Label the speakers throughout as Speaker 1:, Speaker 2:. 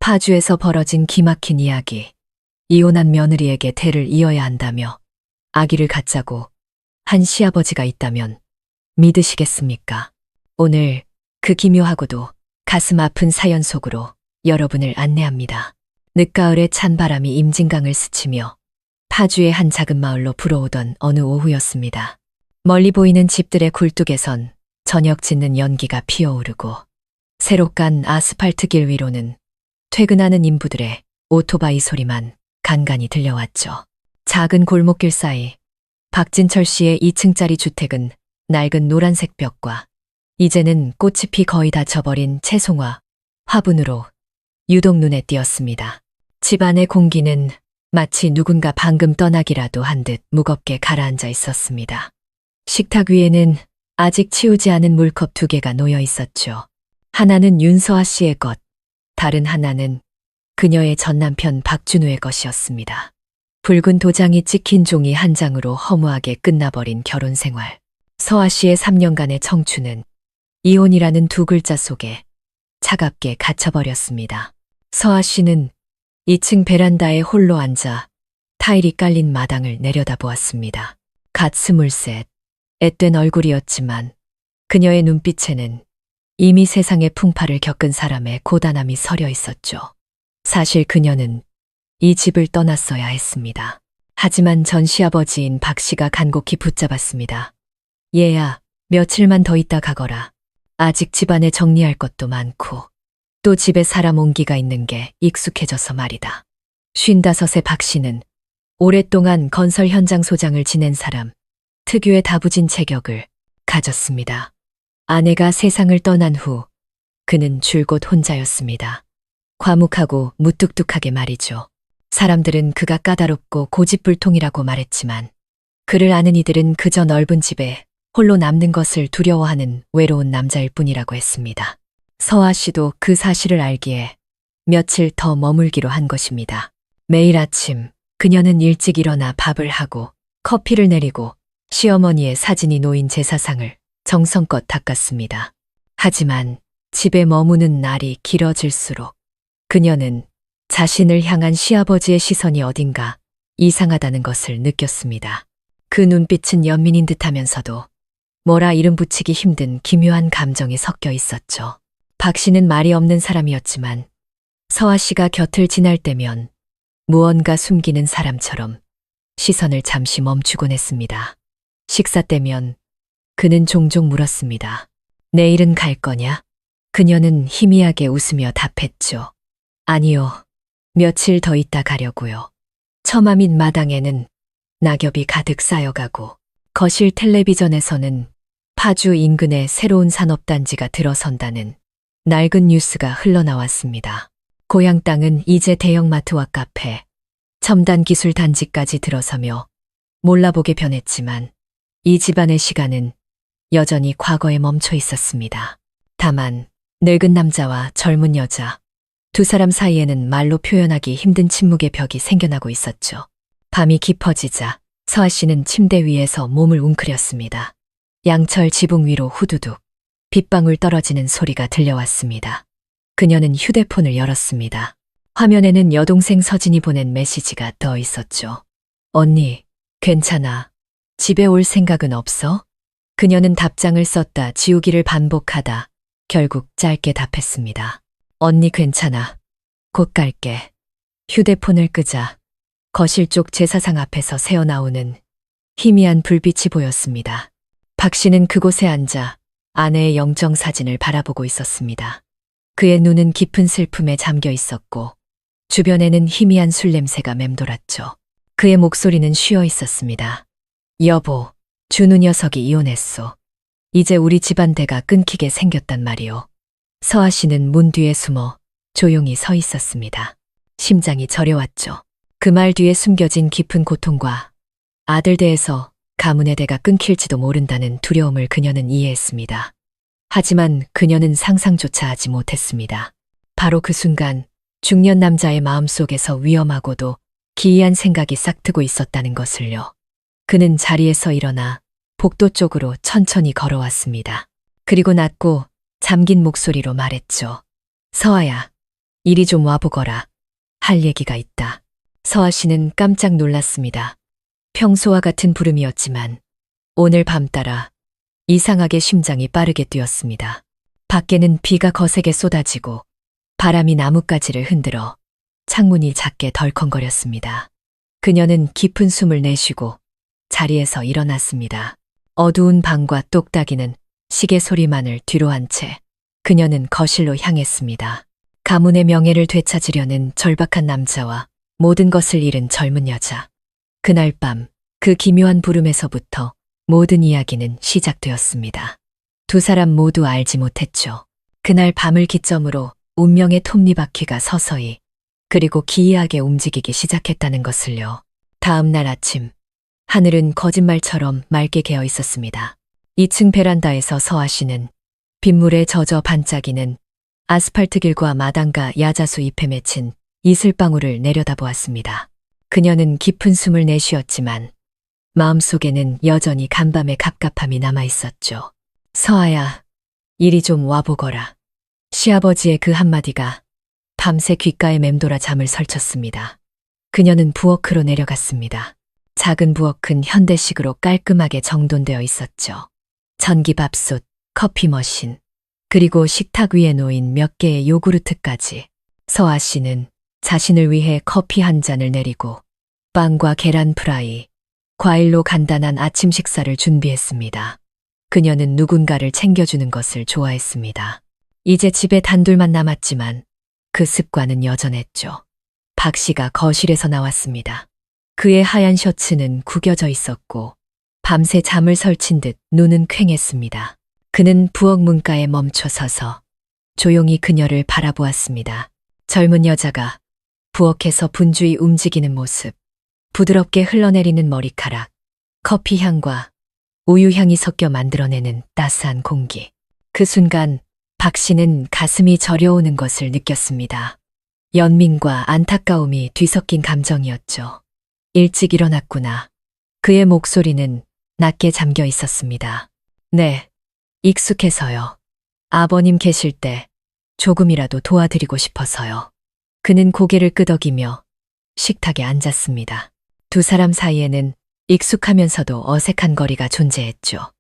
Speaker 1: 파주에서 벌어진 기막힌 이야기. 이혼한 며느리에게 대를 이어야 한다며 아기를 갖자고 한 시아버지가 있다면 믿으시겠습니까? 오늘 그 기묘하고도 가슴 아픈 사연 속으로 여러분을 안내합니다. 늦가을에 찬 바람이 임진강을 스치며 파주의 한 작은 마을로 불어오던 어느 오후였습니다. 멀리 보이는 집들의 굴뚝에선 저녁 짓는 연기가 피어오르고 새로 깐 아스팔트 길 위로는 퇴근하는 인부들의 오토바이 소리만 간간히 들려왔죠. 작은 골목길 사이 박진철 씨의 2층짜리 주택은 낡은 노란색 벽과 이제는 꽃이 피 거의 다 져버린 채송화 화분으로 유독 눈에 띄었습니다. 집안의 공기는 마치 누군가 방금 떠나기라도 한 듯 무겁게 가라앉아 있었습니다. 식탁 위에는 아직 치우지 않은 물컵 2개가 놓여 있었죠. 하나는 윤서아 씨의 것, 다른 하나는 그녀의 전남편 박준우의 것이었습니다. 붉은 도장이 찍힌 종이 한 장으로 허무하게 끝나버린 결혼 생활. 서아 씨의 3년간의 청춘은 이혼이라는 2글자 속에 차갑게 갇혀버렸습니다. 서아 씨는 2층 베란다에 홀로 앉아 타일이 깔린 마당을 내려다보았습니다. 갓 23, 앳된 얼굴이었지만 그녀의 눈빛에는 이미 세상의 풍파를 겪은 사람의 고단함이 서려 있었죠. 사실 그녀는 이 집을 떠났어야 했습니다. 하지만 전 시아버지인 박 씨가 간곡히 붙잡았습니다. 얘야, 며칠만 더 있다 가거라. 아직 집안에 정리할 것도 많고 또 집에 사람 온기가 있는 게 익숙해져서 말이다. 55의 박 씨는 오랫동안 건설 현장 소장을 지낸 사람, 특유의 다부진 체격을 가졌습니다. 아내가 세상을 떠난 후 그는 줄곧 혼자였습니다. 과묵하고 무뚝뚝하게 말이죠. 사람들은 그가 까다롭고 고집불통이라고 말했지만 그를 아는 이들은 그저 넓은 집에 홀로 남는 것을 두려워하는 외로운 남자일 뿐이라고 했습니다. 서아 씨도 그 사실을 알기에 며칠 더 머물기로 한 것입니다. 매일 아침 그녀는 일찍 일어나 밥을 하고 커피를 내리고 시어머니의 사진이 놓인 제사상을 정성껏 닦았습니다. 하지만 집에 머무는 날이 길어질수록 그녀는 자신을 향한 시아버지의 시선이 어딘가 이상하다는 것을 느꼈습니다. 그 눈빛은 연민인 듯하면서도 뭐라 이름 붙이기 힘든 기묘한 감정이 섞여 있었죠. 박 씨는 말이 없는 사람이었지만 서아 씨가 곁을 지날 때면 무언가 숨기는 사람처럼 시선을 잠시 멈추곤 했습니다. 식사 때면 그는 종종 물었습니다. 내일은 갈 거냐? 그녀는 희미하게 웃으며 답했죠. 아니요. 며칠 더 있다 가려고요. 처마 밑 마당에는 낙엽이 가득 쌓여가고 거실 텔레비전에서는 파주 인근의 새로운 산업단지가 들어선다는 낡은 뉴스가 흘러나왔습니다. 고향 땅은 이제 대형마트와 카페, 첨단 기술 단지까지 들어서며 몰라보게 변했지만 이 집안의 시간은 여전히 과거에 멈춰 있었습니다. 다만 늙은 남자와 젊은 여자, 2사람 사이에는 말로 표현하기 힘든 침묵의 벽이 생겨나고 있었죠. 밤이 깊어지자 서아 씨는 침대 위에서 몸을 웅크렸습니다. 양철 지붕 위로 후두둑 빗방울 떨어지는 소리가 들려왔습니다. 그녀는 휴대폰을 열었습니다. 화면에는 여동생 서진이 보낸 메시지가 떠 있었죠. 언니, 괜찮아. 집에 올 생각은 없어? 그녀는 답장을 썼다 지우기를 반복하다 결국 짧게 답했습니다. 언니 괜찮아. 곧 갈게. 휴대폰을 끄자 거실 쪽 제사상 앞에서 새어나오는 희미한 불빛이 보였습니다. 박 씨는 그곳에 앉아 아내의 영정 사진을 바라보고 있었습니다. 그의 눈은 깊은 슬픔에 잠겨 있었고 주변에는 희미한 술 냄새가 맴돌았죠. 그의 목소리는 쉬어 있었습니다. 여보, 준우 녀석이 이혼했소. 이제 우리 집안대가 끊기게 생겼단 말이오. 서아 씨는 문 뒤에 숨어 조용히 서 있었습니다. 심장이 저려왔죠. 그 말 뒤에 숨겨진 깊은 고통과 아들 대에서 가문의 대가 끊길지도 모른다는 두려움을 그녀는 이해했습니다. 하지만 그녀는 상상조차 하지 못했습니다. 바로 그 순간 중년 남자의 마음속에서 위험하고도 기이한 생각이 싹트고 있었다는 것을요. 그는 자리에서 일어나 복도 쪽으로 천천히 걸어왔습니다. 그리고 낮고 잠긴 목소리로 말했죠. 서아야, 이리 좀 와보거라. 할 얘기가 있다. 서아 씨는 깜짝 놀랐습니다. 평소와 같은 부름이었지만 오늘 밤 따라 이상하게 심장이 빠르게 뛰었습니다. 밖에는 비가 거세게 쏟아지고 바람이 나뭇가지를 흔들어 창문이 작게 덜컹거렸습니다. 그녀는 깊은 숨을 내쉬고 자리에서 일어났습니다. 어두운 방과 똑딱이는 시계 소리만을 뒤로 한 채 그녀는 거실로 향했습니다. 가문의 명예를 되찾으려는 절박한 남자와 모든 것을 잃은 젊은 여자. 그날 밤 그 기묘한 부름에서부터 모든 이야기는 시작되었습니다. 두 사람 모두 알지 못했죠. 그날 밤을 기점으로 운명의 톱니바퀴가 서서히 그리고 기이하게 움직이기 시작했다는 것을요. 다음 날 아침 하늘은 거짓말처럼 맑게 개어 있었습니다. 2층 베란다에서 서아 씨는 빗물에 젖어 반짝이는 아스팔트 길과 마당과 야자수 잎에 맺힌 이슬방울을 내려다보았습니다. 그녀는 깊은 숨을 내쉬었지만 마음속에는 여전히 간밤의 갑갑함이 남아있었죠. 서아야, 이리 좀 와보거라. 시아버지의 그 한마디가 밤새 귓가에 맴돌아 잠을 설쳤습니다. 그녀는 부엌으로 내려갔습니다. 작은 부엌은 현대식으로 깔끔하게 정돈되어 있었죠. 전기밥솥, 커피 머신, 그리고 식탁 위에 놓인 몇 개의 요구르트까지. 서아 씨는 자신을 위해 커피 한 잔을 내리고 빵과 계란 프라이, 과일로 간단한 아침 식사를 준비했습니다. 그녀는 누군가를 챙겨주는 것을 좋아했습니다. 이제 집에 단둘만 남았지만 그 습관은 여전했죠. 박 씨가 거실에서 나왔습니다. 그의 하얀 셔츠는 구겨져 있었고 밤새 잠을 설친 듯 눈은 퀭했습니다. 그는 부엌 문가에 멈춰 서서 조용히 그녀를 바라보았습니다. 젊은 여자가 부엌에서 분주히 움직이는 모습, 부드럽게 흘러내리는 머리카락, 커피 향과 우유 향이 섞여 만들어내는 따스한 공기. 그 순간 박 씨는 가슴이 저려오는 것을 느꼈습니다. 연민과 안타까움이 뒤섞인 감정이었죠. 일찍 일어났구나. 그의 목소리는 낮게 잠겨 있었습니다. 네, 익숙해서요. 아버님 계실 때 조금이라도 도와드리고 싶어서요. 그는 고개를 끄덕이며 식탁에 앉았습니다. 두 사람 사이에는 익숙하면서도 어색한 거리가 존재했죠.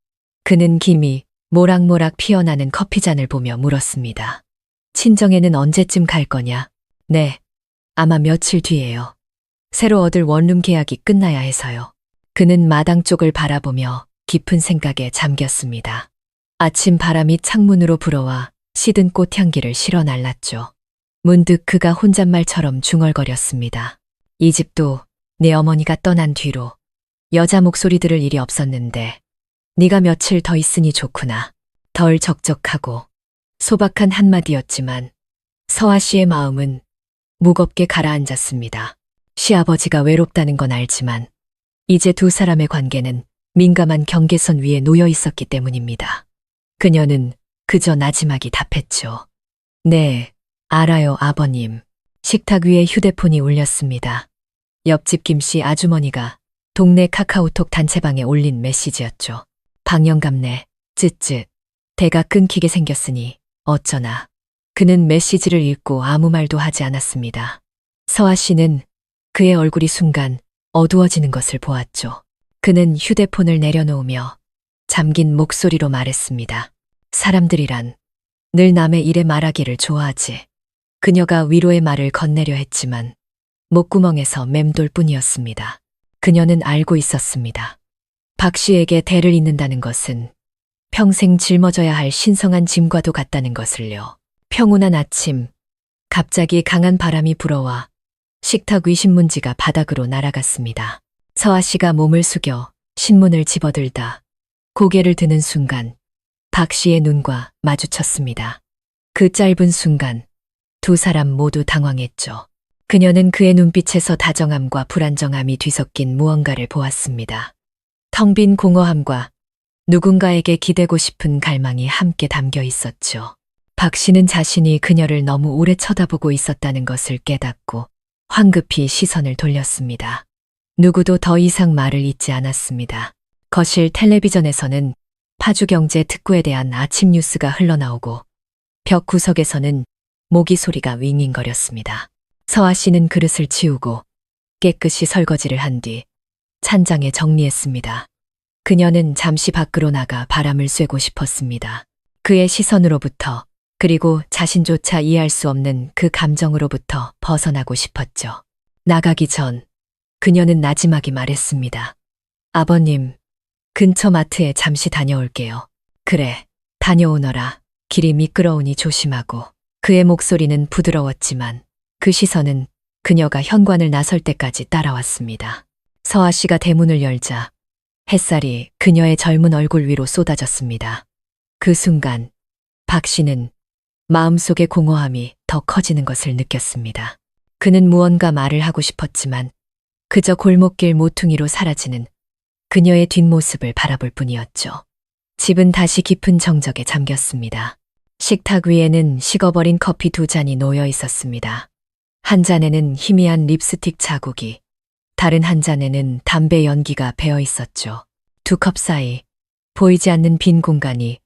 Speaker 1: 그는 김이 모락모락 피어나는 커피잔을 보며 물었습니다. 친정에는 언제쯤 갈 거냐? 네, 아마 며칠 뒤에요. 새로 얻을 원룸 계약이 끝나야 해서요. 그는 마당 쪽을 바라보며 깊은 생각에 잠겼습니다. 아침 바람이 창문으로 불어와 시든 꽃향기를 실어 날랐죠. 문득 그가 혼잣말처럼 중얼거렸습니다. 이 집도 내 어머니가 떠난 뒤로 여자 목소리 들을 일이 없었는데 네가 며칠 더 있으니 좋구나. 덜 적적하고 소박한 한마디였지만 서아 씨의 마음은 무겁게 가라앉았습니다. 시아버지가 외롭다는 건 알지만 이제 두 사람의 관계는 민감한 경계선 위에 놓여 있었기 때문입니다. 그녀는 그저 나지막이 답했죠. 네, 알아요, 아버님. 식탁 위에 휴대폰이 울렸습니다. 옆집 김씨 아주머니가 동네 카카오톡 단체방에 올린 메시지였죠. 방영감네, 쯧쯧. 대가 끊기게 생겼으니 어쩌나. 그는 메시지를 읽고 아무 말도 하지 않았습니다. 서아 씨는 그의 얼굴이 순간 어두워지는 것을 보았죠. 그는 휴대폰을 내려놓으며 잠긴 목소리로 말했습니다. 사람들이란 늘 남의 일에 말하기를 좋아하지. 그녀가 위로의 말을 건네려 했지만 목구멍에서 맴돌 뿐이었습니다. 그녀는 알고 있었습니다. 박 씨에게 대를 잇는다는 것은 평생 짊어져야 할 신성한 짐과도 같다는 것을요. 평온한 아침, 갑자기 강한 바람이 불어와 식탁 위 신문지가 바닥으로 날아갔습니다. 서아 씨가 몸을 숙여 신문을 집어들다 고개를 드는 순간 박 씨의 눈과 마주쳤습니다. 그 짧은 순간 두 사람 모두 당황했죠. 그녀는 그의 눈빛에서 다정함과 불안정함이 뒤섞인 무언가를 보았습니다. 텅 빈 공허함과 누군가에게 기대고 싶은 갈망이 함께 담겨 있었죠. 박 씨는 자신이 그녀를 너무 오래 쳐다보고 있었다는 것을 깨닫고 황급히 시선을 돌렸습니다. 누구도 더 이상 말을 잇지 않았습니다. 거실 텔레비전에서는 파주경제 특구에 대한 아침 뉴스가 흘러나오고 벽 구석에서는 모기 소리가 윙윙거렸습니다. 서아 씨는 그릇을 치우고 깨끗이 설거지를 한 뒤 찬장에 정리했습니다. 그녀는 잠시 밖으로 나가 바람을 쐬고 싶었습니다. 그의 시선으로부터, 그리고 자신조차 이해할 수 없는 그 감정으로부터 벗어나고 싶었죠. 나가기 전 그녀는 나지막이 말했습니다. 아버님, 근처 마트에 잠시 다녀올게요. 그래, 다녀오너라. 길이 미끄러우니 조심하고. 그의 목소리는 부드러웠지만 그 시선은 그녀가 현관을 나설 때까지 따라왔습니다. 서아 씨가 대문을 열자 햇살이 그녀의 젊은 얼굴 위로 쏟아졌습니다. 그 순간 박 씨는 마음속의 공허함이 더 커지는 것을 느꼈습니다. 그는 무언가 말을 하고 싶었지만 그저 골목길 모퉁이로 사라지는 그녀의 뒷모습을 바라볼 뿐이었죠. 집은 다시 깊은 정적에 잠겼습니다. 식탁 위에는 식어버린 커피 2잔이 놓여 있었습니다. 한 잔에는 희미한 립스틱 자국이, 다른 한 잔에는 담배 연기가 배어 있었죠. 2컵 사이 보이지 않는 빈 공간이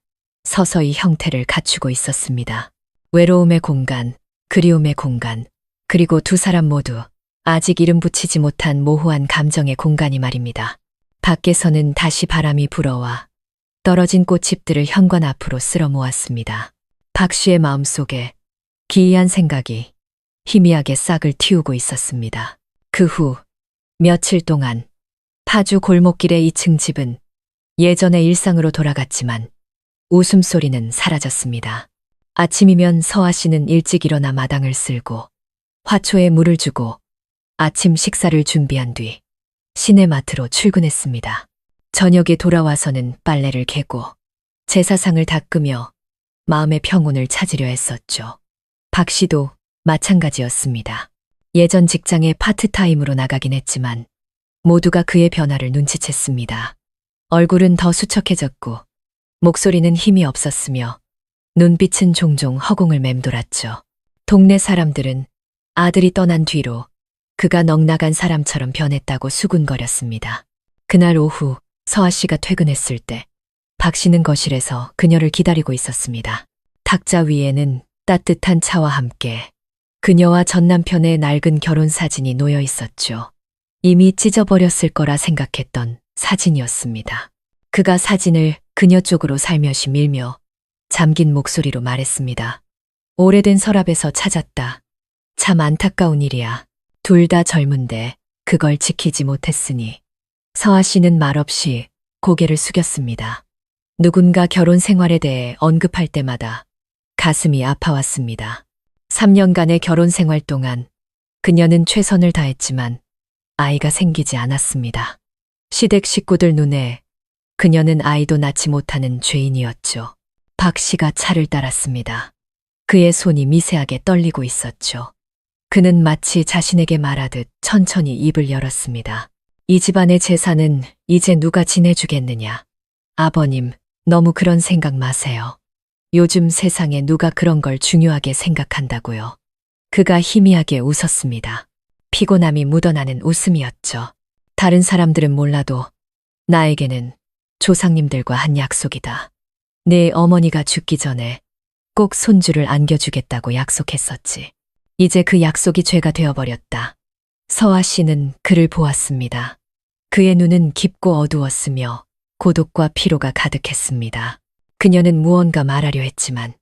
Speaker 1: 서서히 형태를 갖추고 있었습니다. 외로움의 공간, 그리움의 공간, 그리고 두 사람 모두 아직 이름 붙이지 못한 모호한 감정의 공간이 말입니다. 밖에서는 다시 바람이 불어와 떨어진 꽃잎들을 현관 앞으로 쓸어 모았습니다. 박 씨의 마음속에 기이한 생각이 희미하게 싹을 틔우고 있었습니다. 그 후 며칠 동안 파주 골목길의 2층 집은 예전의 일상으로 돌아갔지만 웃음소리는 사라졌습니다. 아침이면 서아 씨는 일찍 일어나 마당을 쓸고 화초에 물을 주고 아침 식사를 준비한 뒤 시내마트로 출근했습니다. 저녁에 돌아와서는 빨래를 개고 제사상을 닦으며 마음의 평온을 찾으려 했었죠. 박 씨도 마찬가지였습니다. 예전 직장에 파트타임으로 나가긴 했지만 모두가 그의 변화를 눈치챘습니다. 얼굴은 더 수척해졌고 목소리는 힘이 없었으며 눈빛은 종종 허공을 맴돌았죠. 동네 사람들은 아들이 떠난 뒤로 그가 넉나간 사람처럼 변했다고 수군거렸습니다. 그날 오후 서아 씨가 퇴근했을 때 박 씨는 거실에서 그녀를 기다리고 있었습니다. 탁자 위에는 따뜻한 차와 함께 그녀와 전 남편의 낡은 결혼 사진이 놓여 있었죠. 이미 찢어버렸을 거라 생각했던 사진이었습니다. 그가 사진을 그녀 쪽으로 살며시 밀며 잠긴 목소리로 말했습니다. 오래된 서랍에서 찾았다. 참 안타까운 일이야. 둘 다 젊은데 그걸 지키지 못했으니. 서아 씨는 말없이 고개를 숙였습니다. 누군가 결혼 생활에 대해 언급할 때마다 가슴이 아파왔습니다. 3년간의 결혼 생활 동안 그녀는 최선을 다했지만 아이가 생기지 않았습니다. 시댁 식구들 눈에 그녀는 아이도 낳지 못하는 죄인이었죠. 박 씨가 차를 따랐습니다. 그의 손이 미세하게 떨리고 있었죠. 그는 마치 자신에게 말하듯 천천히 입을 열었습니다. 이 집안의 재산은 이제 누가 지내주겠느냐. 아버님, 너무 그런 생각 마세요. 요즘 세상에 누가 그런 걸 중요하게 생각한다고요. 그가 희미하게 웃었습니다. 피곤함이 묻어나는 웃음이었죠. 다른 사람들은 몰라도 나에게는 조상님들과 한 약속이다. 내 어머니가 죽기 전에 꼭 손주를 안겨주겠다고 약속했었지. 이제 그 약속이 죄가 되어버렸다. 서아 씨는 그를 보았습니다. 그의 눈은 깊고 어두웠으며 고독과 피로가 가득했습니다. 그녀는 무언가 말하려 했지만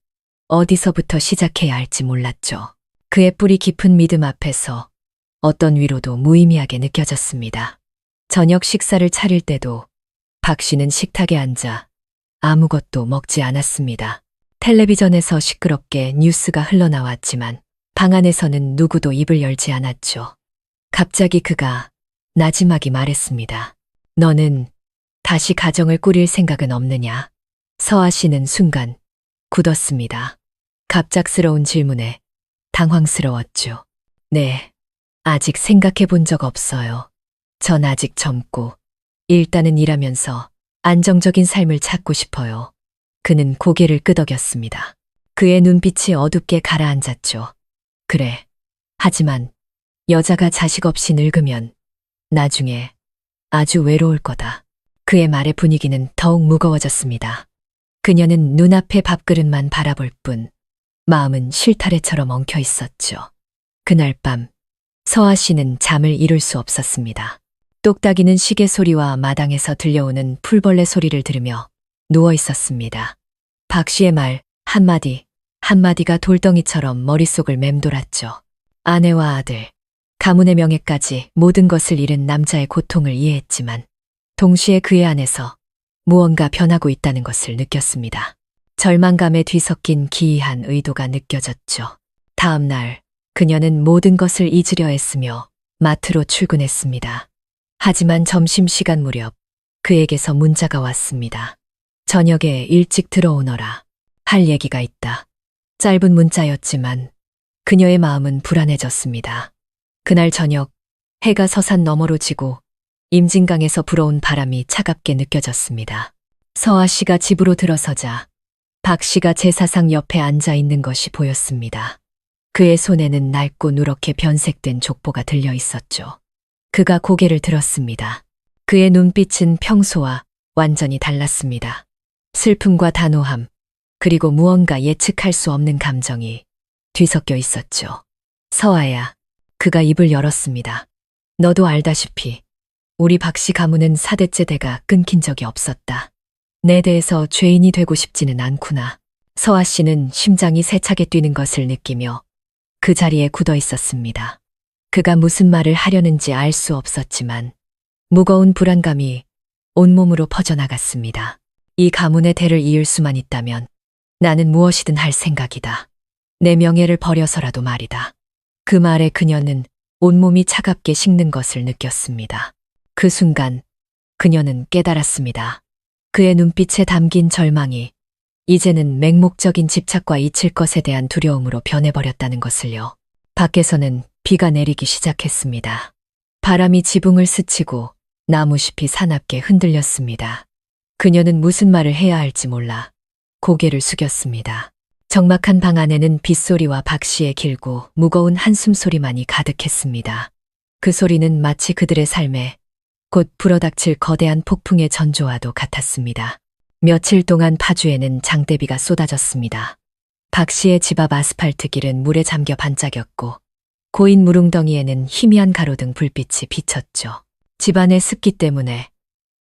Speaker 1: 어디서부터 시작해야 할지 몰랐죠. 그의 뿌리 깊은 믿음 앞에서 어떤 위로도 무의미하게 느껴졌습니다. 저녁 식사를 차릴 때도 박 씨는 식탁에 앉아 아무것도 먹지 않았습니다. 텔레비전에서 시끄럽게 뉴스가 흘러나왔지만 방 안에서는 누구도 입을 열지 않았죠. 갑자기 그가 나지막이 말했습니다. 너는 다시 가정을 꾸릴 생각은 없느냐? 서아 씨는 순간 굳었습니다. 갑작스러운 질문에 당황스러웠죠. 네, 아직 생각해 본 적 없어요. 전 아직 젊고 일단은 일하면서 안정적인 삶을 찾고 싶어요. 그는 고개를 끄덕였습니다. 그의 눈빛이 어둡게 가라앉았죠. 그래. 하지만 여자가 자식 없이 늙으면 나중에 아주 외로울 거다. 그의 말의 분위기는 더욱 무거워졌습니다. 그녀는 눈앞의 밥그릇만 바라볼 뿐 마음은 실타래처럼 엉켜 있었죠. 그날 밤 서아 씨는 잠을 이룰 수 없었습니다. 똑딱이는 시계 소리와 마당에서 들려오는 풀벌레 소리를 들으며 누워 있었습니다. 박 씨의 말 한마디가 돌덩이처럼 머릿속을 맴돌았죠. 아내와 아들, 가문의 명예까지 모든 것을 잃은 남자의 고통을 이해했지만 동시에 그의 안에서 무언가 변하고 있다는 것을 느꼈습니다. 절망감에 뒤섞인 기이한 의도가 느껴졌죠. 다음 날 그녀는 모든 것을 잊으려 했으며 마트로 출근했습니다. 하지만 점심시간 무렵 그에게서 문자가 왔습니다. 저녁에 일찍 들어오너라. 할 얘기가 있다. 짧은 문자였지만 그녀의 마음은 불안해졌습니다. 그날 저녁 해가 서산 너머로 지고 임진강에서 불어온 바람이 차갑게 느껴졌습니다. 서아 씨가 집으로 들어서자 박 씨가 제사상 옆에 앉아 있는 것이 보였습니다. 그의 손에는 낡고 누렇게 변색된 족보가 들려 있었죠. 그가 고개를 들었습니다. 그의 눈빛은 평소와 완전히 달랐습니다. 슬픔과 단호함, 그리고 무언가 예측할 수 없는 감정이 뒤섞여 있었죠. 서아야, 그가 입을 열었습니다. 너도 알다시피 우리 박씨 가문은 4대째 대가 끊긴 적이 없었다. 내 대해서 죄인이 되고 싶지는 않구나. 서아 씨는 심장이 세차게 뛰는 것을 느끼며 그 자리에 굳어 있었습니다. 그가 무슨 말을 하려는지 알 수 없었지만 무거운 불안감이 온몸으로 퍼져나갔습니다. 이 가문의 대를 이을 수만 있다면 나는 무엇이든 할 생각이다. 내 명예를 버려서라도 말이다. 그 말에 그녀는 온몸이 차갑게 식는 것을 느꼈습니다. 그 순간 그녀는 깨달았습니다. 그의 눈빛에 담긴 절망이 이제는 맹목적인 집착과 잊힐 것에 대한 두려움으로 변해버렸다는 것을요. 밖에서는 비가 내리기 시작했습니다. 바람이 지붕을 스치고 나무잎이 사납게 흔들렸습니다. 그녀는 무슨 말을 해야 할지 몰라 고개를 숙였습니다. 적막한 방 안에는 빗소리와 박 씨의 길고 무거운 한숨 소리만이 가득했습니다. 그 소리는 마치 그들의 삶에 곧 불어닥칠 거대한 폭풍의 전조와도 같았습니다. 며칠 동안 파주에는 장대비가 쏟아졌습니다. 박 씨의 집 앞 아스팔트 길은 물에 잠겨 반짝였고 고인 무릉덩이에는 희미한 가로등 불빛이 비쳤죠. 집안의 습기 때문에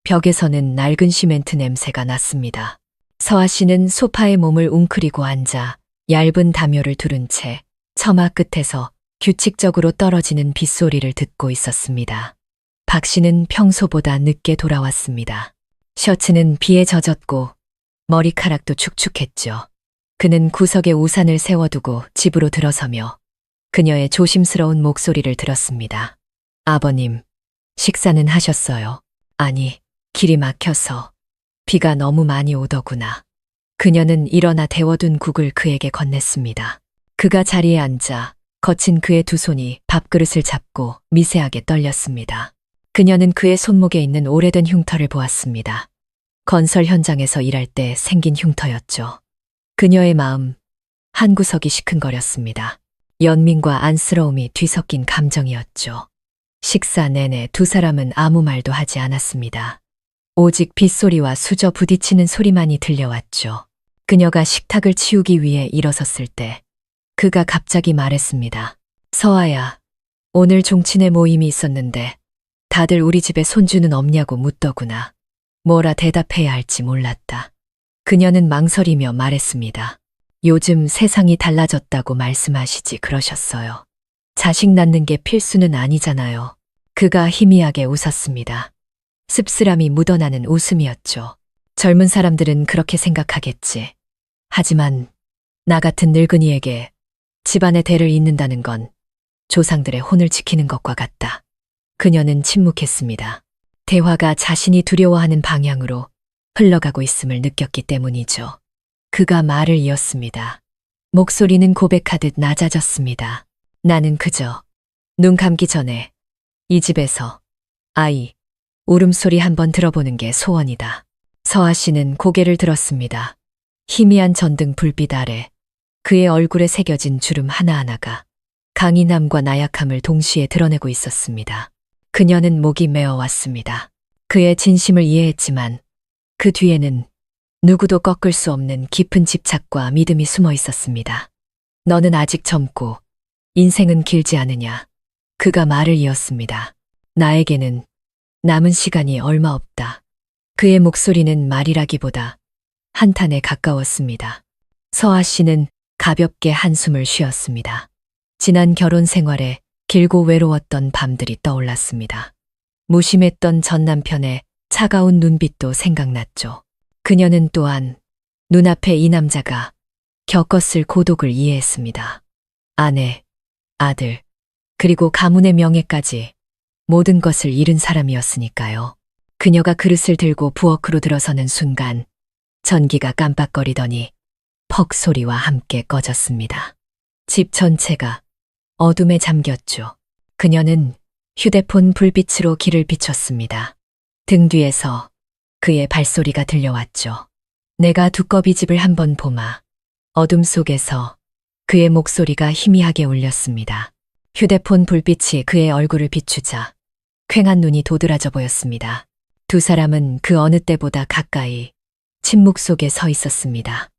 Speaker 1: 벽에서는 낡은 시멘트 냄새가 났습니다. 서아 씨는 소파에 몸을 웅크리고 앉아 얇은 담요를 두른 채 처마 끝에서 규칙적으로 떨어지는 빗소리를 듣고 있었습니다. 박 씨는 평소보다 늦게 돌아왔습니다. 셔츠는 비에 젖었고 머리카락도 축축했죠. 그는 구석에 우산을 세워두고 집으로 들어서며 그녀의 조심스러운 목소리를 들었습니다. 아버님, 식사는 하셨어요? 아니, 길이 막혀서 비가 너무 많이 오더구나. 그녀는 일어나 데워둔 국을 그에게 건넸습니다. 그가 자리에 앉아 거친 그의 두 손이 밥그릇을 잡고 미세하게 떨렸습니다. 그녀는 그의 손목에 있는 오래된 흉터를 보았습니다. 건설 현장에서 일할 때 생긴 흉터였죠. 그녀의 마음 한구석이 시큰거렸습니다. 연민과 안쓰러움이 뒤섞인 감정이었죠. 식사 내내 두 사람은 아무 말도 하지 않았습니다. 오직 빗소리와 수저 부딪히는 소리만이 들려왔죠. 그녀가 식탁을 치우기 위해 일어섰을 때 그가 갑자기 말했습니다. 서아야, 오늘 종친회 모임이 있었는데 다들 우리 집에 손주는 없냐고 묻더구나. 뭐라 대답해야 할지 몰랐다. 그녀는 망설이며 말했습니다. 요즘 세상이 달라졌다고 말씀하시지 그러셨어요. 자식 낳는 게 필수는 아니잖아요. 그가 희미하게 웃었습니다. 씁쓸함이 묻어나는 웃음이었죠. 젊은 사람들은 그렇게 생각하겠지. 하지만 나 같은 늙은이에게 집안의 대를 잇는다는 건 조상들의 혼을 지키는 것과 같다. 그녀는 침묵했습니다. 대화가 자신이 두려워하는 방향으로 흘러가고 있음을 느꼈기 때문이죠. 그가 말을 이었습니다. 목소리는 고백하듯 낮아졌습니다. 나는 그저 눈 감기 전에 이 집에서 아이 울음소리 한번 들어보는 게 소원이다. 서아 씨는 고개를 들었습니다. 희미한 전등 불빛 아래 그의 얼굴에 새겨진 주름 하나하나가 강인함과 나약함을 동시에 드러내고 있었습니다. 그녀는 목이 메어왔습니다. 그의 진심을 이해했지만 그 뒤에는 누구도 꺾을 수 없는 깊은 집착과 믿음이 숨어 있었습니다. 너는 아직 젊고 인생은 길지 않으냐. 그가 말을 이었습니다. 나에게는 남은 시간이 얼마 없다. 그의 목소리는 말이라기보다 한탄에 가까웠습니다. 서아 씨는 가볍게 한숨을 쉬었습니다. 지난 결혼 생활에 길고 외로웠던 밤들이 떠올랐습니다. 무심했던 전 남편의 차가운 눈빛도 생각났죠. 그녀는 또한 눈앞에 이 남자가 겪었을 고독을 이해했습니다. 아내, 아들, 그리고 가문의 명예까지 모든 것을 잃은 사람이었으니까요. 그녀가 그릇을 들고 부엌으로 들어서는 순간 전기가 깜빡거리더니 퍽 소리와 함께 꺼졌습니다. 집 전체가 어둠에 잠겼죠. 그녀는 휴대폰 불빛으로 길을 비췄습니다. 등 뒤에서 그의 발소리가 들려왔죠. 내가 두꺼비 집을 한번 보마. 어둠 속에서 그의 목소리가 희미하게 울렸습니다. 휴대폰 불빛이 그의 얼굴을 비추자 퀭한 눈이 도드라져 보였습니다. 두 사람은 그 어느 때보다 가까이 침묵 속에 서 있었습니다.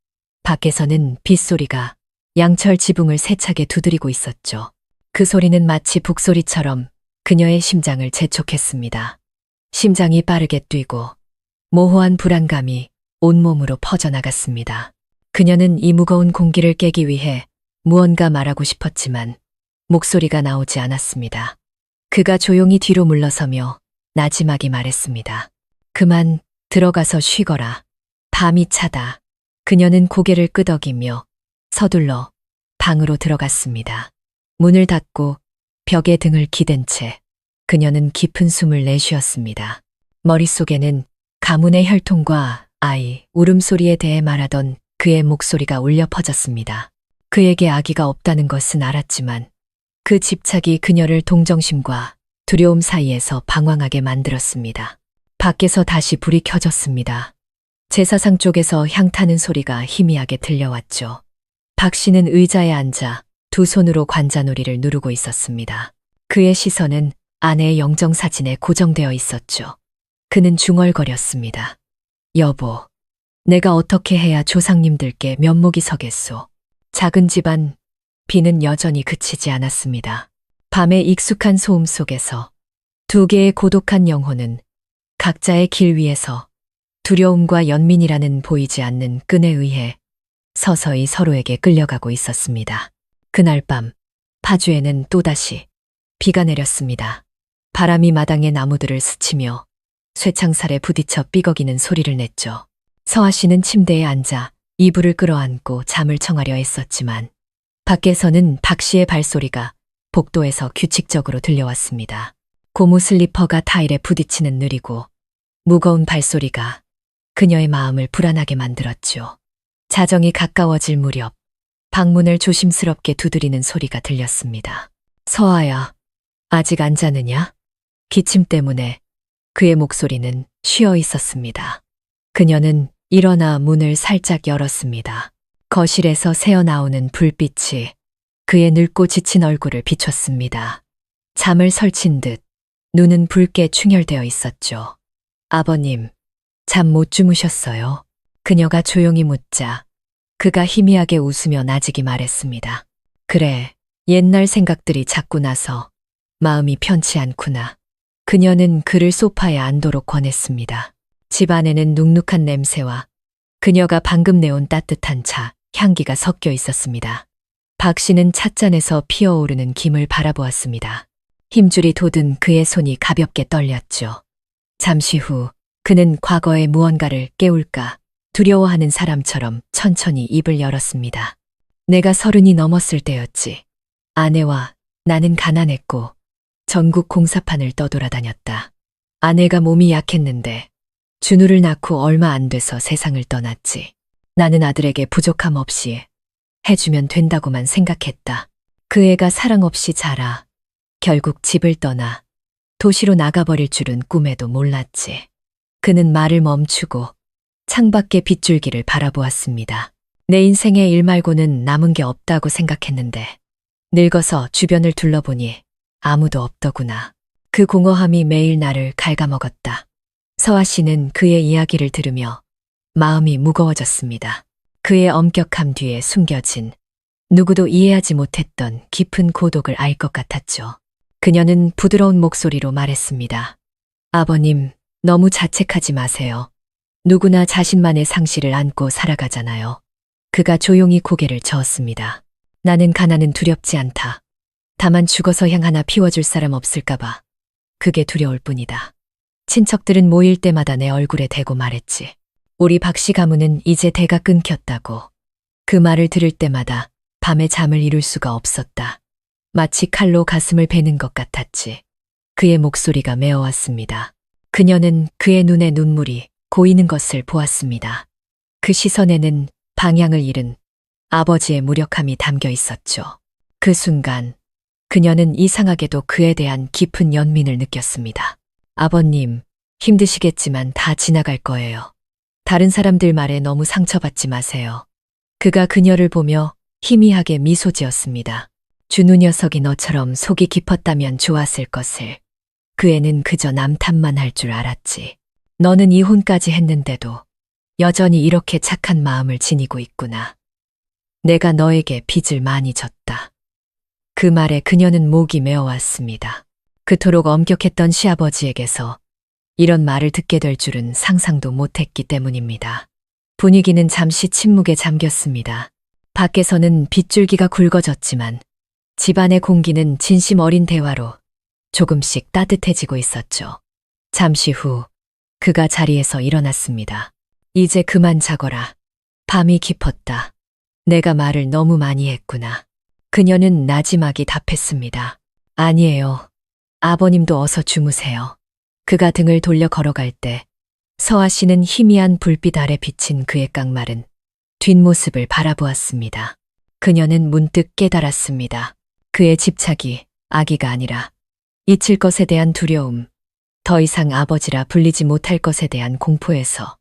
Speaker 1: 밖에서는 빗소리가 양철 지붕을 세차게 두드리고 있었죠. 그 소리는 마치 북소리처럼 그녀의 심장을 재촉했습니다. 심장이 빠르게 뛰고 모호한 불안감이 온몸으로 퍼져나갔습니다. 그녀는 이 무거운 공기를 깨기 위해 무언가 말하고 싶었지만 목소리가 나오지 않았습니다. 그가 조용히 뒤로 물러서며 나지막이 말했습니다. 그만 들어가서 쉬거라. 밤이 차다. 그녀는 고개를 끄덕이며 서둘러 방으로 들어갔습니다. 문을 닫고 벽에 등을 기댄 채 그녀는 깊은 숨을 내쉬었습니다. 머릿속에는 가문의 혈통과 아이, 울음소리에 대해 말하던 그의 목소리가 울려 퍼졌습니다. 그에게 아기가 없다는 것은 알았지만 그 집착이 그녀를 동정심과 두려움 사이에서 방황하게 만들었습니다. 밖에서 다시 불이 켜졌습니다. 제사상 쪽에서 향 타는 소리가 희미하게 들려왔죠. 박 씨는 의자에 앉아 두 손으로 관자놀이를 누르고 있었습니다. 그의 시선은 아내의 영정사진에 고정되어 있었죠. 그는 중얼거렸습니다. 여보, 내가 어떻게 해야 조상님들께 면목이 서겠소. 작은 집안, 비는 여전히 그치지 않았습니다. 밤의 익숙한 소음 속에서 두 개의 고독한 영혼은 각자의 길 위에서 두려움과 연민이라는 보이지 않는 끈에 의해 서서히 서로에게 끌려가고 있었습니다. 그날 밤 파주에는 또다시 비가 내렸습니다. 바람이 마당의 나무들을 스치며 쇠창살에 부딪혀 삐걱이는 소리를 냈죠. 서아 씨는 침대에 앉아 이불을 끌어안고 잠을 청하려 했었지만 밖에서는 박 씨의 발소리가 복도에서 규칙적으로 들려왔습니다. 고무 슬리퍼가 타일에 부딪히는 느리고 무거운 발소리가 그녀의 마음을 불안하게 만들었죠. 자정이 가까워질 무렵 방문을 조심스럽게 두드리는 소리가 들렸습니다. 서아야, 아직 안 자느냐? 기침 때문에 그의 목소리는 쉬어 있었습니다. 그녀는 일어나 문을 살짝 열었습니다. 거실에서 새어나오는 불빛이 그의 늙고 지친 얼굴을 비췄습니다. 잠을 설친 듯 눈은 붉게 충혈되어 있었죠. 아버님, 잠 못 주무셨어요? 그녀가 조용히 묻자 그가 희미하게 웃으며 나직이 말했습니다. 그래, 옛날 생각들이 자꾸 나서 마음이 편치 않구나. 그녀는 그를 소파에 앉도록 권했습니다. 집 안에는 눅눅한 냄새와 그녀가 방금 내온 따뜻한 차, 향기가 섞여 있었습니다. 박 씨는 찻잔에서 피어오르는 김을 바라보았습니다. 힘줄이 돋은 그의 손이 가볍게 떨렸죠. 잠시 후 그는 과거의 무언가를 깨울까 두려워하는 사람처럼 천천히 입을 열었습니다. 내가 30이 넘었을 때였지. 아내와 나는 가난했고 전국 공사판을 떠돌아다녔다. 아내가 몸이 약했는데 준우를 낳고 얼마 안 돼서 세상을 떠났지. 나는 아들에게 부족함 없이 해주면 된다고만 생각했다. 그 애가 사랑 없이 자라 결국 집을 떠나 도시로 나가버릴 줄은 꿈에도 몰랐지. 그는 말을 멈추고 창밖의 빗줄기를 바라보았습니다. 내 인생에 일 말고는 남은 게 없다고 생각했는데 늙어서 주변을 둘러보니 아무도 없더구나. 그 공허함이 매일 나를 갉아먹었다. 서아 씨는 그의 이야기를 들으며 마음이 무거워졌습니다. 그의 엄격함 뒤에 숨겨진 누구도 이해하지 못했던 깊은 고독을 알 것 같았죠. 그녀는 부드러운 목소리로 말했습니다. 아버님, 너무 자책하지 마세요. 누구나 자신만의 상실을 안고 살아가잖아요. 그가 조용히 고개를 저었습니다. 나는 가난은 두렵지 않다. 다만 죽어서 향 하나 피워줄 사람 없을까봐. 그게 두려울 뿐이다. 친척들은 모일 때마다 내 얼굴에 대고 말했지. 우리 박씨 가문은 이제 대가 끊겼다고. 그 말을 들을 때마다 밤에 잠을 이룰 수가 없었다. 마치 칼로 가슴을 베는 것 같았지. 그의 목소리가 메어왔습니다. 그녀는 그의 눈에 눈물이 고이는 것을 보았습니다. 그 시선에는 방향을 잃은 아버지의 무력함이 담겨 있었죠. 그 순간 그녀는 이상하게도 그에 대한 깊은 연민을 느꼈습니다. 아버님, 힘드시겠지만 다 지나갈 거예요. 다른 사람들 말에 너무 상처받지 마세요. 그가 그녀를 보며 희미하게 미소 지었습니다. 준우 녀석이 너처럼 속이 깊었다면 좋았을 것을. 그 애는 그저 남탓만 할 줄 알았지. 너는 이혼까지 했는데도 여전히 이렇게 착한 마음을 지니고 있구나. 내가 너에게 빚을 많이 졌다. 그 말에 그녀는 목이 메어왔습니다. 그토록 엄격했던 시아버지에게서 이런 말을 듣게 될 줄은 상상도 못했기 때문입니다. 분위기는 잠시 침묵에 잠겼습니다. 밖에서는 빗줄기가 굵어졌지만 집안의 공기는 진심 어린 대화로 조금씩 따뜻해지고 있었죠. 잠시 후 그가 자리에서 일어났습니다. 이제 그만 자거라. 밤이 깊었다. 내가 말을 너무 많이 했구나. 그녀는 나지막이 답했습니다. 아니에요. 아버님도 어서 주무세요. 그가 등을 돌려 걸어갈 때 서아 씨는 희미한 불빛 아래 비친 그의 깡마른 뒷모습을 바라보았습니다. 그녀는 문득 깨달았습니다. 그의 집착이 악의가 아니라 잊힐 것에 대한 두려움, 더 이상 아버지라 불리지 못할 것에 대한 공포에서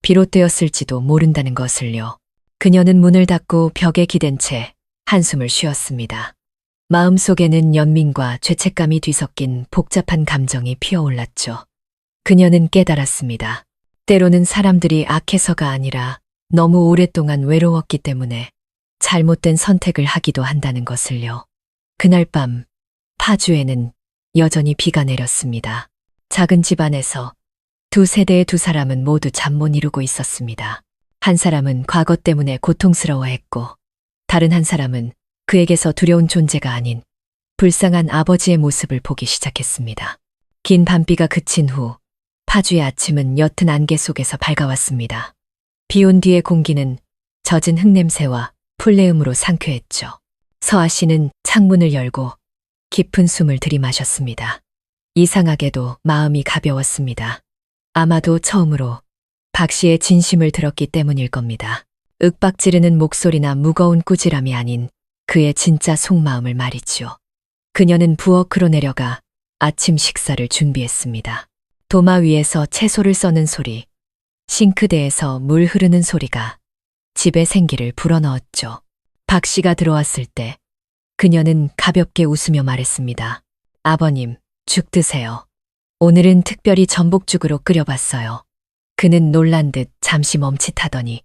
Speaker 1: 비롯되었을지도 모른다는 것을요. 그녀는 문을 닫고 벽에 기댄 채 한숨을 쉬었습니다. 마음속에는 연민과 죄책감이 뒤섞인 복잡한 감정이 피어올랐죠. 그녀는 깨달았습니다. 때로는 사람들이 악해서가 아니라 너무 오랫동안 외로웠기 때문에 잘못된 선택을 하기도 한다는 것을요. 그날 밤 파주에는 여전히 비가 내렸습니다. 작은 집안에서 두 세대의 두 사람은 모두 잠 못 이루고 있었습니다. 한 사람은 과거 때문에 고통스러워했고 다른 한 사람은 그에게서 두려운 존재가 아닌 불쌍한 아버지의 모습을 보기 시작했습니다. 긴 밤비가 그친 후 파주의 아침은 옅은 안개 속에서 밝아왔습니다. 비 온 뒤의 공기는 젖은 흙냄새와 풀내음으로 상쾌했죠. 서아 씨는 창문을 열고 깊은 숨을 들이마셨습니다. 이상하게도 마음이 가벼웠습니다. 아마도 처음으로 박 씨의 진심을 들었기 때문일 겁니다. 윽박지르는 목소리나 무거운 꾸지람이 아닌 그의 진짜 속마음을 말이지요. 그녀는 부엌으로 내려가 아침 식사를 준비했습니다. 도마 위에서 채소를 써는 소리, 싱크대에서 물 흐르는 소리가 집에 생기를 불어넣었죠. 박 씨가 들어왔을 때 그녀는 가볍게 웃으며 말했습니다. 아버님, 죽 드세요. 오늘은 특별히 전복죽으로 끓여봤어요. 그는 놀란 듯 잠시 멈칫하더니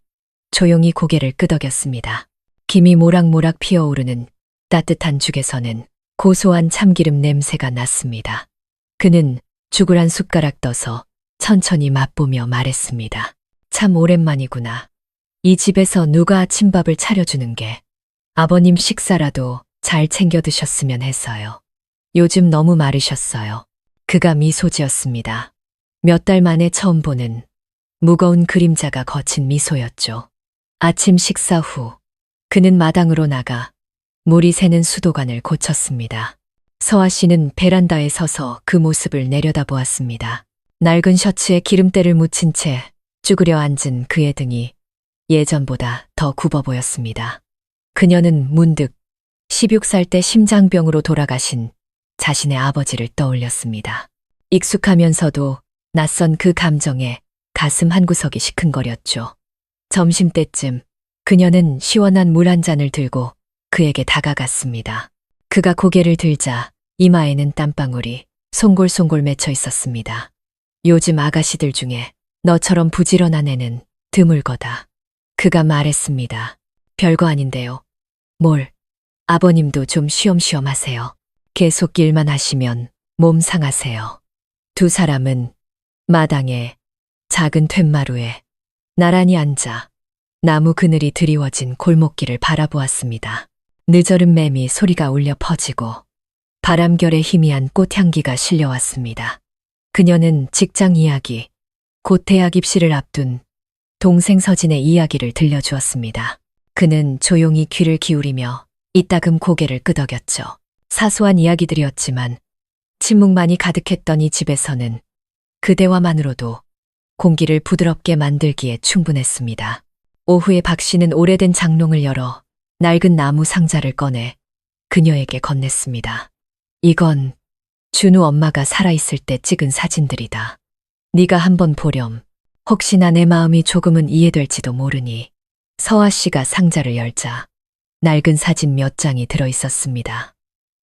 Speaker 1: 조용히 고개를 끄덕였습니다. 김이 모락모락 피어오르는 따뜻한 죽에서는 고소한 참기름 냄새가 났습니다. 그는 죽을 한 숟가락 떠서 천천히 맛보며 말했습니다. 참 오랜만이구나. 이 집에서 누가 아침밥을 차려주는 게 아버님 식사라도 잘 챙겨 드셨으면 했어요. 요즘 너무 마르셨어요. 그가 미소 지었습니다. 몇 달 만에 처음 보는 무거운 그림자가 거친 미소였죠. 아침 식사 후 그는 마당으로 나가 물이 새는 수도관을 고쳤습니다. 서아 씨는 베란다에 서서 그 모습을 내려다보았습니다. 낡은 셔츠에 기름때를 묻힌 채 쭈그려 앉은 그의 등이 예전보다 더 굽어 보였습니다. 그녀는 문득 16살 때 심장병으로 돌아가신 자신의 아버지를 떠올렸습니다. 익숙하면서도 낯선 그 감정에 가슴 한구석이 시큰거렸죠. 점심때쯤 그녀는 시원한 물 한 잔을 들고 그에게 다가갔습니다. 그가 고개를 들자 이마에는 땀방울이 송골송골 맺혀 있었습니다. 요즘 아가씨들 중에 너처럼 부지런한 애는 드물거다. 그가 말했습니다. 별거 아닌데요. 뭘, 아버님도 좀 쉬엄쉬엄 하세요. 계속 일만 하시면 몸 상하세요. 두 사람은 마당에 작은 툇마루에 나란히 앉아 나무 그늘이 드리워진 골목길을 바라보았습니다. 늦어른 매미 소리가 울려 퍼지고 바람결에 희미한 꽃향기가 실려왔습니다. 그녀는 직장 이야기, 곧 대학 입시를 앞둔 동생 서진의 이야기를 들려주었습니다. 그는 조용히 귀를 기울이며 이따금 고개를 끄덕였죠. 사소한 이야기들이었지만 침묵만이 가득했던 이 집에서는 그 대화만으로도 공기를 부드럽게 만들기에 충분했습니다. 오후에 박 씨는 오래된 장롱을 열어 낡은 나무 상자를 꺼내 그녀에게 건넸습니다. 이건 준우 엄마가 살아있을 때 찍은 사진들이다. 네가 한번 보렴. 혹시나 내 마음이 조금은 이해될지도 모르니. 서아 씨가 상자를 열자 낡은 사진 몇 장이 들어있었습니다.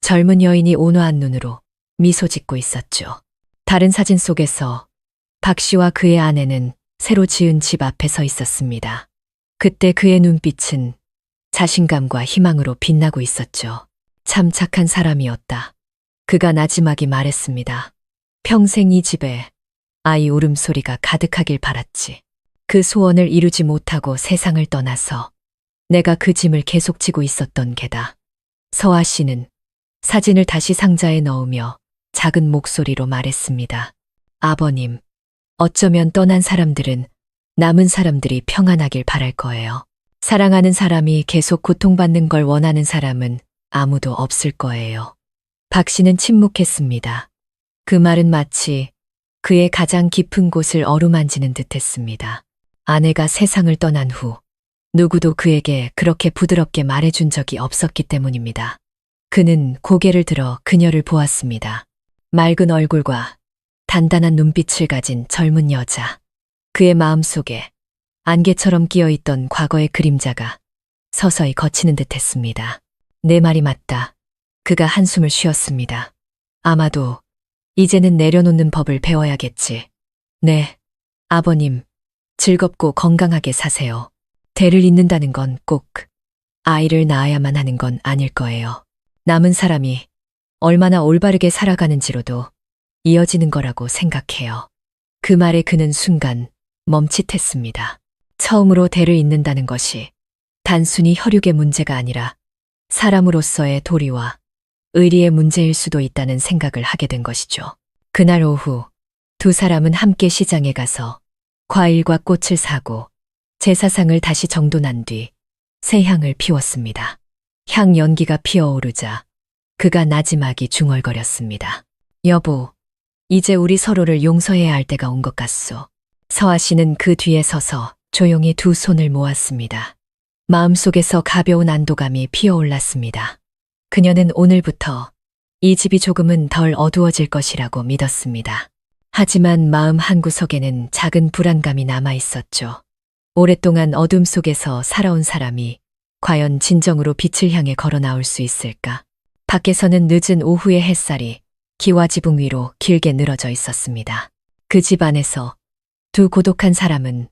Speaker 1: 젊은 여인이 온화한 눈으로 미소 짓고 있었죠. 다른 사진 속에서 박 씨와 그의 아내는 새로 지은 집 앞에 서 있었습니다. 그때 그의 눈빛은 자신감과 희망으로 빛나고 있었죠. 참 착한 사람이었다. 그가 나지막이 말했습니다. 평생 이 집에 아이 울음소리가 가득하길 바랐지. 그 소원을 이루지 못하고 세상을 떠나서 내가 그 짐을 계속 지고 있었던 게다. 서아 씨는 사진을 다시 상자에 넣으며 작은 목소리로 말했습니다. 아버님, 어쩌면 떠난 사람들은 남은 사람들이 평안하길 바랄 거예요. 사랑하는 사람이 계속 고통받는 걸 원하는 사람은 아무도 없을 거예요. 박 씨는 침묵했습니다. 그 말은 마치 그의 가장 깊은 곳을 어루만지는 듯했습니다. 아내가 세상을 떠난 후 누구도 그에게 그렇게 부드럽게 말해준 적이 없었기 때문입니다. 그는 고개를 들어 그녀를 보았습니다. 맑은 얼굴과 단단한 눈빛을 가진 젊은 여자. 그의 마음속에 안개처럼 끼어있던 과거의 그림자가 서서히 걷히는 듯했습니다. 내 말이 맞다. 그가 한숨을 쉬었습니다. 아마도 이제는 내려놓는 법을 배워야겠지. 네, 아버님, 즐겁고 건강하게 사세요. 대를 잇는다는 건 꼭 아이를 낳아야만 하는 건 아닐 거예요. 남은 사람이 얼마나 올바르게 살아가는지로도 이어지는 거라고 생각해요. 그 말에 그는 순간 멈칫했습니다. 처음으로 대를 잇는다는 것이 단순히 혈육의 문제가 아니라 사람으로서의 도리와 의리의 문제일 수도 있다는 생각을 하게 된 것이죠. 그날 오후 두 사람은 함께 시장에 가서 과일과 꽃을 사고 제사상을 다시 정돈한 뒤 새 향을 피웠습니다. 향 연기가 피어오르자 그가 나지막이 중얼거렸습니다. 여보, 이제 우리 서로를 용서해야 할 때가 온 것 같소. 서아 씨는 그 뒤에 서서 조용히 두 손을 모았습니다. 마음속에서 가벼운 안도감이 피어올랐습니다. 그녀는 오늘부터 이 집이 조금은 덜 어두워질 것이라고 믿었습니다. 하지만 마음 한구석에는 작은 불안감이 남아 있었죠. 오랫동안 어둠 속에서 살아온 사람이 과연 진정으로 빛을 향해 걸어 나올 수 있을까? 밖에서는 늦은 오후의 햇살이 기와 지붕 위로 길게 늘어져 있었습니다. 그 집 안에서 두 고독한 사람은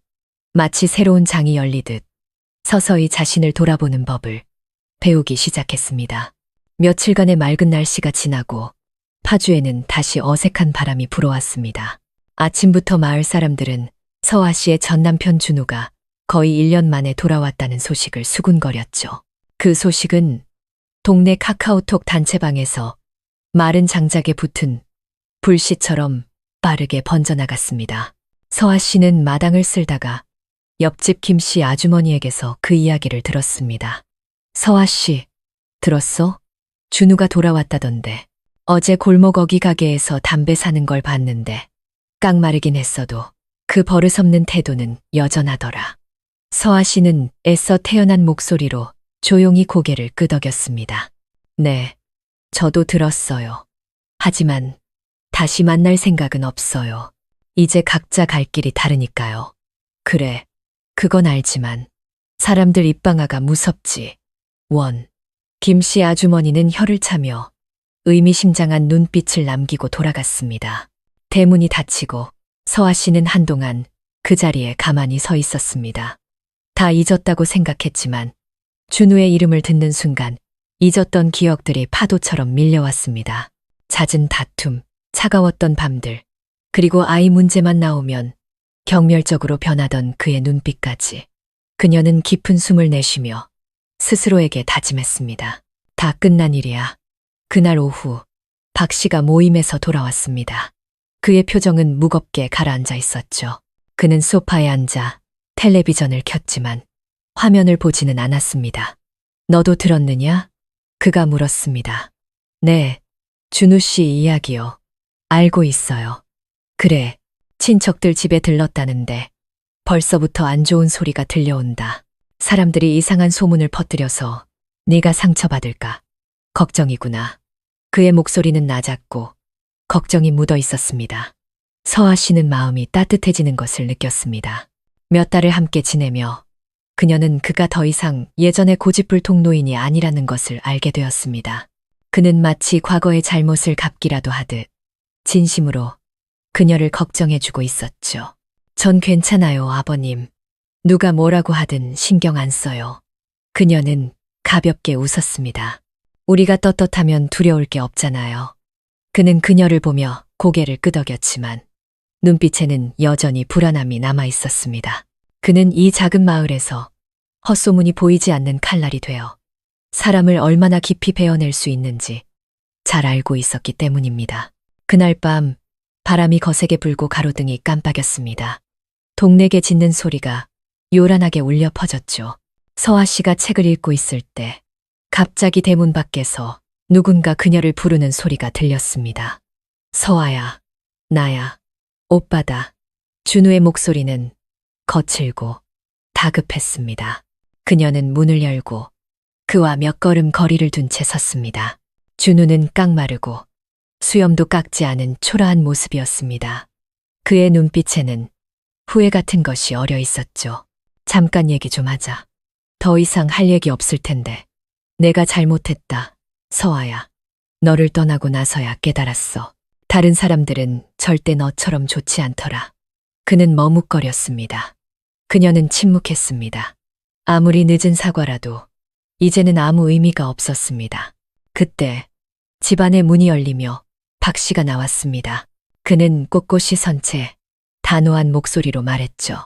Speaker 1: 마치 새로운 장이 열리듯 서서히 자신을 돌아보는 법을 배우기 시작했습니다. 며칠간의 맑은 날씨가 지나고 파주에는 다시 어색한 바람이 불어왔습니다. 아침부터 마을 사람들은 서아 씨의 전 남편 준우가 거의 1년 만에 돌아왔다는 소식을 수군거렸죠. 그 소식은 동네 카카오톡 단체방에서 마른 장작에 붙은 불씨처럼 빠르게 번져나갔습니다. 서아 씨는 마당을 쓸다가 옆집 김 씨 아주머니에게서 그 이야기를 들었습니다. 서아 씨, 들었어? 준우가 돌아왔다던데. 어제 골목 어기 가게에서 담배 사는 걸 봤는데 깡마르긴 했어도 그 버릇없는 태도는 여전하더라. 서아 씨는 애써 태어난 목소리로 조용히 고개를 끄덕였습니다. 네, 저도 들었어요. 하지만 다시 만날 생각은 없어요. 이제 각자 갈 길이 다르니까요. 그래, 그건 알지만 사람들 입방아가 무섭지. 김 씨 아주머니는 혀를 차며 의미심장한 눈빛을 남기고 돌아갔습니다. 대문이 닫히고 서아 씨는 한동안 그 자리에 가만히 서 있었습니다. 다 잊었다고 생각했지만 준우의 이름을 듣는 순간 잊었던 기억들이 파도처럼 밀려왔습니다. 잦은 다툼, 차가웠던 밤들, 그리고 아이 문제만 나오면 경멸적으로 변하던 그의 눈빛까지. 그녀는 깊은 숨을 내쉬며 스스로에게 다짐했습니다. 다 끝난 일이야. 그날 오후 박 씨가 모임에서 돌아왔습니다. 그의 표정은 무겁게 가라앉아 있었죠. 그는 소파에 앉아 텔레비전을 켰지만 화면을 보지는 않았습니다. 너도 들었느냐? 그가 물었습니다. 네, 준우 씨 이야기요. 알고 있어요. 그래, 친척들 집에 들렀다는데 벌써부터 안 좋은 소리가 들려온다. 사람들이 이상한 소문을 퍼뜨려서 네가 상처받을까 걱정이구나. 그의 목소리는 낮았고 걱정이 묻어 있었습니다. 서아 씨는 마음이 따뜻해지는 것을 느꼈습니다. 몇 달을 함께 지내며 그녀는 그가 더 이상 예전의 고집불통 노인이 아니라는 것을 알게 되었습니다. 그는 마치 과거의 잘못을 갚기라도 하듯 진심으로 그녀를 걱정해주고 있었죠. 전 괜찮아요, 아버님. 누가 뭐라고 하든 신경 안 써요. 그녀는 가볍게 웃었습니다. 우리가 떳떳하면 두려울 게 없잖아요. 그는 그녀를 보며 고개를 끄덕였지만 눈빛에는 여전히 불안함이 남아 있었습니다. 그는 이 작은 마을에서 헛소문이 보이지 않는 칼날이 되어 사람을 얼마나 깊이 베어낼 수 있는지 잘 알고 있었기 때문입니다. 그날 밤 바람이 거세게 불고 가로등이 깜빡였습니다. 동네게 짖는 소리가 요란하게 울려 퍼졌죠. 서아 씨가 책을 읽고 있을 때 갑자기 대문 밖에서 누군가 그녀를 부르는 소리가 들렸습니다. 서아야, 나야, 오빠다. 준우의 목소리는 거칠고 다급했습니다. 그녀는 문을 열고 그와 몇 걸음 거리를 둔 채 섰습니다. 준우는 깡마르고 수염도 깎지 않은 초라한 모습이었습니다. 그의 눈빛에는 후회 같은 것이 어려 있었죠. 잠깐 얘기 좀 하자. 더 이상 할 얘기 없을 텐데. 내가 잘못했다. 서아야. 너를 떠나고 나서야 깨달았어. 다른 사람들은 절대 너처럼 좋지 않더라. 그는 머뭇거렸습니다. 그녀는 침묵했습니다. 아무리 늦은 사과라도 이제는 아무 의미가 없었습니다. 그때 집안의 문이 열리며 박 씨가 나왔습니다. 그는 꼿꼿이 선 채 단호한 목소리로 말했죠.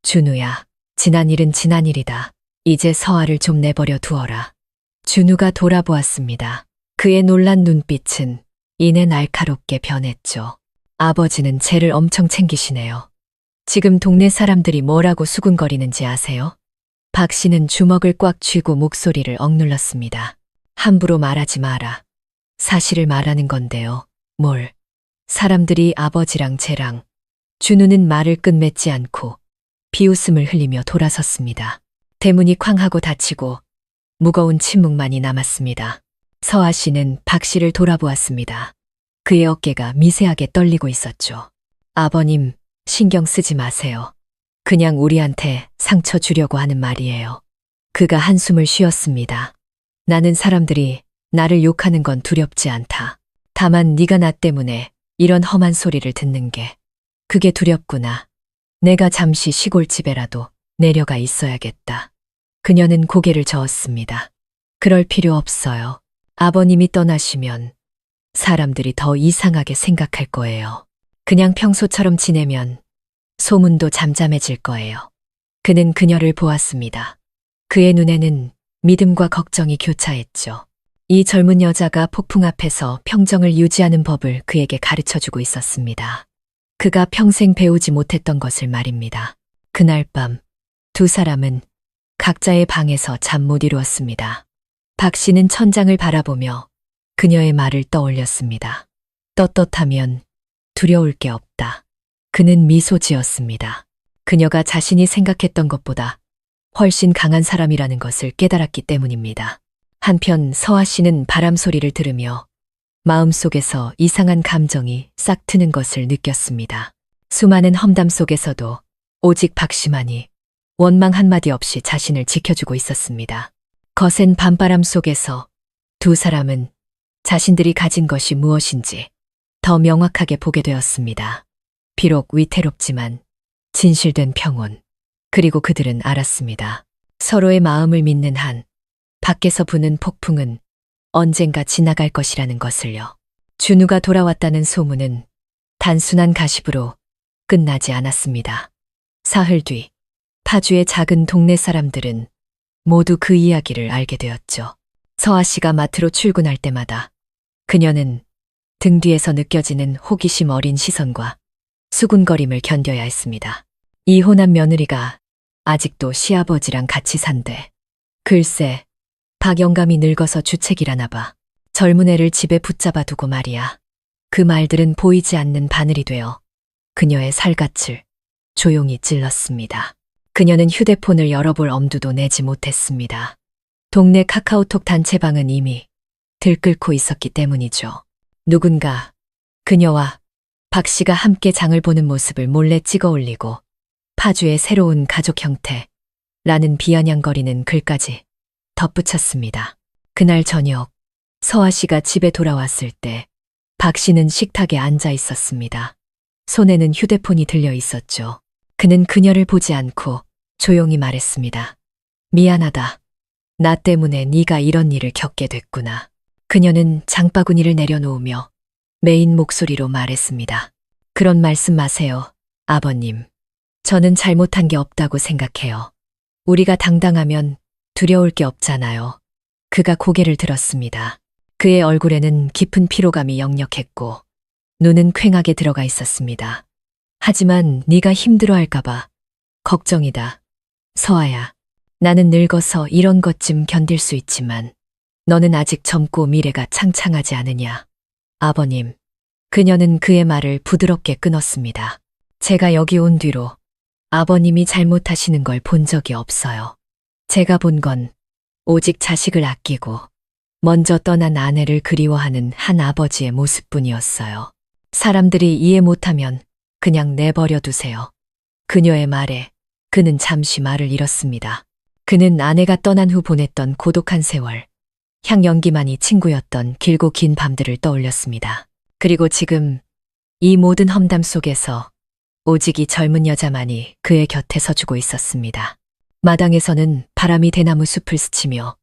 Speaker 1: 준우야, 지난 일은 지난 일이다. 이제 서아를 좀 내버려 두어라. 준우가 돌아보았습니다. 그의 놀란 눈빛은 이내 날카롭게 변했죠. 아버지는 쟤를 엄청 챙기시네요. 지금 동네 사람들이 뭐라고 수군거리는지 아세요? 박 씨는 주먹을 꽉 쥐고 목소리를 억눌렀습니다. 함부로 말하지 마라. 사실을 말하는 건데요. 뭘? 사람들이 아버지랑 쟤랑. 준우는 말을 끝맺지 않고 비웃음을 흘리며 돌아섰습니다. 대문이 쾅 하고 닫히고 무거운 침묵만이 남았습니다. 서아 씨는 박 씨를 돌아보았습니다. 그의 어깨가 미세하게 떨리고 있었죠. 아버님, 신경 쓰지 마세요. 그냥 우리한테 상처 주려고 하는 말이에요. 그가 한숨을 쉬었습니다. 나는 사람들이 나를 욕하는 건 두렵지 않다. 다만 네가 나 때문에 이런 험한 소리를 듣는 게 그게 두렵구나. 내가 잠시 시골집에라도 내려가 있어야겠다. 그녀는 고개를 저었습니다. 그럴 필요 없어요. 아버님이 떠나시면 사람들이 더 이상하게 생각할 거예요. 그냥 평소처럼 지내면 소문도 잠잠해질 거예요. 그는 그녀를 보았습니다. 그의 눈에는 믿음과 걱정이 교차했죠. 이 젊은 여자가 폭풍 앞에서 평정을 유지하는 법을 그에게 가르쳐주고 있었습니다. 그가 평생 배우지 못했던 것을 말입니다. 그날 밤 두 사람은 각자의 방에서 잠 못 이루었습니다. 박 씨는 천장을 바라보며 그녀의 말을 떠올렸습니다. 떳떳하면 두려울 게 없다. 그는 미소 지었습니다. 그녀가 자신이 생각했던 것보다 훨씬 강한 사람이라는 것을 깨달았기 때문입니다. 한편 서아 씨는 바람 소리를 들으며 마음속에서 이상한 감정이 싹 트는 것을 느꼈습니다. 수많은 험담 속에서도 오직 박 씨만이 원망 한마디 없이 자신을 지켜주고 있었습니다. 거센 밤바람 속에서 두 사람은 자신들이 가진 것이 무엇인지 더 명확하게 보게 되었습니다. 비록 위태롭지만 진실된 평온. 그리고 그들은 알았습니다. 서로의 마음을 믿는 한 밖에서 부는 폭풍은 언젠가 지나갈 것이라는 것을요. 준우가 돌아왔다는 소문은 단순한 가십으로 끝나지 않았습니다. 사흘 뒤 파주의 작은 동네 사람들은 모두 그 이야기를 알게 되었죠. 서아 씨가 마트로 출근할 때마다 그녀는 등 뒤에서 느껴지는 호기심 어린 시선과 수군거림을 견뎌야 했습니다. 이혼한 며느리가 아직도 시아버지랑 같이 산대. 글쎄, 박영감이 늙어서 주책이라나 봐. 젊은 애를 집에 붙잡아 두고 말이야. 그 말들은 보이지 않는 바늘이 되어 그녀의 살갗을 조용히 찔렀습니다. 그녀는 휴대폰을 열어볼 엄두도 내지 못했습니다. 동네 카카오톡 단체방은 이미 들끓고 있었기 때문이죠. 누군가 그녀와 박 씨가 함께 장을 보는 모습을 몰래 찍어 올리고 파주의 새로운 가족 형태라는 비아냥거리는 글까지 덧붙였습니다. 그날 저녁 서아 씨가 집에 돌아왔을 때 박 씨는 식탁에 앉아 있었습니다. 손에는 휴대폰이 들려 있었죠. 그는 그녀를 보지 않고 조용히 말했습니다. 미안하다. 나 때문에 네가 이런 일을 겪게 됐구나. 그녀는 장바구니를 내려놓으며 메인 목소리로 말했습니다. 그런 말씀 마세요, 아버님. 저는 잘못한 게 없다고 생각해요. 우리가 당당하면 두려울 게 없잖아요. 그가 고개를 들었습니다. 그의 얼굴에는 깊은 피로감이 역력했고 눈은 퀭하게 들어가 있었습니다. 하지만 네가 힘들어할까봐 걱정이다. 서아야, 나는 늙어서 이런 것쯤 견딜 수 있지만 너는 아직 젊고 미래가 창창하지 않으냐. 아버님, 그녀는 그의 말을 부드럽게 끊었습니다. 제가 여기 온 뒤로 아버님이 잘못하시는 걸 본 적이 없어요. 제가 본 건 오직 자식을 아끼고 먼저 떠난 아내를 그리워하는 한 아버지의 모습뿐이었어요. 사람들이 이해 못하면 그냥 내버려 두세요. 그녀의 말에 그는 잠시 말을 잃었습니다. 그는 아내가 떠난 후 보냈던 고독한 세월, 향연기만이 친구였던 길고 긴 밤들을 떠올렸습니다. 그리고 지금 이 모든 험담 속에서 오직 이 젊은 여자만이 그의 곁에 서주고 있었습니다. 마당에서는 바람이 대나무 숲을 스치며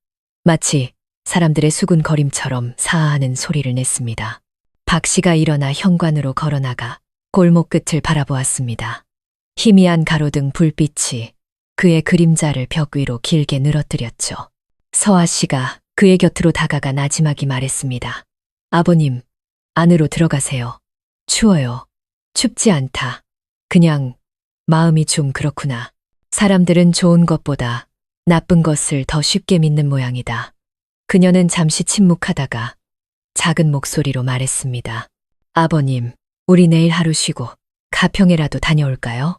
Speaker 1: 마치 사람들의 수군거림처럼 사아하는 소리를 냈습니다. 박 씨가 일어나 현관으로 걸어나가 골목 끝을 바라보았습니다. 희미한 가로등 불빛이 그의 그림자를 벽 위로 길게 늘어뜨렸죠. 서아 씨가 그의 곁으로 다가가 나지막이 말했습니다. 아버님, 안으로 들어가세요. 추워요. 춥지 않다. 그냥 마음이 좀 그렇구나. 사람들은 좋은 것보다 나쁜 것을 더 쉽게 믿는 모양이다. 그녀는 잠시 침묵하다가 작은 목소리로 말했습니다. 아버님, 우리 내일 하루 쉬고 가평에라도 다녀올까요?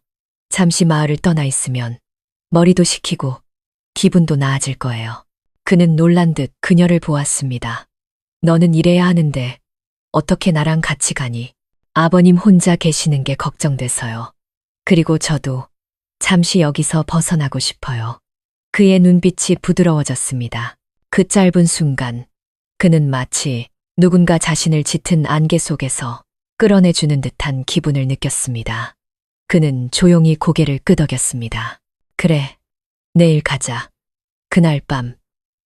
Speaker 1: 잠시 마을을 떠나 있으면 머리도 식히고 기분도 나아질 거예요. 그는 놀란 듯 그녀를 보았습니다. 너는 일해야 하는데 어떻게 나랑 같이 가니? 아버님 혼자 계시는 게 걱정돼서요. 그리고 저도 잠시 여기서 벗어나고 싶어요. 그의 눈빛이 부드러워졌습니다. 그 짧은 순간 그는 마치 누군가 자신을 짙은 안개 속에서 끌어내주는 듯한 기분을 느꼈습니다. 그는 조용히 고개를 끄덕였습니다. 그래, 내일 가자. 그날 밤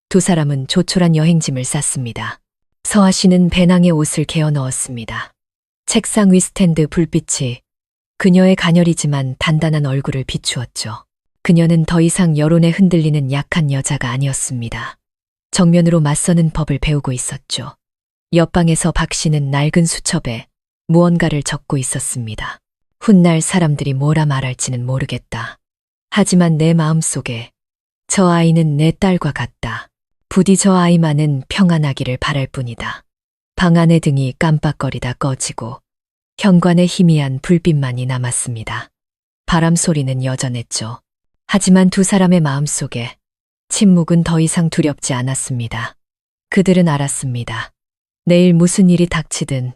Speaker 1: 두 사람은 조촐한 여행짐을 쌌습니다. 서아 씨는 배낭에 옷을 개어 넣었습니다. 책상 위 스탠드 불빛이 그녀의 가녀리지만 단단한 얼굴을 비추었죠. 그녀는 더 이상 여론에 흔들리는 약한 여자가 아니었습니다. 정면으로 맞서는 법을 배우고 있었죠. 옆방에서 박 씨는 낡은 수첩에 무언가를 적고 있었습니다. 훗날 사람들이 뭐라 말할지는 모르겠다. 하지만 내 마음속에 저 아이는 내 딸과 같다. 부디 저 아이만은 평안하기를 바랄 뿐이다. 방 안의 등이 깜빡거리다 꺼지고 현관에 희미한 불빛만이 남았습니다. 바람 소리는 여전했죠. 하지만 두 사람의 마음속에 침묵은 더 이상 두렵지 않았습니다. 그들은 알았습니다. 내일 무슨 일이 닥치든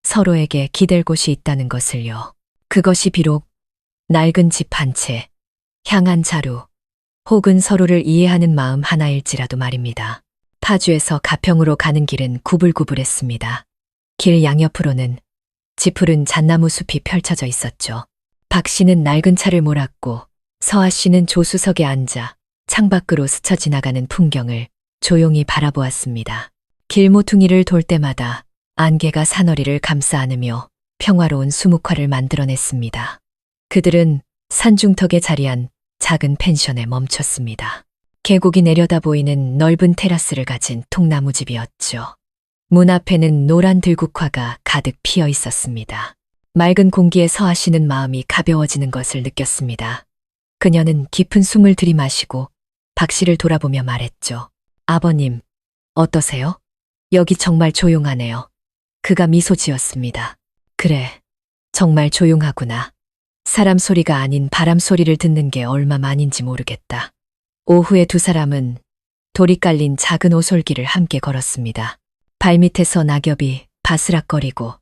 Speaker 1: 서로에게 기댈 곳이 있다는 것을요. 그것이 비록 낡은 집 한 채, 향한 자루, 혹은 서로를 이해하는 마음 하나일지라도 말입니다. 파주에서 가평으로 가는 길은 구불구불했습니다. 길 양옆으로는 지푸른 잣나무 숲이 펼쳐져 있었죠. 박 씨는 낡은 차를 몰았고 서아 씨는 조수석에 앉아 창밖으로 스쳐 지나가는 풍경을 조용히 바라보았습니다. 길모퉁이를 돌 때마다 안개가 사너리를 감싸 안으며 평화로운 수묵화를 만들어냈습니다. 그들은 산중턱에 자리한 작은 펜션에 멈췄습니다. 계곡이 내려다 보이는 넓은 테라스를 가진 통나무집이었죠. 문 앞에는 노란 들국화가 가득 피어 있었습니다. 맑은 공기에 서하시는 마음이 가벼워지는 것을 느꼈습니다. 그녀는 깊은 숨을 들이마시고 박 씨를 돌아보며 말했죠. 아버님, 어떠세요? 여기 정말 조용하네요. 그가 미소 지었습니다. 그래, 정말 조용하구나. 사람 소리가 아닌 바람 소리를 듣는 게 얼마만인지 모르겠다. 오후에 두 사람은 돌이 깔린 작은 오솔길을 함께 걸었습니다. 발밑에서 낙엽이 바스락거리고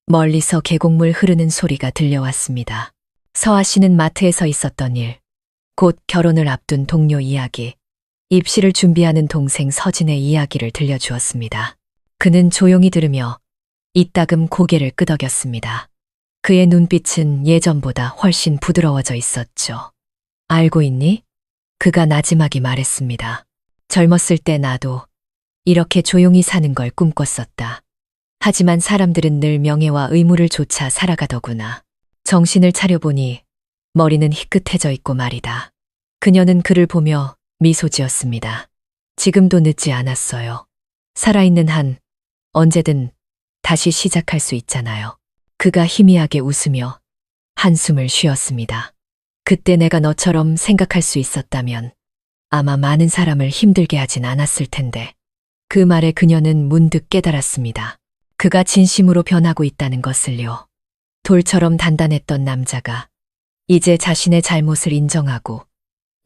Speaker 1: 멀리서 계곡물 흐르는 소리가 들려왔습니다. 서아 씨는 마트에서 있었던 일, 곧 결혼을 앞둔 동료 이야기, 입시를 준비하는 동생 서진의 이야기를 들려주었습니다. 그는 조용히 들으며 이따금 고개를 끄덕였습니다. 그의 눈빛은 예전보다 훨씬 부드러워져 있었죠. 알고 있니? 그가 나지막이 말했습니다. 젊었을 때 나도 이렇게 조용히 사는 걸 꿈꿨었다. 하지만 사람들은 늘 명예와 의무를 좇아 살아가더구나. 정신을 차려보니 머리는 희끗해져 있고 말이다. 그녀는 그를 보며 미소 지었습니다. 지금도 늦지 않았어요. 살아있는 한 언제든 다시 시작할 수 있잖아요. 그가 희미하게 웃으며 한숨을 쉬었습니다. 그때 내가 너처럼 생각할 수 있었다면 아마 많은 사람을 힘들게 하진 않았을 텐데. 그 말에 그녀는 문득 깨달았습니다. 그가 진심으로 변하고 있다는 것을요. 돌처럼 단단했던 남자가 이제 자신의 잘못을 인정하고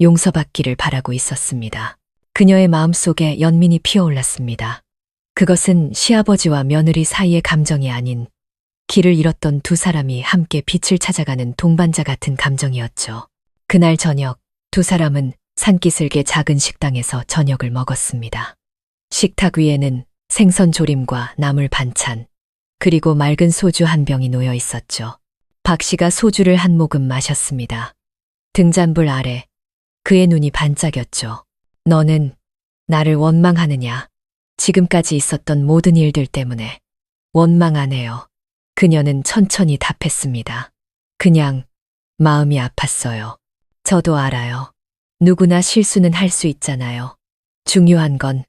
Speaker 1: 용서받기를 바라고 있었습니다. 그녀의 마음속에 연민이 피어올랐습니다. 그것은 시아버지와 며느리 사이의 감정이 아닌 길을 잃었던 두 사람이 함께 빛을 찾아가는 동반자 같은 감정이었죠. 그날 저녁 두 사람은 산기슭의 작은 식당에서 저녁을 먹었습니다. 식탁 위에는 생선 조림과 나물 반찬, 그리고 맑은 소주 한 병이 놓여 있었죠. 박 씨가 소주를 한 모금 마셨습니다. 등잔불 아래 그의 눈이 반짝였죠. 너는 나를 원망하느냐? 지금까지 있었던 모든 일들 때문에 원망 안 해요. 그녀는 천천히 답했습니다. 그냥 마음이 아팠어요. 저도 알아요. 누구나 실수는 할 수 있잖아요. 중요한 건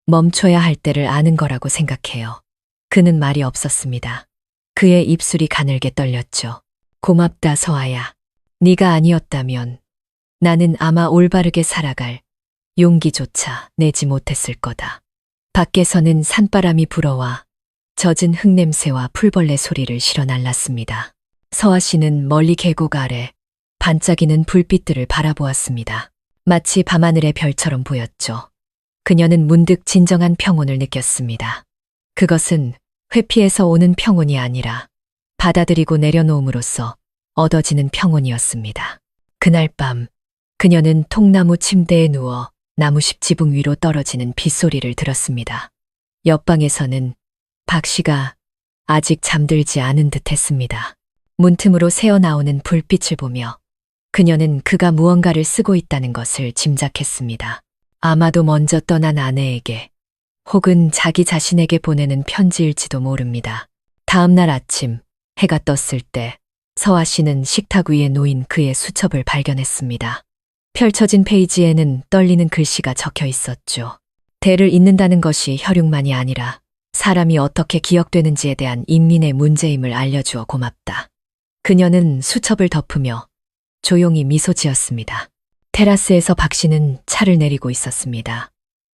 Speaker 1: 멈춰야 할 때를 아는 거라고 생각해요. 그는 말이 없었습니다. 그의 입술이 가늘게 떨렸죠. 고맙다 서아야. 네가 아니었다면 나는 아마 올바르게 살아갈 용기조차 내지 못했을 거다. 밖에서는 산바람이 불어와 젖은 흙냄새와 풀벌레 소리를 실어 날랐습니다. 서아 씨는 멀리 계곡 아래 반짝이는 불빛들을 바라보았습니다. 마치 밤하늘의 별처럼 보였죠. 그녀는 문득 진정한 평온을 느꼈습니다. 그것은 회피해서 오는 평온이 아니라 받아들이고 내려놓음으로써 얻어지는 평온이었습니다. 그날 밤 그녀는 통나무 침대에 누워 나무십 지붕 위로 떨어지는 빗소리를 들었습니다. 옆방에서는 박 씨가 아직 잠들지 않은 듯 했습니다. 문틈으로 새어나오는 불빛을 보며 그녀는 그가 무언가를 쓰고 있다는 것을 짐작했습니다. 아마도 먼저 떠난 아내에게 혹은 자기 자신에게 보내는 편지일지도 모릅니다. 다음 날 아침 해가 떴을 때 서아 씨는 식탁 위에 놓인 그의 수첩을 발견했습니다. 펼쳐진 페이지에는 떨리는 글씨가 적혀 있었죠. 대를 잇는다는 것이 혈육만이 아니라 사람이 어떻게 기억되는지에 대한 인민의 문제임을 알려주어 고맙다. 그녀는 수첩을 덮으며 조용히 미소 지었습니다. 테라스에서 박 씨는 차를 내리고 있었습니다.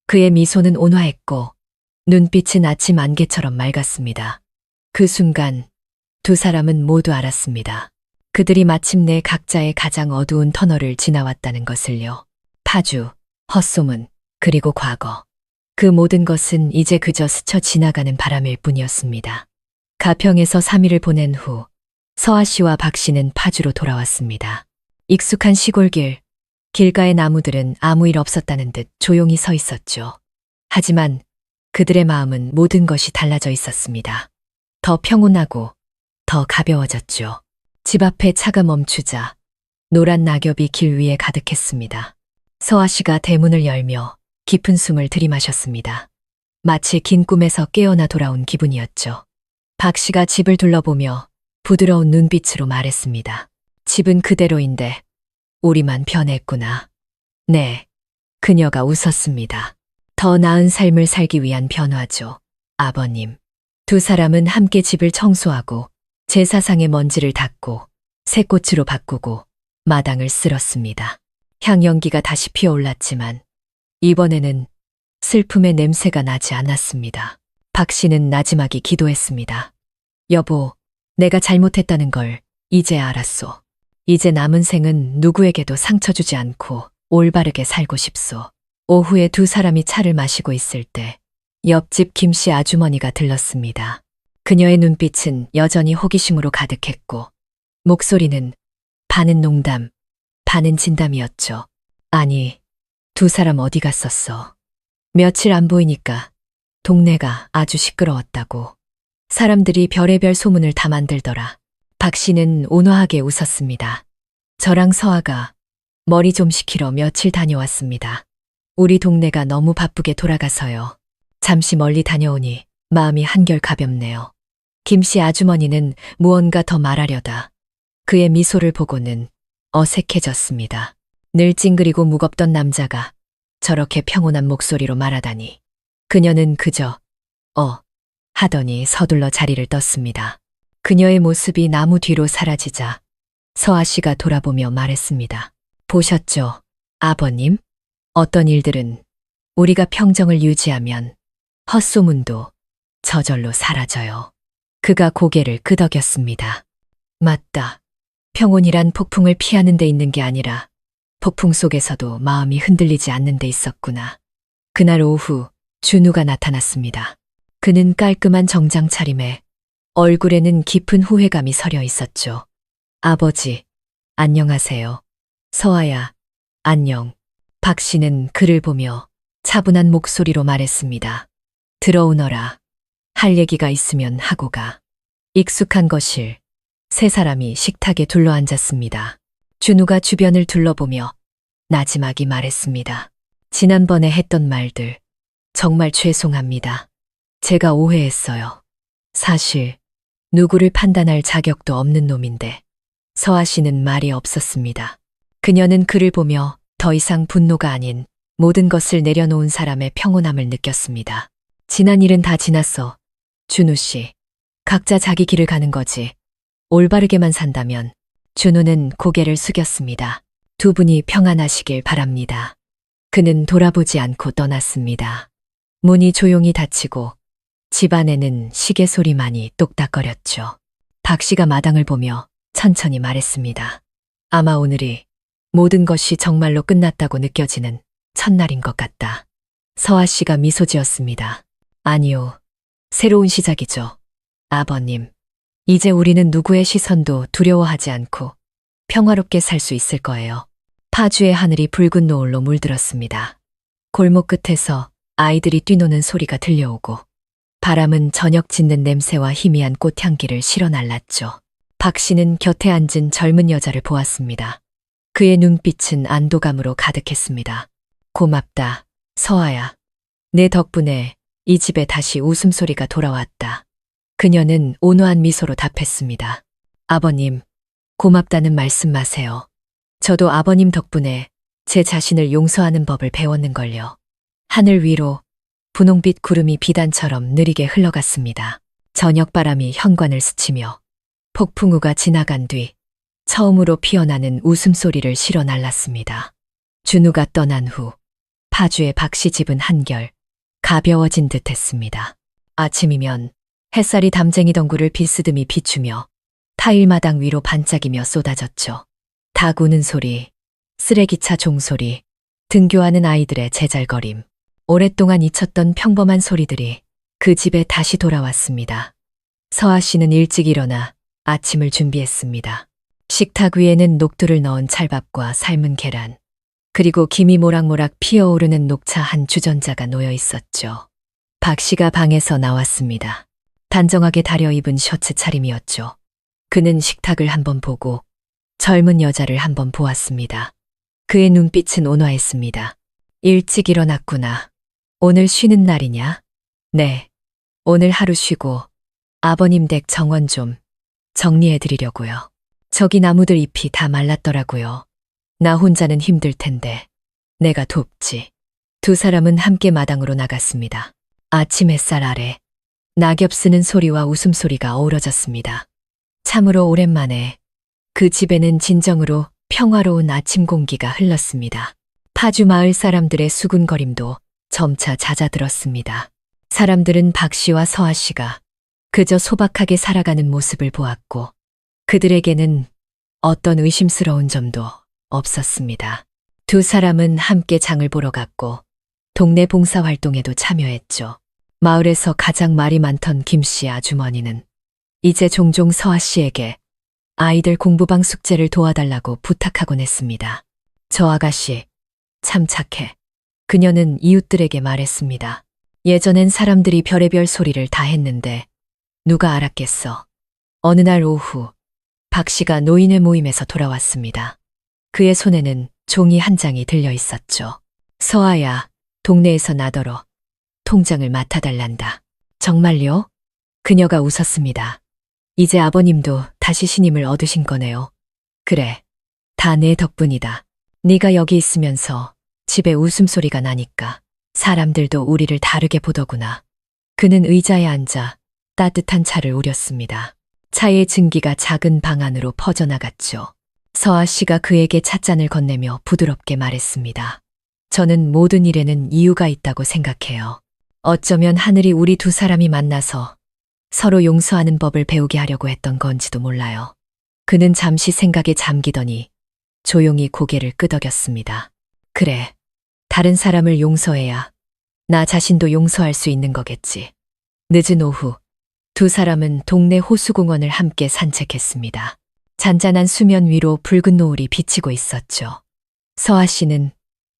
Speaker 1: 그의 미소는 온화했고 눈빛은 아침 안개처럼 맑았습니다. 그 순간 두 사람은 모두 알았습니다. 그들이 마침내 각자의 가장 어두운 터널을 지나왔다는 것을요. 파주, 헛소문, 그리고 과거. 그 모든 것은 이제 그저 스쳐 지나가는 바람일 뿐이었습니다. 가평에서 3일을 보낸 후 서아 씨와 박 씨는 파주로 돌아왔습니다. 익숙한 시골길, 길가의 나무들은 아무 일 없었다는 듯 조용히 서 있었죠. 하지만 그들의 마음은 모든 것이 달라져 있었습니다. 더 평온하고 더 가벼워졌죠. 집 앞에 차가 멈추자 노란 낙엽이 길 위에 가득했습니다. 서아 씨가 대문을 열며 깊은 숨을 들이마셨습니다. 마치 긴 꿈에서 깨어나 돌아온 기분이었죠. 박 씨가 집을 둘러보며 부드러운 눈빛으로 말했습니다. 집은 그대로인데 우리만 변했구나. 네. 그녀가 웃었습니다. 더 나은 삶을 살기 위한 변화죠. 아버님. 두 사람은 함께 집을 청소하고 제사상의 먼지를 닦고 새 꽃으로 바꾸고 마당을 쓸었습니다. 향연기가 다시 피어올랐지만 이번에는 슬픔의 냄새가 나지 않았습니다. 박 씨는 나지막이 기도했습니다. 여보, 내가 잘못했다는 걸 이제 알았소. 이제 남은 생은 누구에게도 상처 주지 않고 올바르게 살고 싶소. 오후에 두 사람이 차를 마시고 있을 때 옆집 김씨 아주머니가 들렀습니다. 그녀의 눈빛은 여전히 호기심으로 가득했고 목소리는 반은 농담, 반은 진담이었죠. 아니, 두 사람 어디 갔었어? 며칠 안 보이니까 동네가 아주 시끄러웠다고. 사람들이 별의별 소문을 다 만들더라. 박 씨는 온화하게 웃었습니다. 저랑 서아가 머리 좀 식히러 며칠 다녀왔습니다. 우리 동네가 너무 바쁘게 돌아가서요. 잠시 멀리 다녀오니 마음이 한결 가볍네요. 김씨 아주머니는 무언가 더 말하려다 그의 미소를 보고는 어색해졌습니다. 늘 찡그리고 무겁던 남자가 저렇게 평온한 목소리로 말하다니. 그녀는 그저 하더니 서둘러 자리를 떴습니다. 그녀의 모습이 나무 뒤로 사라지자 서아 씨가 돌아보며 말했습니다. 보셨죠, 아버님? 어떤 일들은 우리가 평정을 유지하면 헛소문도 저절로 사라져요. 그가 고개를 끄덕였습니다. 맞다. 평온이란 폭풍을 피하는 데 있는 게 아니라 폭풍 속에서도 마음이 흔들리지 않는 데 있었구나. 그날 오후 준우가 나타났습니다. 그는 깔끔한 정장 차림에 얼굴에는 깊은 후회감이 서려 있었죠. 아버지, 안녕하세요. 서아야, 안녕. 박 씨는 그를 보며 차분한 목소리로 말했습니다. 들어오너라. 할 얘기가 있으면 하고 가. 익숙한 거실. 세 사람이 식탁에 둘러앉았습니다. 준우가 주변을 둘러보며 나지막이 말했습니다. 지난번에 했던 말들 정말 죄송합니다. 제가 오해했어요. 사실 누구를 판단할 자격도 없는 놈인데. 서아 씨는 말이 없었습니다. 그녀는 그를 보며 더 이상 분노가 아닌 모든 것을 내려놓은 사람의 평온함을 느꼈습니다. 지난 일은 다 지났어. 준우 씨, 각자 자기 길을 가는 거지. 올바르게만 산다면. 준우는 고개를 숙였습니다. 두 분이 평안하시길 바랍니다. 그는 돌아보지 않고 떠났습니다. 문이 조용히 닫히고 집 안에는 시계 소리만이 똑딱거렸죠. 박 씨가 마당을 보며 천천히 말했습니다. 아마 오늘이 모든 것이 정말로 끝났다고 느껴지는 첫날인 것 같다. 서아 씨가 미소 지었습니다. 아니요. 새로운 시작이죠. 아버님, 이제 우리는 누구의 시선도 두려워하지 않고 평화롭게 살 수 있을 거예요. 파주의 하늘이 붉은 노을로 물들었습니다. 골목 끝에서 아이들이 뛰노는 소리가 들려오고 바람은 저녁 짖는 냄새와 희미한 꽃향기를 실어 날랐죠. 박 씨는 곁에 앉은 젊은 여자를 보았습니다. 그의 눈빛은 안도감으로 가득했습니다. 고맙다, 서아야. 내 덕분에 이 집에 다시 웃음소리가 돌아왔다. 그녀는 온화한 미소로 답했습니다. 아버님, 고맙다는 말씀 마세요. 저도 아버님 덕분에 제 자신을 용서하는 법을 배웠는걸요. 하늘 위로 분홍빛 구름이 비단처럼 느리게 흘러갔습니다. 저녁바람이 현관을 스치며 폭풍우가 지나간 뒤 처음으로 피어나는 웃음소리를 실어 날랐습니다. 준우가 떠난 후 파주의 박씨 집은 한결 가벼워진 듯 했습니다. 아침이면 햇살이 담쟁이 덩굴을 비스듬히 비추며 타일마당 위로 반짝이며 쏟아졌죠. 닭 우는 소리, 쓰레기차 종소리, 등교하는 아이들의 제잘거림, 오랫동안 잊혔던 평범한 소리들이 그 집에 다시 돌아왔습니다. 서아 씨는 일찍 일어나 아침을 준비했습니다. 식탁 위에는 녹두를 넣은 찰밥과 삶은 계란, 그리고 김이 모락모락 피어오르는 녹차 한 주전자가 놓여 있었죠. 박 씨가 방에서 나왔습니다. 단정하게 다려입은 셔츠 차림이었죠. 그는 식탁을 한번 보고 젊은 여자를 한번 보았습니다. 그의 눈빛은 온화했습니다. 일찍 일어났구나. 오늘 쉬는 날이냐? 네. 오늘 하루 쉬고 아버님 댁 정원 좀 정리해 드리려고요. 저기 나무들 잎이 다 말랐더라고요. 나 혼자는 힘들 텐데 내가 돕지. 두 사람은 함께 마당으로 나갔습니다. 아침 햇살 아래 낙엽 쓰는 소리와 웃음소리가 어우러졌습니다. 참으로 오랜만에 그 집에는 진정으로 평화로운 아침 공기가 흘렀습니다. 파주 마을 사람들의 수군거림도 점차 잦아들었습니다. 사람들은 박 씨와 서아 씨가 그저 소박하게 살아가는 모습을 보았고 그들에게는 어떤 의심스러운 점도 없었습니다. 두 사람은 함께 장을 보러 갔고 동네 봉사활동에도 참여했죠. 마을에서 가장 말이 많던 김 씨 아주머니는 이제 종종 서아 씨에게 아이들 공부방 숙제를 도와달라고 부탁하곤 했습니다. 저 아가씨, 참 착해. 그녀는 이웃들에게 말했습니다. 예전엔 사람들이 별의별 소리를 다 했는데 누가 알았겠어. 어느 날 오후 박 씨가 노인회 모임에서 돌아왔습니다. 그의 손에는 종이 한 장이 들려 있었죠. 서아야, 동네에서 나더러 통장을 맡아달란다. 정말요? 그녀가 웃었습니다. 이제 아버님도 다시 신임을 얻으신 거네요. 그래, 다 내 덕분이다. 네가 여기 있으면서 집에 웃음소리가 나니까 사람들도 우리를 다르게 보더구나. 그는 의자에 앉아 따뜻한 차를 우렸습니다. 차의 증기가 작은 방 안으로 퍼져나갔죠. 서아 씨가 그에게 찻잔을 건네며 부드럽게 말했습니다. 저는 모든 일에는 이유가 있다고 생각해요. 어쩌면 하늘이 우리 두 사람이 만나서 서로 용서하는 법을 배우게 하려고 했던 건지도 몰라요. 그는 잠시 생각에 잠기더니 조용히 고개를 끄덕였습니다. 그래, 다른 사람을 용서해야 나 자신도 용서할 수 있는 거겠지. 늦은 오후, 두 사람은 동네 호수공원을 함께 산책했습니다. 잔잔한 수면 위로 붉은 노을이 비치고 있었죠. 서아 씨는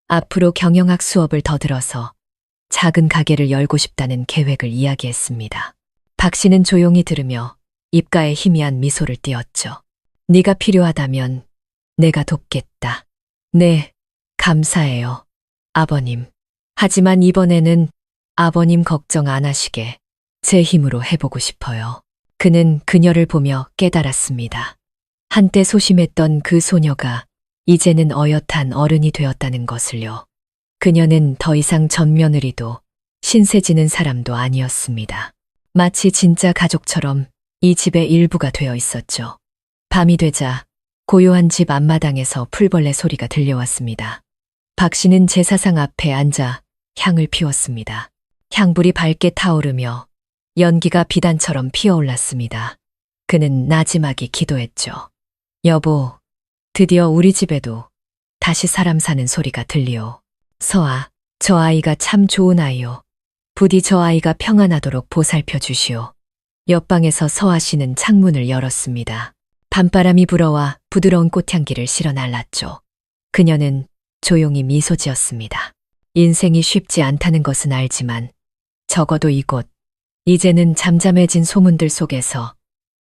Speaker 1: 앞으로 경영학 수업을 더 들어서 작은 가게를 열고 싶다는 계획을 이야기했습니다. 박 씨는 조용히 들으며 입가에 희미한 미소를 띄었죠. 네가 필요하다면 내가 돕겠다. 네, 감사해요. 아버님. 하지만 이번에는 아버님 걱정 안 하시게 제 힘으로 해보고 싶어요. 그는 그녀를 보며 깨달았습니다. 한때 소심했던 그 소녀가 이제는 어엿한 어른이 되었다는 것을요. 그녀는 더 이상 맏며느리도 신세 지는 사람도 아니었습니다. 마치 진짜 가족처럼 이 집의 일부가 되어 있었죠. 밤이 되자 고요한 집 앞마당에서 풀벌레 소리가 들려왔습니다. 박 씨는 제사상 앞에 앉아 향을 피웠습니다. 향불이 밝게 타오르며 연기가 비단처럼 피어올랐습니다. 그는 나지막이 기도했죠. 여보, 드디어 우리 집에도 다시 사람 사는 소리가 들리오. 서아, 저 아이가 참 좋은 아이요. 부디 저 아이가 평안하도록 보살펴 주시오. 옆방에서 서아 씨는 창문을 열었습니다. 밤바람이 불어와 부드러운 꽃향기를 실어 날랐죠. 그녀는 조용히 미소 지었습니다. 인생이 쉽지 않다는 것은 알지만 적어도 이곳, 이제는 잠잠해진 소문들 속에서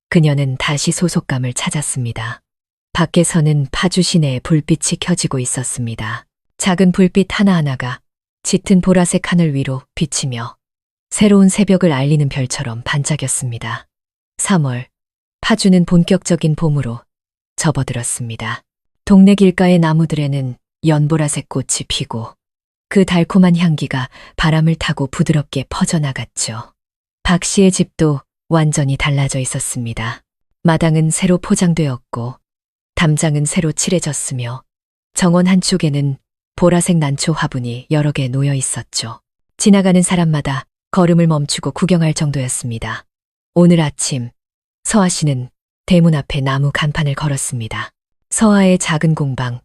Speaker 1: 그녀는 다시 소속감을 찾았습니다. 밖에서는 파주 시내에 불빛이 켜지고 있었습니다. 작은 불빛 하나하나가 짙은 보라색 하늘 위로 비치며 새로운 새벽을 알리는 별처럼 반짝였습니다. 3월, 파주는 본격적인 봄으로 접어들었습니다. 동네 길가의 나무들에는 연보라색 꽃이 피고 그 달콤한 향기가 바람을 타고 부드럽게 퍼져나갔죠. 박 씨의 집도 완전히 달라져 있었습니다. 마당은 새로 포장되었고 담장은 새로 칠해졌으며 정원 한쪽에는 보라색 난초 화분이 여러 개 놓여 있었죠. 지나가는 사람마다 걸음을 멈추고 구경할 정도였습니다. 오늘 아침 서아 씨는 대문 앞에 나무 간판을 걸었습니다. 서아의 작은 공방,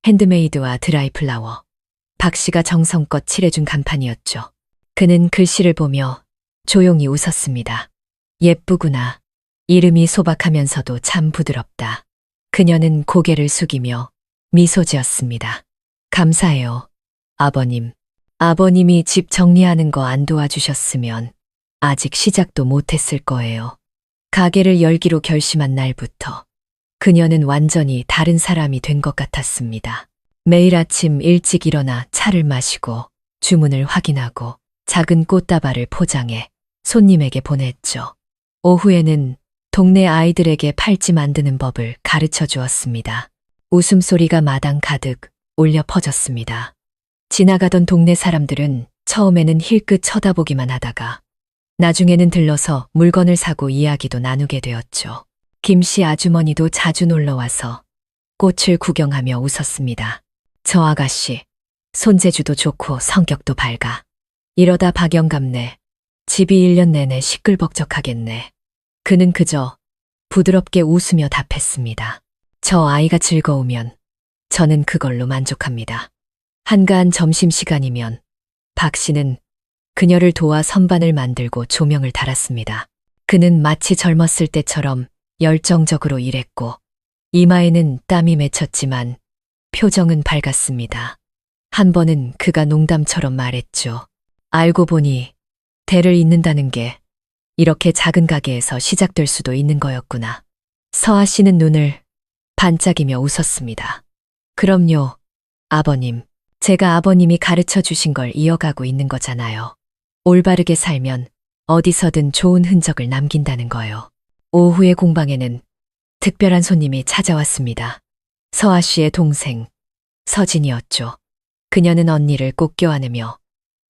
Speaker 1: 핸드메이드와 드라이플라워. 박 씨가 정성껏 칠해준 간판이었죠. 그는 글씨를 보며 조용히 웃었습니다. 예쁘구나. 이름이 소박하면서도 참 부드럽다. 그녀는 고개를 숙이며 미소 지었습니다. 감사해요, 아버님. 아버님이 집 정리하는 거 안 도와주셨으면 아직 시작도 못했을 거예요. 가게를 열기로 결심한 날부터 그녀는 완전히 다른 사람이 된 것 같았습니다. 매일 아침 일찍 일어나 차를 마시고 주문을 확인하고 작은 꽃다발을 포장해 손님에게 보냈죠. 오후에는 동네 아이들에게 팔찌 만드는 법을 가르쳐 주었습니다. 웃음소리가 마당 가득 울려 퍼졌습니다. 지나가던 동네 사람들은 처음에는 힐끗 쳐다보기만 하다가 나중에는 들러서 물건을 사고 이야기도 나누게 되었죠. 김씨 아주머니도 자주 놀러와서 꽃을 구경하며 웃었습니다. 저 아가씨, 손재주도 좋고 성격도 밝아. 이러다 박영감네. 집이 1년 내내 시끌벅적하겠네. 그는 그저 부드럽게 웃으며 답했습니다. 저 아이가 즐거우면 저는 그걸로 만족합니다. 한가한 점심시간이면 박 씨는 그녀를 도와 선반을 만들고 조명을 달았습니다. 그는 마치 젊었을 때처럼 열정적으로 일했고 이마에는 땀이 맺혔지만 표정은 밝았습니다. 한 번은 그가 농담처럼 말했죠. 알고 보니 대를 잇는다는 게 이렇게 작은 가게에서 시작될 수도 있는 거였구나. 서아 씨는 눈을 반짝이며 웃었습니다. 그럼요, 아버님. 제가 아버님이 가르쳐 주신 걸 이어가고 있는 거잖아요. 올바르게 살면 어디서든 좋은 흔적을 남긴다는 거요. 오후의 공방에는 특별한 손님이 찾아왔습니다. 서아 씨의 동생, 서진이었죠. 그녀는 언니를 꼭 껴안으며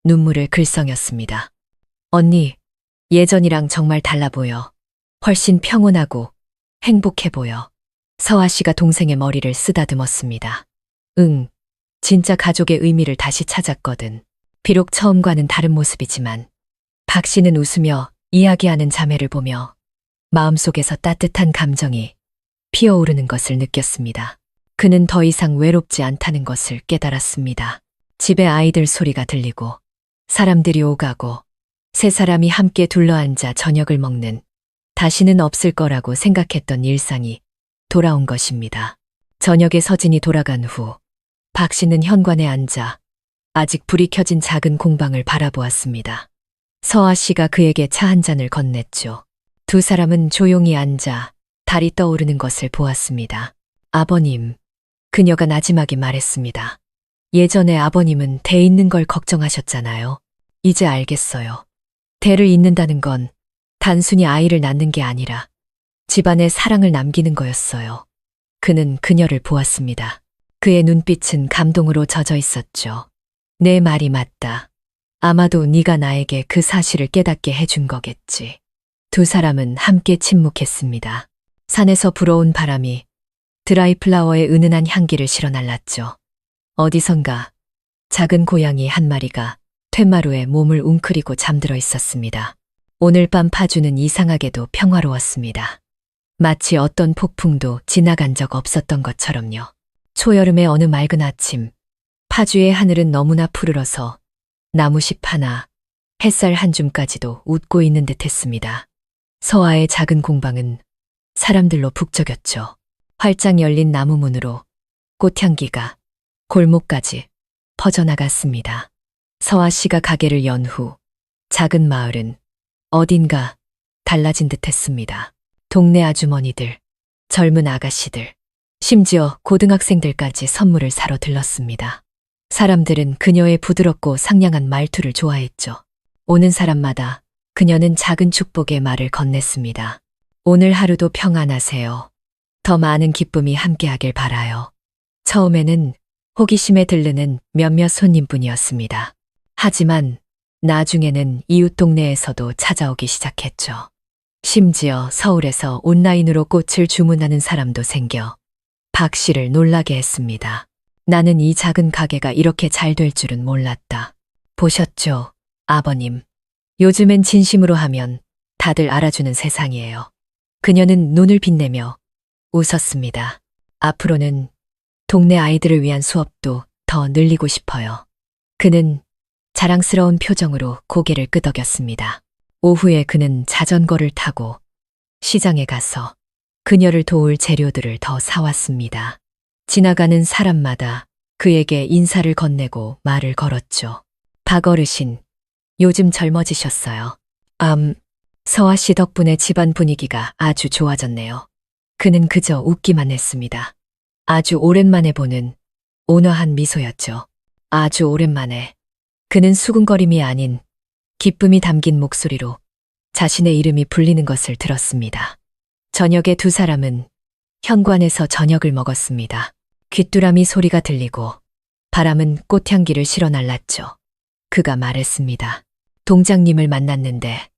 Speaker 1: 눈물을 글썽였습니다. 언니, 예전이랑 정말 달라 보여. 훨씬 평온하고 행복해 보여. 서아 씨가 동생의 머리를 쓰다듬었습니다. 응, 진짜 가족의 의미를 다시 찾았거든. 비록 처음과는 다른 모습이지만 박 씨는 웃으며 이야기하는 자매를 보며 마음속에서 따뜻한 감정이 피어오르는 것을 느꼈습니다. 그는 더 이상 외롭지 않다는 것을 깨달았습니다. 집에 아이들 소리가 들리고 사람들이 오가고 세 사람이 함께 둘러앉아 저녁을 먹는 다시는 없을 거라고 생각했던 일상이 돌아온 것입니다. 저녁에 서진이 돌아간 후 박 씨는 현관에 앉아 아직 불이 켜진 작은 공방을 바라보았습니다. 서아 씨가 그에게 차 한 잔을 건넸죠. 두 사람은 조용히 앉아 달이 떠오르는 것을 보았습니다. 아버님, 그녀가 나지막이 말했습니다. 예전에 아버님은 대 잇는 걸 걱정하셨잖아요. 이제 알겠어요. 대를 잇는다는 건 단순히 아이를 낳는 게 아니라 집안에 사랑을 남기는 거였어요. 그는 그녀를 보았습니다. 그의 눈빛은 감동으로 젖어 있었죠. 내 말이 맞다. 아마도 네가 나에게 그 사실을 깨닫게 해준 거겠지. 두 사람은 함께 침묵했습니다. 산에서 불어온 바람이 드라이 플라워의 은은한 향기를 실어날랐죠. 어디선가 작은 고양이 한 마리가 퇴마루에 몸을 웅크리고 잠들어 있었습니다. 오늘 밤 파주는 이상하게도 평화로웠습니다. 마치 어떤 폭풍도 지나간 적 없었던 것처럼요. 초여름의 어느 맑은 아침, 파주의 하늘은 너무나 푸르러서 나무잎 하나, 햇살 한 줌까지도 웃고 있는 듯했습니다. 서아의 작은 공방은 사람들로 북적였죠. 활짝 열린 나무 문으로 꽃향기가 골목까지 퍼져나갔습니다. 서아 씨가 가게를 연 후 작은 마을은 어딘가 달라진 듯했습니다. 동네 아주머니들, 젊은 아가씨들, 심지어 고등학생들까지 선물을 사러 들렀습니다. 사람들은 그녀의 부드럽고 상냥한 말투를 좋아했죠. 오는 사람마다 그녀는 작은 축복의 말을 건넸습니다. 오늘 하루도 평안하세요. 더 많은 기쁨이 함께하길 바라요. 처음에는 호기심에 들르는 몇몇 손님뿐이었습니다. 하지만 나중에는 이웃 동네에서도 찾아오기 시작했죠. 심지어 서울에서 온라인으로 꽃을 주문하는 사람도 생겨 박 씨를 놀라게 했습니다. 나는 이 작은 가게가 이렇게 잘 될 줄은 몰랐다. 보셨죠, 아버님. 요즘엔 진심으로 하면 다들 알아주는 세상이에요. 그녀는 눈을 빛내며 웃었습니다. 앞으로는 동네 아이들을 위한 수업도 더 늘리고 싶어요. 그는 자랑스러운 표정으로 고개를 끄덕였습니다. 오후에 그는 자전거를 타고 시장에 가서 그녀를 도울 재료들을 더 사왔습니다. 지나가는 사람마다 그에게 인사를 건네고 말을 걸었죠. 박 어르신, 요즘 젊어지셨어요. 서아 씨 덕분에 집안 분위기가 아주 좋아졌네요. 그는 그저 웃기만 했습니다. 아주 오랜만에 보는 온화한 미소였죠. 아주 오랜만에 그는 수근거림이 아닌 기쁨이 담긴 목소리로 자신의 이름이 불리는 것을 들었습니다. 저녁에 두 사람은 현관에서 저녁을 먹었습니다. 귀뚜라미 소리가 들리고 바람은 꽃향기를 실어 날랐죠. 그가 말했습니다. 동장님을 만났는데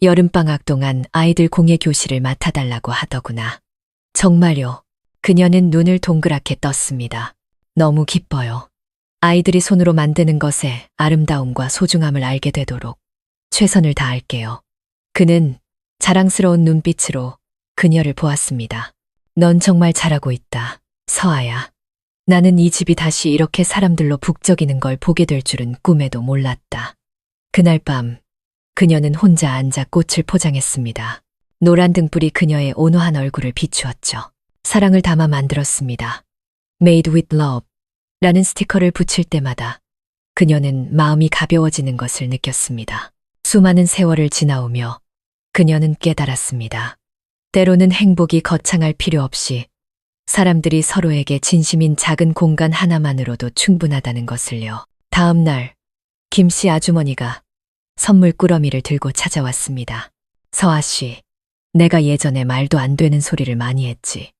Speaker 1: 여름방학 동안 아이들 공예 교실을 맡아달라고 하더구나. 정말요. 그녀는 눈을 동그랗게 떴습니다. 너무 기뻐요. 아이들이 손으로 만드는 것의 아름다움과 소중함을 알게 되도록 최선을 다할게요. 그는 자랑스러운 눈빛으로 그녀를 보았습니다. 넌 정말 잘하고 있다, 서아야. 나는 이 집이 다시 이렇게 사람들로 북적이는 걸 보게 될 줄은 꿈에도 몰랐다. 그날 밤 그녀는 혼자 앉아 꽃을 포장했습니다. 노란 등불이 그녀의 온화한 얼굴을 비추었죠. 사랑을 담아 만들었습니다. Made with love 라는 스티커를 붙일 때마다 그녀는 마음이 가벼워지는 것을 느꼈습니다. 수많은 세월을 지나오며 그녀는 깨달았습니다. 때로는 행복이 거창할 필요 없이 사람들이 서로에게 진심인 작은 공간 하나만으로도 충분하다는 것을요. 다음 날 김씨 아주머니가 선물 꾸러미를 들고 찾아왔습니다. 서아 씨, 내가 예전에 말도 안 되는 소리를 많이 했지.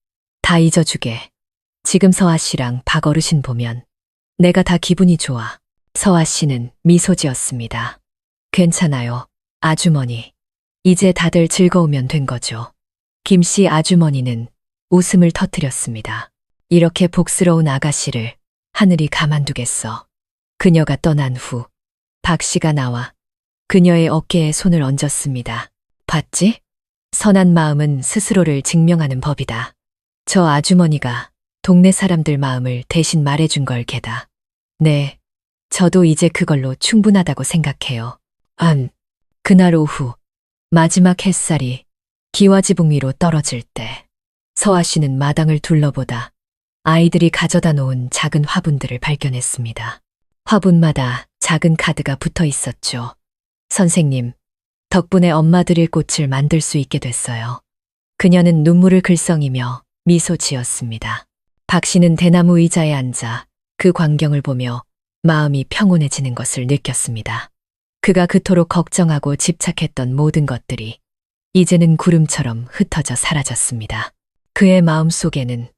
Speaker 1: 다 잊어주게. 지금 서아 씨랑 박 어르신 보면 내가 다 기분이 좋아. 서아 씨는 미소 지었습니다. 괜찮아요, 아주머니. 이제 다들 즐거우면 된 거죠. 김씨 아주머니는 웃음을 터뜨렸습니다. 이렇게 복스러운 아가씨를 하늘이 가만두겠어. 그녀가 떠난 후 박 씨가 나와 그녀의 어깨에 손을 얹었습니다. 봤지? 선한 마음은 스스로를 증명하는 법이다. 저 아주머니가 동네 사람들 마음을 대신 말해준 걸 게다. 네, 저도 이제 그걸로 충분하다고 생각해요. 그날 오후 마지막 햇살이 기와지붕 위로 떨어질 때 서아 씨는 마당을 둘러보다 아이들이 가져다 놓은 작은 화분들을 발견했습니다. 화분마다 작은 카드가 붙어 있었죠. 선생님, 덕분에 엄마 드릴 꽃을 만들 수 있게 됐어요. 그녀는 눈물을 글썽이며 미소 지었습니다. 박 씨는 대나무 의자에 앉아 그 광경을 보며 마음이 평온해지는 것을 느꼈습니다. 그가 그토록 걱정하고 집착했던 모든 것들이 이제는 구름처럼 흩어져 사라졌습니다. 그의 마음 속에는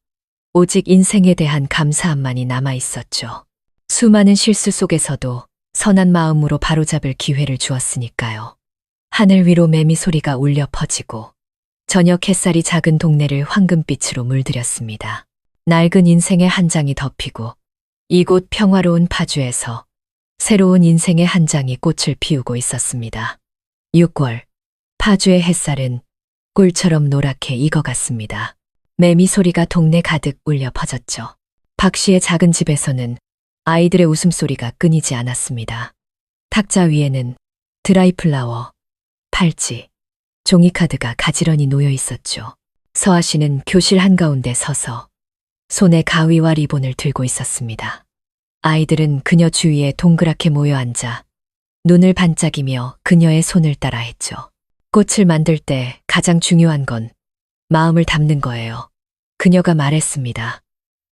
Speaker 1: 오직 인생에 대한 감사함만이 남아 있었죠. 수많은 실수 속에서도 선한 마음으로 바로잡을 기회를 주었으니까요. 하늘 위로 매미 소리가 울려 퍼지고 저녁 햇살이 작은 동네를 황금빛으로 물들였습니다. 낡은 인생의 한 장이 덮이고 이곳 평화로운 파주에서 새로운 인생의 한 장이 꽃을 피우고 있었습니다. 6월, 파주의 햇살은 꿀처럼 노랗게 익어갔습니다. 매미 소리가 동네 가득 울려 퍼졌죠. 박 씨의 작은 집에서는 아이들의 웃음소리가 끊이지 않았습니다. 탁자 위에는 드라이플라워, 팔찌, 종이카드가 가지런히 놓여 있었죠. 서아 씨는 교실 한가운데 서서 손에 가위와 리본을 들고 있었습니다. 아이들은 그녀 주위에 동그랗게 모여 앉아 눈을 반짝이며 그녀의 손을 따라 했죠. 꽃을 만들 때 가장 중요한 건 마음을 담는 거예요. 그녀가 말했습니다.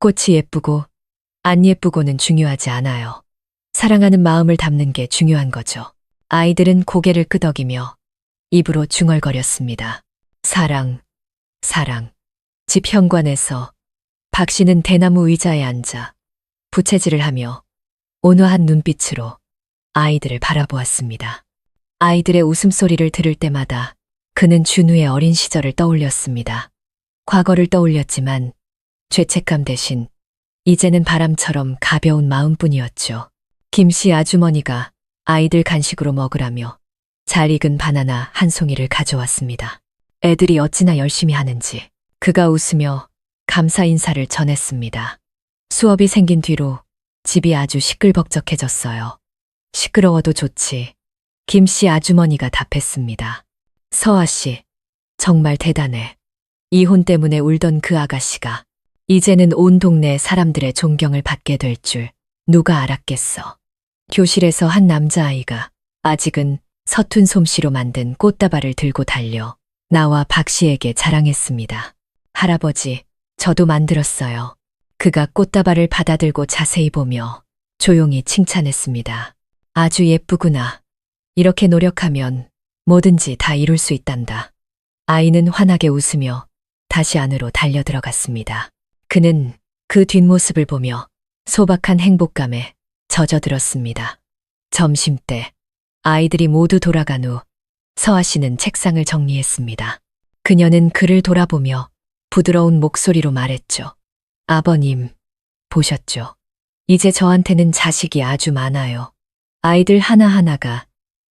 Speaker 1: 꽃이 예쁘고 안 예쁘고는 중요하지 않아요. 사랑하는 마음을 담는 게 중요한 거죠. 아이들은 고개를 끄덕이며 입으로 중얼거렸습니다. 사랑, 사랑. 집 현관에서 박 씨는 대나무 의자에 앉아 부채질을 하며 온화한 눈빛으로 아이들을 바라보았습니다. 아이들의 웃음소리를 들을 때마다 그는 준우의 어린 시절을 떠올렸습니다. 과거를 떠올렸지만 죄책감 대신 이제는 바람처럼 가벼운 마음뿐이었죠. 김씨 아주머니가 아이들 간식으로 먹으라며 잘 익은 바나나 한 송이를 가져왔습니다. 애들이 어찌나 열심히 하는지 그가 웃으며 감사 인사를 전했습니다. 수업이 생긴 뒤로 집이 아주 시끌벅적해졌어요. 시끄러워도 좋지. 김씨 아주머니가 답했습니다. 서아 씨, 정말 대단해. 이혼 때문에 울던 그 아가씨가 이제는 온 동네 사람들의 존경을 받게 될 줄 누가 알았겠어. 교실에서 한 남자아이가 아직은 서툰 솜씨로 만든 꽃다발을 들고 달려 나와 박 씨에게 자랑했습니다. 할아버지, 저도 만들었어요. 그가 꽃다발을 받아들고 자세히 보며 조용히 칭찬했습니다. 아주 예쁘구나. 이렇게 노력하면 뭐든지 다 이룰 수 있단다. 아이는 환하게 웃으며 다시 안으로 달려 들어갔습니다. 그는 그 뒷모습을 보며 소박한 행복감에 젖어들었습니다. 점심때 아이들이 모두 돌아간 후 서아 씨는 책상을 정리했습니다. 그녀는 그를 돌아보며 부드러운 목소리로 말했죠. 아버님, 보셨죠? 이제 저한테는 자식이 아주 많아요. 아이들 하나하나가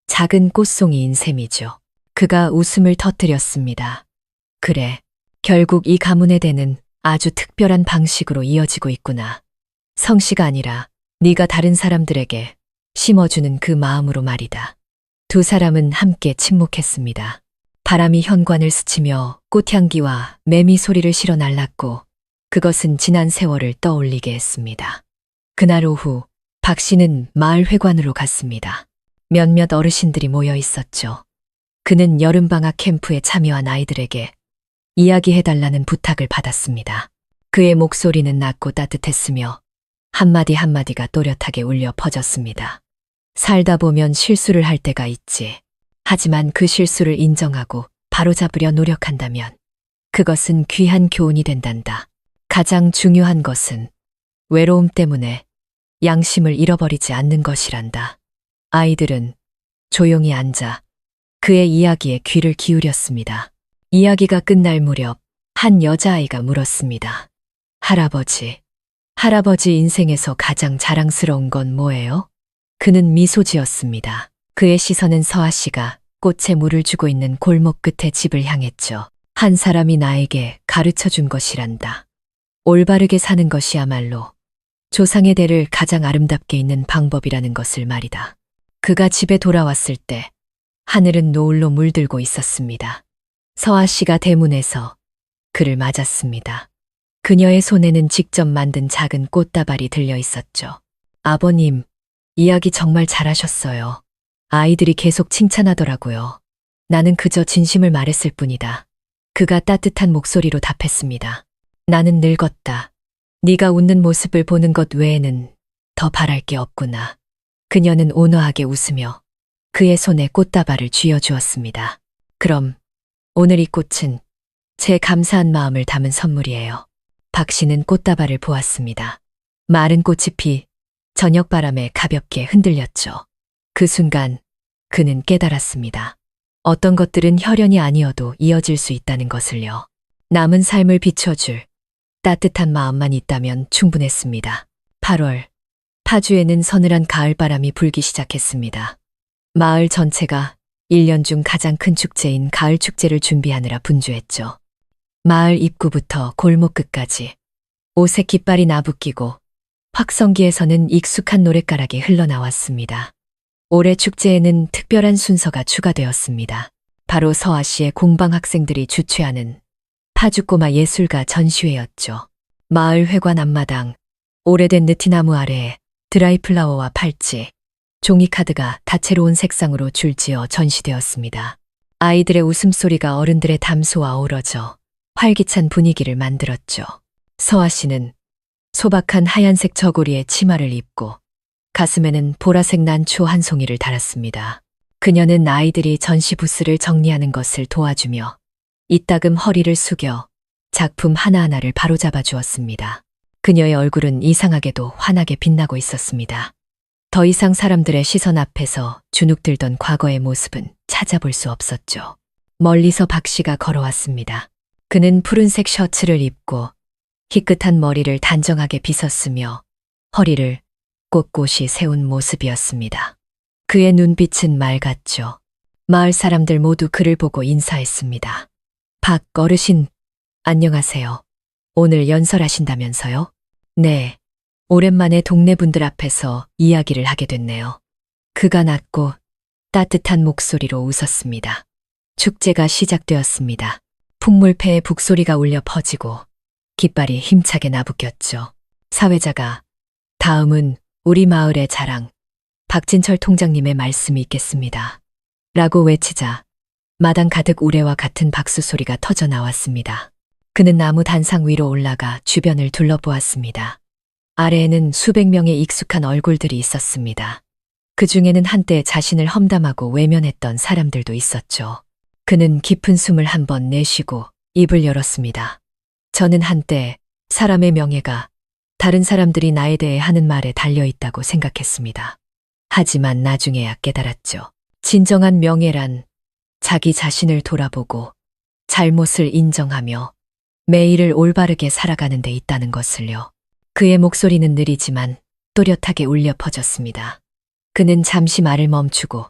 Speaker 1: 작은 꽃송이인 셈이죠. 그가 웃음을 터뜨렸습니다. 그래, 결국 이 가문의 대는 아주 특별한 방식으로 이어지고 있구나. 성씨가 아니라 네가 다른 사람들에게 심어주는 그 마음으로 말이다. 두 사람은 함께 침묵했습니다. 바람이 현관을 스치며 꽃향기와 매미 소리를 실어 날랐고 그것은 지난 세월을 떠올리게 했습니다. 그날 오후 박 씨는 마을 회관으로 갔습니다. 몇몇 어르신들이 모여 있었죠. 그는 여름방학 캠프에 참여한 아이들에게 이야기해달라는 부탁을 받았습니다. 그의 목소리는 낮고 따뜻했으며 한마디 한마디가 또렷하게 울려 퍼졌습니다. 살다 보면 실수를 할 때가 있지. 하지만 그 실수를 인정하고 바로잡으려 노력한다면 그것은 귀한 교훈이 된단다. 가장 중요한 것은 외로움 때문에 양심을 잃어버리지 않는 것이란다. 아이들은 조용히 앉아 그의 이야기에 귀를 기울였습니다. 이야기가 끝날 무렵 한 여자아이가 물었습니다. 할아버지 인생에서 가장 자랑스러운 건 뭐예요? 그는 미소 지었습니다. 그의 시선은 서아 씨가 꽃에 물을 주고 있는 골목 끝의 집을 향했죠. 한 사람이 나에게 가르쳐 준 것이란다. 올바르게 사는 것이야말로 조상의 대를 가장 아름답게 잇는 방법이라는 것을 말이다. 그가 집에 돌아왔을 때 하늘은 노을로 물들고 있었습니다. 서아 씨가 대문에서 그를 맞았습니다. 그녀의 손에는 직접 만든 작은 꽃다발이 들려 있었죠. 아버님, 이야기 정말 잘하셨어요. 아이들이 계속 칭찬하더라고요. 나는 그저 진심을 말했을 뿐이다. 그가 따뜻한 목소리로 답했습니다. 나는 늙었다. 네가 웃는 모습을 보는 것 외에는 더 바랄 게 없구나. 그녀는 온화하게 웃으며 그의 손에 꽃다발을 쥐어주었습니다. 그럼 오늘 이 꽃은 제 감사한 마음을 담은 선물이에요. 박 씨는 꽃다발을 보았습니다. 마른 꽃이 피 저녁 바람에 가볍게 흔들렸죠. 그 순간 그는 깨달았습니다. 어떤 것들은 혈연이 아니어도 이어질 수 있다는 것을요. 남은 삶을 비춰줄 따뜻한 마음만 있다면 충분했습니다. 8월, 파주에는 서늘한 가을바람이 불기 시작했습니다. 마을 전체가 1년 중 가장 큰 축제인 가을 축제를 준비하느라 분주했죠. 마을 입구부터 골목 끝까지 옷에 깃발이 나부끼고 확성기에서는 익숙한 노랫가락이 흘러나왔습니다. 올해 축제에는 특별한 순서가 추가되었습니다. 바로 서아 씨의 공방 학생들이 주최하는 파주꼬마 예술가 전시회였죠. 마을 회관 앞마당, 오래된 느티나무 아래에 드라이플라워와 팔찌, 종이카드가 다채로운 색상으로 줄지어 전시되었습니다. 아이들의 웃음소리가 어른들의 담소와 어우러져 활기찬 분위기를 만들었죠. 서아 씨는 소박한 하얀색 저고리에 치마를 입고 가슴에는 보라색 난초 한 송이를 달았습니다. 그녀는 아이들이 전시 부스를 정리하는 것을 도와주며 이따금 허리를 숙여 작품 하나하나를 바로잡아 주었습니다. 그녀의 얼굴은 이상하게도 환하게 빛나고 있었습니다. 더 이상 사람들의 시선 앞에서 주눅들던 과거의 모습은 찾아볼 수 없었죠. 멀리서 박 씨가 걸어왔습니다. 그는 푸른색 셔츠를 입고 희끗한 머리를 단정하게 빗었으며 허리를 꼿꼿이 세운 모습이었습니다. 그의 눈빛은 맑았죠. 마을 사람들 모두 그를 보고 인사했습니다. 박 어르신, 안녕하세요. 오늘 연설하신다면서요? 네, 오랜만에 동네 분들 앞에서 이야기를 하게 됐네요. 그가 낮고 따뜻한 목소리로 웃었습니다. 축제가 시작되었습니다. 풍물패의 북소리가 울려 퍼지고 깃발이 힘차게 나부꼈죠. 사회자가 다음은 우리 마을의 자랑, 박진철 통장님의 말씀이 있겠습니다. 라고 외치자 마당 가득 우레와 같은 박수 소리가 터져 나왔습니다. 그는 나무 단상 위로 올라가 주변을 둘러보았습니다. 아래에는 수백 명의 익숙한 얼굴들이 있었습니다. 그 중에는 한때 자신을 험담하고 외면했던 사람들도 있었죠. 그는 깊은 숨을 한번 내쉬고 입을 열었습니다. 저는 한때 사람의 명예가 다른 사람들이 나에 대해 하는 말에 달려있다고 생각했습니다. 하지만 나중에야 깨달았죠. 진정한 명예란 자기 자신을 돌아보고 잘못을 인정하며 매일을 올바르게 살아가는 데 있다는 것을요. 그의 목소리는 느리지만 또렷하게 울려 퍼졌습니다. 그는 잠시 말을 멈추고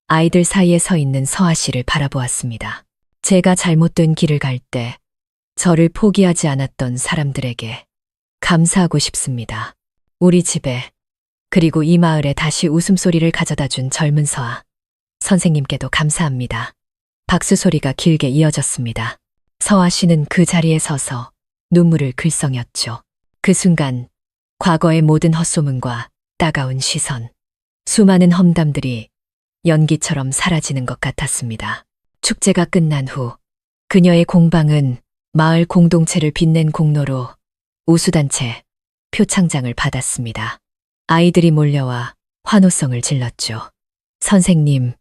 Speaker 1: 아이들 사이에 서 있는 서아 씨를 바라보았습니다. 제가 잘못된 길을 갈 때 저를 포기하지 않았던 사람들에게 감사하고 싶습니다. 우리 집에 그리고 이 마을에 다시 웃음소리를 가져다 준 젊은 서아 선생님께도 감사합니다. 박수 소리가 길게 이어졌습니다. 서아 씨는 그 자리에 서서 눈물을 글썽였죠. 그 순간 과거의 모든 헛소문과 따가운 시선, 수많은 험담들이 연기처럼 사라지는 것 같았습니다. 축제가 끝난 후 그녀의 공방은 마을 공동체를 빛낸 공로로 우수단체 표창장을 받았습니다. 아이들이 몰려와 환호성을 질렀죠. 선생님,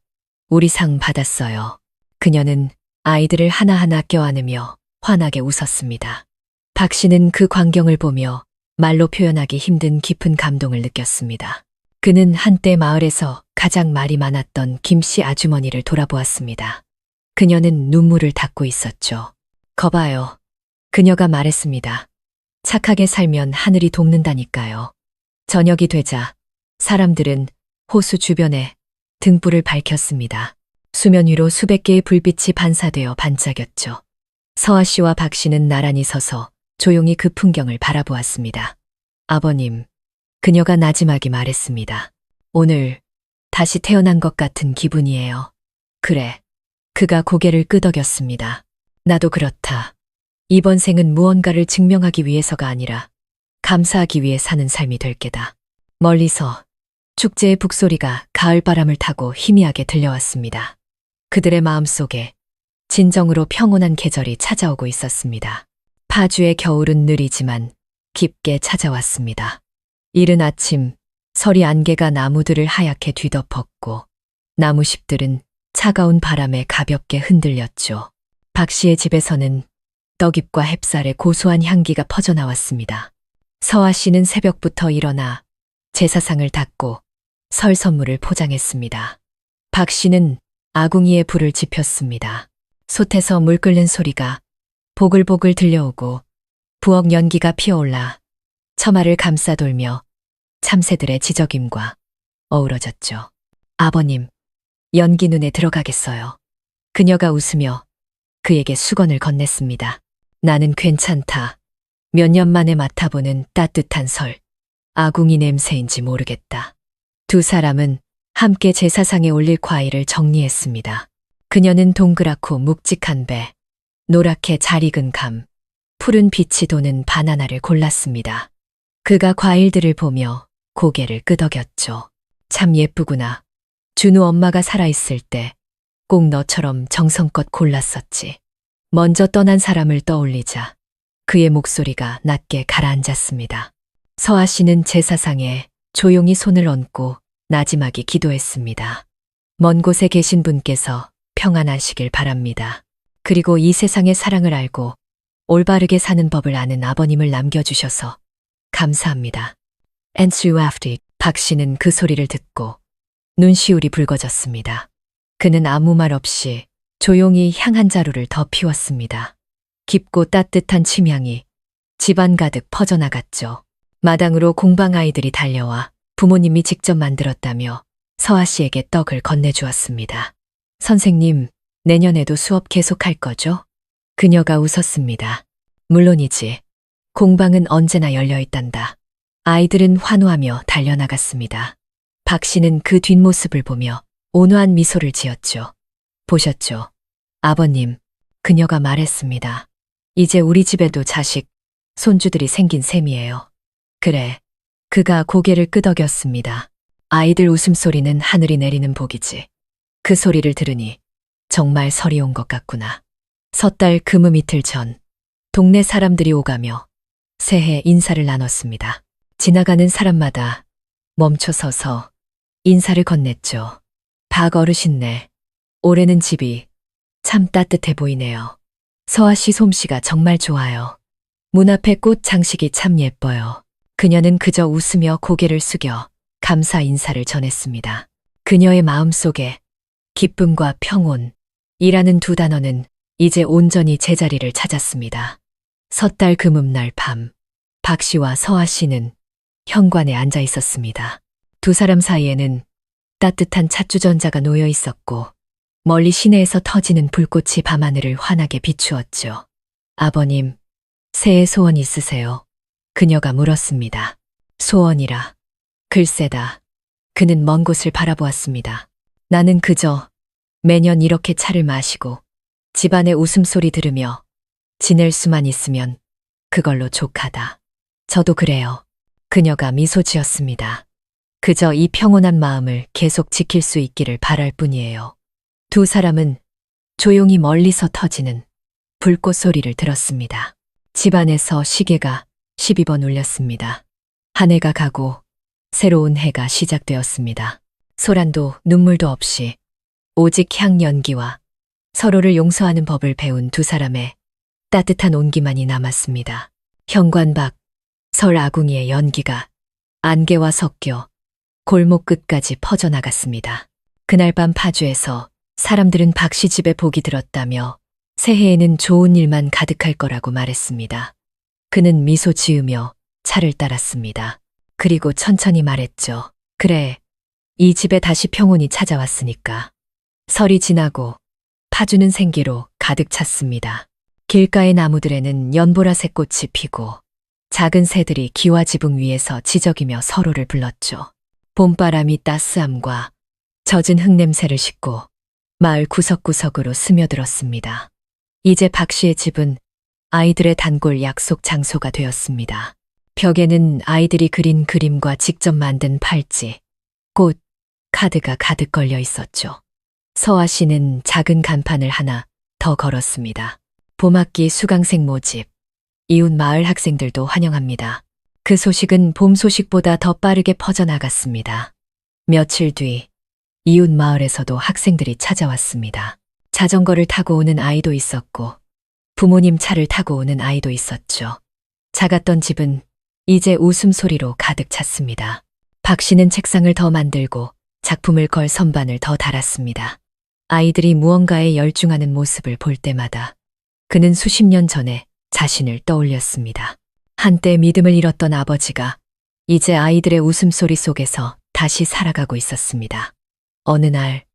Speaker 1: 우리 상 받았어요. 그녀는 아이들을 하나하나 껴안으며 환하게 웃었습니다. 박 씨는 그 광경을 보며 말로 표현하기 힘든 깊은 감동을 느꼈습니다. 그는 한때 마을에서 가장 말이 많았던 김씨 아주머니를 돌아보았습니다. 그녀는 눈물을 닦고 있었죠. 거봐요. 그녀가 말했습니다. 착하게 살면 하늘이 돕는다니까요. 저녁이 되자 사람들은 호수 주변에 등불을 밝혔습니다. 수면 위로 수백 개의 불빛이 반사되어 반짝였죠. 서아 씨와 박 씨는 나란히 서서 조용히 그 풍경을 바라보았습니다. 아버님, 그녀가 나지막이 말했습니다. 오늘 다시 태어난 것 같은 기분이에요. 그래. 그가 고개를 끄덕였습니다. 나도 그렇다. 이번 생은 무언가를 증명하기 위해서가 아니라 감사하기 위해 사는 삶이 될 게다. 멀리서 축제의 북소리가 가을바람을 타고 희미하게 들려왔습니다. 그들의 마음속에 진정으로 평온한 계절이 찾아오고 있었습니다. 파주의 겨울은 느리지만 깊게 찾아왔습니다. 이른 아침 서리 안개가 나무들을 하얗게 뒤덮었고 나무십들은 차가운 바람에 가볍게 흔들렸죠. 박 씨의 집에서는 떡잎과 햅쌀의 고소한 향기가 퍼져나왔습니다. 서아 씨는 새벽부터 일어나 제사상을 닦고 설 선물을 포장했습니다. 박 씨는 아궁이에 불을 지폈습니다. 솥에서 물 끓는 소리가 보글보글 들려오고 부엌 연기가 피어올라 처마를 감싸돌며 참새들의 지저귐과 어우러졌죠. 아버님, 연기 눈에 들어가겠어요. 그녀가 웃으며 그에게 수건을 건넸습니다. 나는 괜찮다. 몇 년 만에 맡아보는 따뜻한 설. 아궁이 냄새인지 모르겠다. 두 사람은 함께 제사상에 올릴 과일을 정리했습니다. 그녀는 동그랗고 묵직한 배, 노랗게 잘 익은 감, 푸른 빛이 도는 바나나를 골랐습니다. 그가 과일들을 보며 고개를 끄덕였죠. 참 예쁘구나. 준우 엄마가 살아있을 때 꼭 너처럼 정성껏 골랐었지. 먼저 떠난 사람을 떠올리자 그의 목소리가 낮게 가라앉았습니다. 서아 씨는 제사상에 조용히 손을 얹고 나지막이 기도했습니다. 먼 곳에 계신 분께서 평안하시길 바랍니다. 그리고 이 세상의 사랑을 알고 올바르게 사는 법을 아는 아버님을 남겨주셔서 감사합니다. And soon after, 박 씨는 그 소리를 듣고 눈시울이 붉어졌습니다. 그는 아무 말 없이 조용히 향 한 자루를 더 피웠습니다. 깊고 따뜻한 침향이 집안 가득 퍼져나갔죠. 마당으로 공방 아이들이 달려와 부모님이 직접 만들었다며 서아 씨에게 떡을 건네주었습니다. 선생님, 내년에도 수업 계속할 거죠? 그녀가 웃었습니다. 물론이지. 공방은 언제나 열려있단다. 아이들은 환호하며 달려나갔습니다. 박 씨는 그 뒷모습을 보며 온화한 미소를 지었죠. 보셨죠? 아버님, 그녀가 말했습니다. 이제 우리 집에도 자식, 손주들이 생긴 셈이에요. 그래. 그가 고개를 끄덕였습니다. 아이들 웃음소리는 하늘이 내리는 복이지. 그 소리를 들으니 정말 설이 온 것 같구나. 섣달 그무 이틀 전 동네 사람들이 오가며 새해 인사를 나눴습니다. 지나가는 사람마다 멈춰 서서 인사를 건넸죠. 박 어르신네, 올해는 집이 참 따뜻해 보이네요. 서아 씨 솜씨가 정말 좋아요. 문 앞에 꽃 장식이 참 예뻐요. 그녀는 그저 웃으며 고개를 숙여 감사 인사를 전했습니다. 그녀의 마음속에 기쁨과 평온이라는 두 단어는 이제 온전히 제자리를 찾았습니다. 섣달 금음날 밤, 박 씨와 서아 씨는 현관에 앉아 있었습니다. 두 사람 사이에는 따뜻한 찻주전자가 놓여 있었고 멀리 시내에서 터지는 불꽃이 밤하늘을 환하게 비추었죠. 아버님, 새해 소원 있으세요? 그녀가 물었습니다. 소원이라. 글쎄다. 그는 먼 곳을 바라보았습니다. 나는 그저 매년 이렇게 차를 마시고 집안의 웃음소리 들으며 지낼 수만 있으면 그걸로 족하다. 저도 그래요. 그녀가 미소 지었습니다. 그저 이 평온한 마음을 계속 지킬 수 있기를 바랄 뿐이에요. 두 사람은 조용히 멀리서 터지는 불꽃 소리를 들었습니다. 집안에서 시계가 12번 울렸습니다. 한 해가 가고 새로운 해가 시작되었습니다. 소란도 눈물도 없이 오직 향연기와 서로를 용서하는 법을 배운 두 사람의 따뜻한 온기만이 남았습니다. 현관 밖 설 아궁이의 연기가 안개와 섞여 골목 끝까지 퍼져나갔습니다. 그날 밤 파주에서 사람들은 박 씨 집에 복이 들었다며 새해에는 좋은 일만 가득할 거라고 말했습니다. 그는 미소 지으며 차를 따랐습니다. 그리고 천천히 말했죠. 그래, 이 집에 다시 평온이 찾아왔으니까. 설이 지나고 파주는 생기로 가득 찼습니다. 길가의 나무들에는 연보라색 꽃이 피고 작은 새들이 기와 지붕 위에서 지저귀며 서로를 불렀죠. 봄바람이 따스함과 젖은 흙냄새를 싣고 마을 구석구석으로 스며들었습니다. 이제 박 씨의 집은 아이들의 단골 약속 장소가 되었습니다. 벽에는 아이들이 그린 그림과 직접 만든 팔찌, 꽃, 카드가 가득 걸려 있었죠. 서아 씨는 작은 간판을 하나 더 걸었습니다. 봄학기 수강생 모집, 이웃 마을 학생들도 환영합니다. 그 소식은 봄 소식보다 더 빠르게 퍼져나갔습니다. 며칠 뒤 이웃 마을에서도 학생들이 찾아왔습니다. 자전거를 타고 오는 아이도 있었고 부모님 차를 타고 오는 아이도 있었죠. 작았던 집은 이제 웃음소리로 가득 찼습니다. 박 씨는 책상을 더 만들고 작품을 걸 선반을 더 달았습니다. 아이들이 무언가에 열중하는 모습을 볼 때마다 그는 수십 년 전에 자신을 떠올렸습니다. 한때 믿음을 잃었던 아버지가 이제 아이들의 웃음소리 속에서 다시 살아가고 있었습니다. 어느 날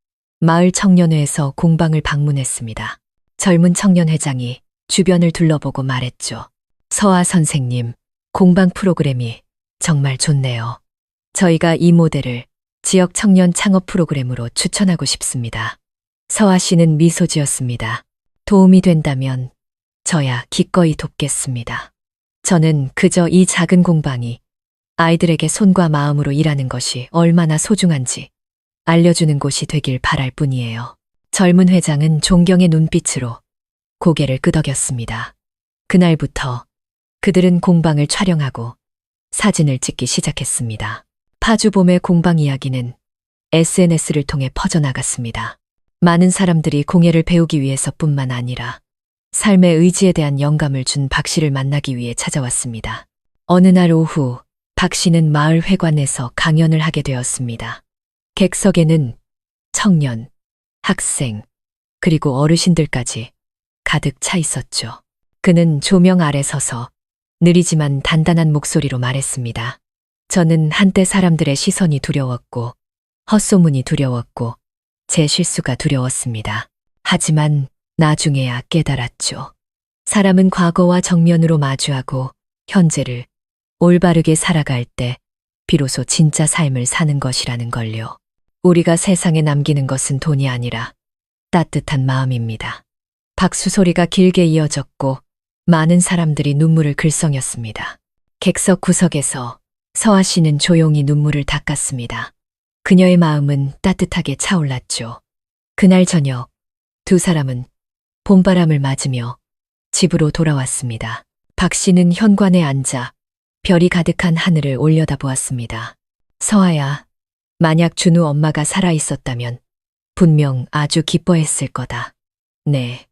Speaker 1: 마을 청년회에서 공방을 방문했습니다. 젊은 청년회장이 주변을 둘러보고 말했죠. 서아 선생님, 공방 프로그램이 정말 좋네요. 저희가 이 모델을 지역 청년 창업 프로그램으로 추천하고 싶습니다. 서아 씨는 미소 지었습니다. 도움이 된다면 저야 기꺼이 돕겠습니다. 저는 그저 이 작은 공방이 아이들에게 손과 마음으로 일하는 것이 얼마나 소중한지 알려주는 곳이 되길 바랄 뿐이에요. 젊은 회장은 존경의 눈빛으로 고개를 끄덕였습니다. 그날부터 그들은 공방을 촬영하고 사진을 찍기 시작했습니다. 파주 봄의 공방 이야기는 SNS를 통해 퍼져나갔습니다. 많은 사람들이 공예를 배우기 위해서뿐만 아니라 삶의 의지에 대한 영감을 준 박 씨를 만나기 위해 찾아왔습니다. 어느 날 오후 박 씨는 마을 회관에서 강연을 하게 되었습니다. 객석에는 청년, 학생, 그리고 어르신들까지 가득 차 있었죠. 그는 조명 아래 서서 느리지만 단단한 목소리로 말했습니다. 저는 한때 사람들의 시선이 두려웠고 헛소문이 두려웠고 제 실수가 두려웠습니다. 하지만 나중에야 깨달았죠. 사람은 과거와 정면으로 마주하고 현재를 올바르게 살아갈 때 비로소 진짜 삶을 사는 것이라는 걸요. 우리가 세상에 남기는 것은 돈이 아니라 따뜻한 마음입니다. 박수 소리가 길게 이어졌고 많은 사람들이 눈물을 글썽였습니다. 객석 구석에서 서아 씨는 조용히 눈물을 닦았습니다. 그녀의 마음은 따뜻하게 차올랐죠. 그날 저녁 두 사람은 봄바람을 맞으며 집으로 돌아왔습니다. 박 씨는 현관에 앉아 별이 가득한 하늘을 올려다보았습니다. 서아야, 만약 준우 엄마가 살아있었다면 분명 아주 기뻐했을 거다. 네.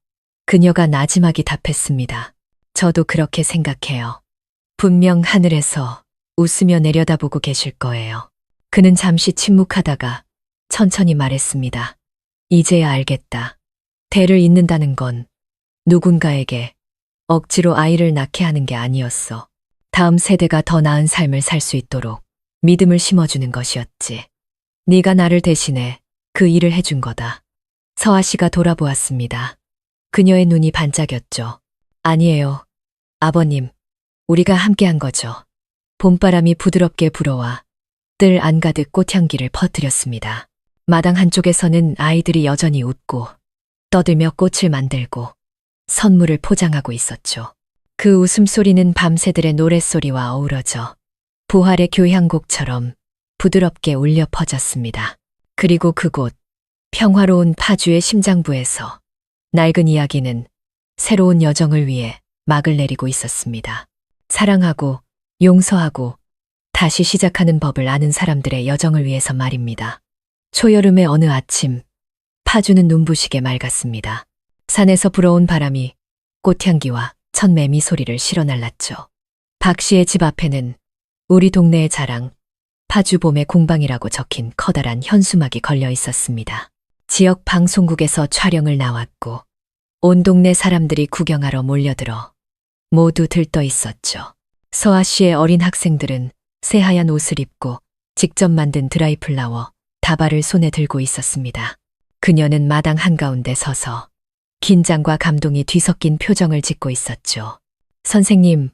Speaker 1: 그녀가 나지막이 답했습니다. 저도 그렇게 생각해요. 분명 하늘에서 웃으며 내려다보고 계실 거예요. 그는 잠시 침묵하다가 천천히 말했습니다. 이제야 알겠다. 대를 잇는다는 건 누군가에게 억지로 아이를 낳게 하는 게 아니었어. 다음 세대가 더 나은 삶을 살 수 있도록 믿음을 심어주는 것이었지. 네가 나를 대신해 그 일을 해준 거다. 서아 씨가 돌아보았습니다. 그녀의 눈이 반짝였죠. 아니에요. 아버님, 우리가 함께한 거죠. 봄바람이 부드럽게 불어와 뜰 안가득 꽃향기를 퍼뜨렸습니다. 마당 한쪽에서는 아이들이 여전히 웃고 떠들며 꽃을 만들고 선물을 포장하고 있었죠. 그 웃음소리는 밤새들의 노랫소리와 어우러져 부활의 교향곡처럼 부드럽게 울려 퍼졌습니다. 그리고 그곳 평화로운 파주의 심장부에서 낡은 이야기는 새로운 여정을 위해 막을 내리고 있었습니다. 사랑하고 용서하고 다시 시작하는 법을 아는 사람들의 여정을 위해서 말입니다. 초여름의 어느 아침, 파주는 눈부시게 맑았습니다. 산에서 불어온 바람이 꽃향기와 첫 매미 소리를 실어날랐죠. 박 씨의 집 앞에는 우리 동네의 자랑, 파주 봄의 공방이라고 적힌 커다란 현수막이 걸려 있었습니다. 지역 방송국에서 촬영을 나왔고 온 동네 사람들이 구경하러 몰려들어 모두 들떠 있었죠. 서아 씨의 어린 학생들은 새하얀 옷을 입고 직접 만든 드라이플라워, 다발을 손에 들고 있었습니다. 그녀는 마당 한가운데 서서 긴장과 감동이 뒤섞인 표정을 짓고 있었죠. 선생님,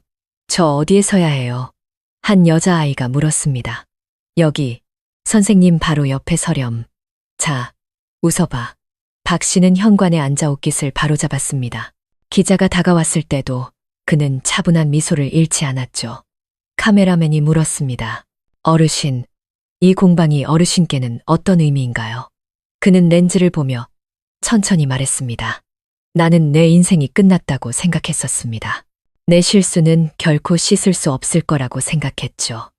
Speaker 1: 저 어디에 서야 해요? 한 여자아이가 물었습니다. 여기, 선생님 바로 옆에 서렴. 자, 웃어봐. 박 씨는 현관에 앉아 옷깃을 바로잡았습니다. 기자가 다가왔을 때도 그는 차분한 미소를 잃지 않았죠. 카메라맨이 물었습니다. 어르신, 이 공방이 어르신께는 어떤 의미인가요? 그는 렌즈를 보며 천천히 말했습니다. 나는 내 인생이 끝났다고 생각했었습니다. 내 실수는 결코 씻을 수 없을 거라고 생각했죠.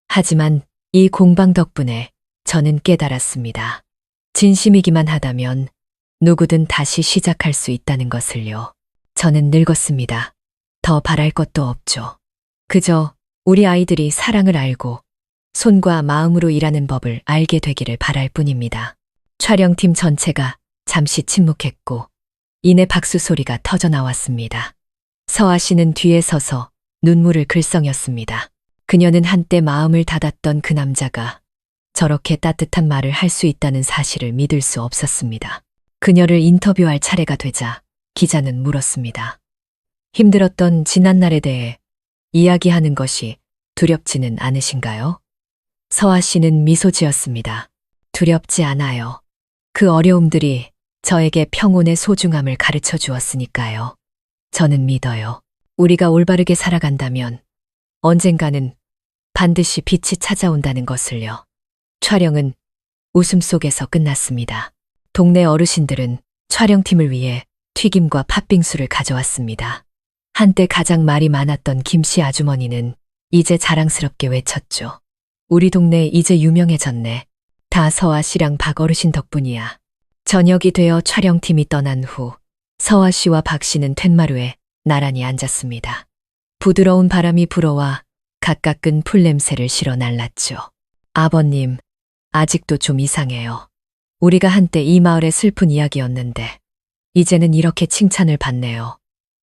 Speaker 1: 하지만 이 공방 덕분에 저는 깨달았습니다. 진심이기만 하다면 누구든 다시 시작할 수 있다는 것을요. 저는 늙었습니다. 더 바랄 것도 없죠. 그저 우리 아이들이 사랑을 알고 손과 마음으로 일하는 법을 알게 되기를 바랄 뿐입니다. 촬영팀 전체가 잠시 침묵했고 이내 박수 소리가 터져 나왔습니다. 서아 씨는 뒤에 서서 눈물을 글썽였습니다. 그녀는 한때 마음을 닫았던 그 남자가 저렇게 따뜻한 말을 할 수 있다는 사실을 믿을 수 없었습니다. 그녀를 인터뷰할 차례가 되자 기자는 물었습니다. 힘들었던 지난날에 대해 이야기하는 것이 두렵지는 않으신가요? 서아 씨는 미소 지었습니다. 두렵지 않아요. 그 어려움들이 저에게 평온의 소중함을 가르쳐 주었으니까요. 저는 믿어요. 우리가 올바르게 살아간다면 언젠가는 반드시 빛이 찾아온다는 것을요. 촬영은 웃음 속에서 끝났습니다. 동네 어르신들은 촬영팀을 위해 튀김과 팥빙수를 가져왔습니다. 한때 가장 말이 많았던 김씨 아주머니는 이제 자랑스럽게 외쳤죠. 우리 동네 이제 유명해졌네. 다 서아 씨랑 박 어르신 덕분이야. 저녁이 되어 촬영팀이 떠난 후 서아 씨와 박 씨는 툇마루에 나란히 앉았습니다. 부드러운 바람이 불어와 각각 끈 풀냄새를 실어 날랐죠. 아버님, 아직도 좀 이상해요. 우리가 한때 이 마을의 슬픈 이야기였는데 이제는 이렇게 칭찬을 받네요.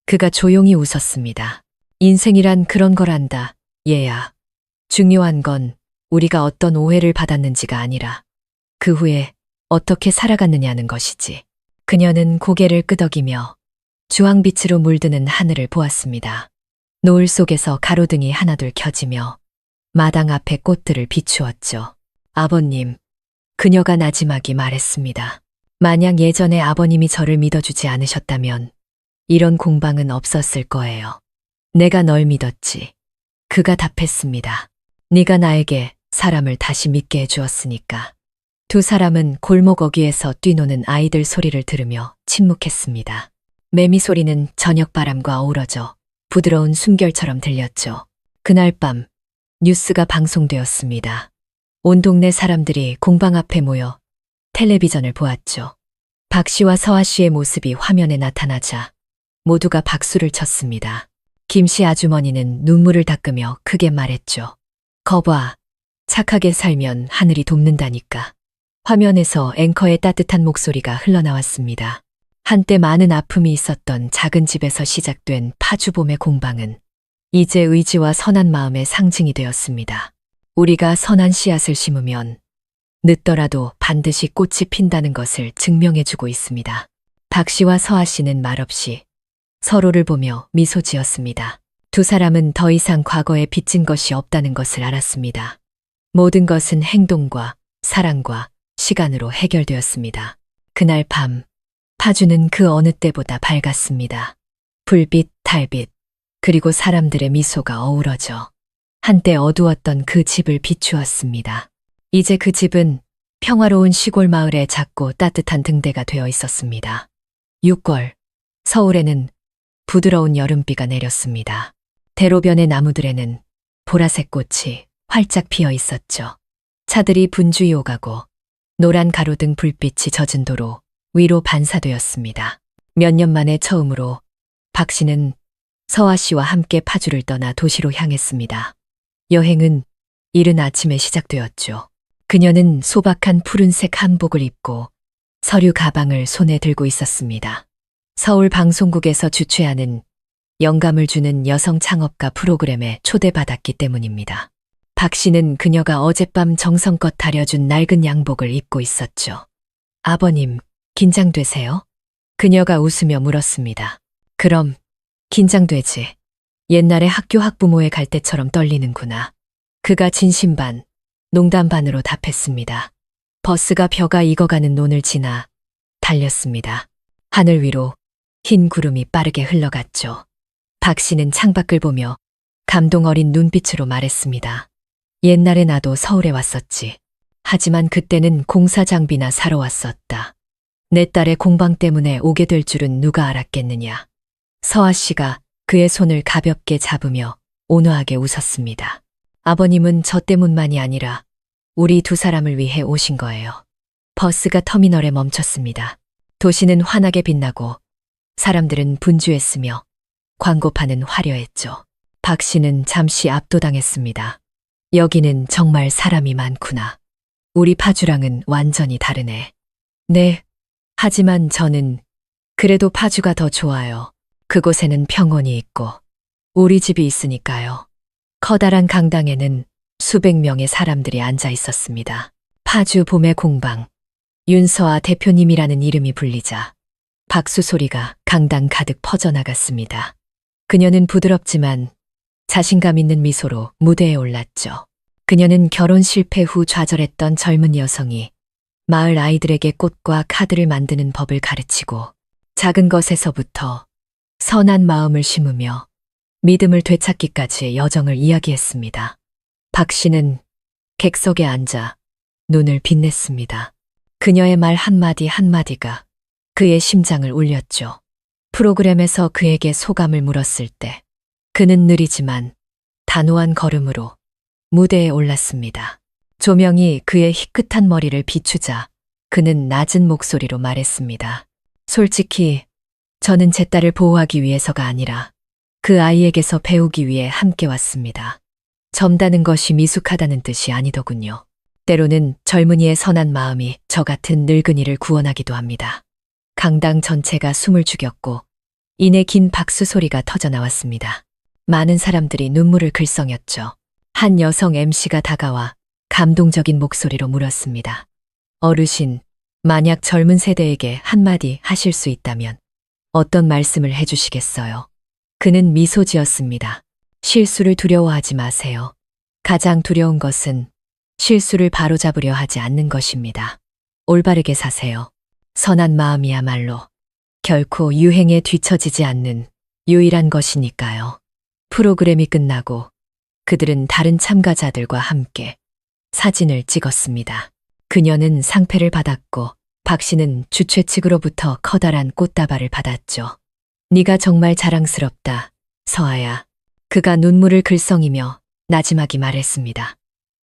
Speaker 1: 그가 조용히 웃었습니다. 인생이란 그런 거란다, 얘야. 중요한 건 우리가 어떤 오해를 받았는지가 아니라 그 후에 어떻게 살아갔느냐는 것이지. 그녀는 고개를 끄덕이며 주황빛으로 물드는 하늘을 보았습니다. 노을 속에서 가로등이 하나둘 켜지며 마당 앞에 꽃들을 비추었죠. 아버님, 그녀가 나지막이 말했습니다. 만약 예전에 아버님이 저를 믿어주지 않으셨다면 이런 공방은 없었을 거예요. 내가 널 믿었지. 그가 답했습니다. 네가 나에게 사람을 다시 믿게 해주었으니까. 두 사람은 골목 어귀에서 뛰노는 아이들 소리를 들으며 침묵했습니다. 매미 소리는 저녁 바람과 어우러져 부드러운 숨결처럼 들렸죠. 그날 밤 뉴스가 방송되었습니다. 온 동네 사람들이 공방 앞에 모여 텔레비전을 보았죠. 박 씨와 서아 씨의 모습이 화면에 나타나자 모두가 박수를 쳤습니다. 김 씨 아주머니는 눈물을 닦으며 크게 말했죠. 거봐, 착하게 살면 하늘이 돕는다니까. 화면에서 앵커의 따뜻한 목소리가 흘러나왔습니다. 한때 많은 아픔이 있었던 작은 집에서 시작된 파주봄의 공방은 이제 의지와 선한 마음의 상징이 되었습니다. 우리가 선한 씨앗을 심으면 늦더라도 반드시 꽃이 핀다는 것을 증명해주고 있습니다. 박 씨와 서아 씨는 말없이 서로를 보며 미소 지었습니다. 두 사람은 더 이상 과거에 빚진 것이 없다는 것을 알았습니다. 모든 것은 행동과 사랑과 시간으로 해결되었습니다. 그날 밤, 파주는 그 어느 때보다 밝았습니다. 불빛, 달빛, 그리고 사람들의 미소가 어우러져 한때 어두웠던 그 집을 비추었습니다. 이제 그 집은 평화로운 시골 마을의 작고 따뜻한 등대가 되어 있었습니다. 6월, 서울에는 부드러운 여름비가 내렸습니다. 대로변의 나무들에는 보라색 꽃이 활짝 피어 있었죠. 차들이 분주히 오가고 노란 가로등 불빛이 젖은 도로 위로 반사되었습니다. 몇 년 만에 처음으로 박 씨는 서아 씨와 함께 파주를 떠나 도시로 향했습니다. 여행은 이른 아침에 시작되었죠. 그녀는 소박한 푸른색 한복을 입고 서류 가방을 손에 들고 있었습니다. 서울 방송국에서 주최하는 영감을 주는 여성 창업가 프로그램에 초대받았기 때문입니다. 박 씨는 그녀가 어젯밤 정성껏 다려준 낡은 양복을 입고 있었죠. 아버님, 긴장되세요? 그녀가 웃으며 물었습니다. 그럼, 긴장되지. 옛날에 학교 학부모에 갈 때처럼 떨리는구나. 그가 진심 반, 농담 반으로 답했습니다. 버스가 벼가 익어가는 논을 지나 달렸습니다. 하늘 위로 흰 구름이 빠르게 흘러갔죠. 박 씨는 창밖을 보며 감동 어린 눈빛으로 말했습니다. 옛날에 나도 서울에 왔었지. 하지만 그때는 공사 장비나 사러 왔었다. 내 딸의 공방 때문에 오게 될 줄은 누가 알았겠느냐. 서아 씨가 그의 손을 가볍게 잡으며 온화하게 웃었습니다. 아버님은 저 때문만이 아니라 우리 두 사람을 위해 오신 거예요. 버스가 터미널에 멈췄습니다. 도시는 환하게 빛나고 사람들은 분주했으며 광고판은 화려했죠. 박 씨는 잠시 압도당했습니다. 여기는 정말 사람이 많구나. 우리 파주랑은 완전히 다르네. 네. 하지만 저는 그래도 파주가 더 좋아요. 그곳에는 평온이 있고 우리 집이 있으니까요. 커다란 강당에는 수백 명의 사람들이 앉아 있었습니다. 파주 봄의 공방. 윤서아 대표님이라는 이름이 불리자 박수 소리가 강당 가득 퍼져나갔습니다. 그녀는 부드럽지만 자신감 있는 미소로 무대에 올랐죠. 그녀는 결혼 실패 후 좌절했던 젊은 여성이 마을 아이들에게 꽃과 카드를 만드는 법을 가르치고 작은 것에서부터 선한 마음을 심으며 믿음을 되찾기까지의 여정을 이야기했습니다. 박 씨는 객석에 앉아 눈을 빛냈습니다. 그녀의 말 한마디 한마디가 그의 심장을 울렸죠. 프로그램에서 그에게 소감을 물었을 때 그는 느리지만 단호한 걸음으로 무대에 올랐습니다. 조명이 그의 희끗한 머리를 비추자 그는 낮은 목소리로 말했습니다. 솔직히 저는 제 딸을 보호하기 위해서가 아니라 그 아이에게서 배우기 위해 함께 왔습니다. 젊다는 것이 미숙하다는 뜻이 아니더군요. 때로는 젊은이의 선한 마음이 저 같은 늙은이를 구원하기도 합니다. 강당 전체가 숨을 죽였고 이내 긴 박수 소리가 터져 나왔습니다. 많은 사람들이 눈물을 글썽였죠. 한 여성 MC가 다가와 감동적인 목소리로 물었습니다. 어르신, 만약 젊은 세대에게 한마디 하실 수 있다면 어떤 말씀을 해주시겠어요? 그는 미소 지었습니다. 실수를 두려워하지 마세요. 가장 두려운 것은 실수를 바로잡으려 하지 않는 것입니다. 올바르게 사세요. 선한 마음이야말로 결코 유행에 뒤처지지 않는 유일한 것이니까요. 프로그램이 끝나고 그들은 다른 참가자들과 함께 사진을 찍었습니다. 그녀는 상패를 받았고 박 씨는 주최 측으로부터 커다란 꽃다발을 받았죠. 네가 정말 자랑스럽다, 서아야. 그가 눈물을 글썽이며 나지막이 말했습니다.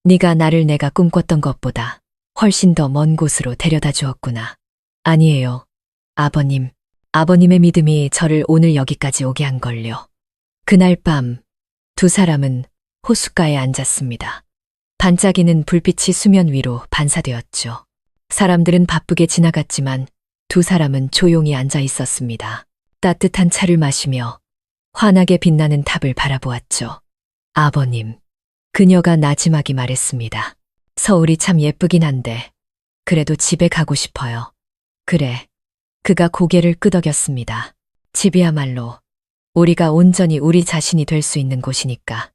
Speaker 1: 네가 나를 내가 꿈꿨던 것보다 훨씬 더 먼 곳으로 데려다 주었구나. 아니에요, 아버님. 아버님의 믿음이 저를 오늘 여기까지 오게 한 걸요. 그날 밤 두 사람은 호숫가에 앉았습니다. 반짝이는 불빛이 수면 위로 반사되었죠. 사람들은 바쁘게 지나갔지만 두 사람은 조용히 앉아 있었습니다. 따뜻한 차를 마시며 환하게 빛나는 탑을 바라보았죠. 아버님, 그녀가 나지막이 말했습니다. 서울이 참 예쁘긴 한데 그래도 집에 가고 싶어요. 그래. 그가 고개를 끄덕였습니다. 집이야말로 우리가 온전히 우리 자신이 될 수 있는 곳이니까.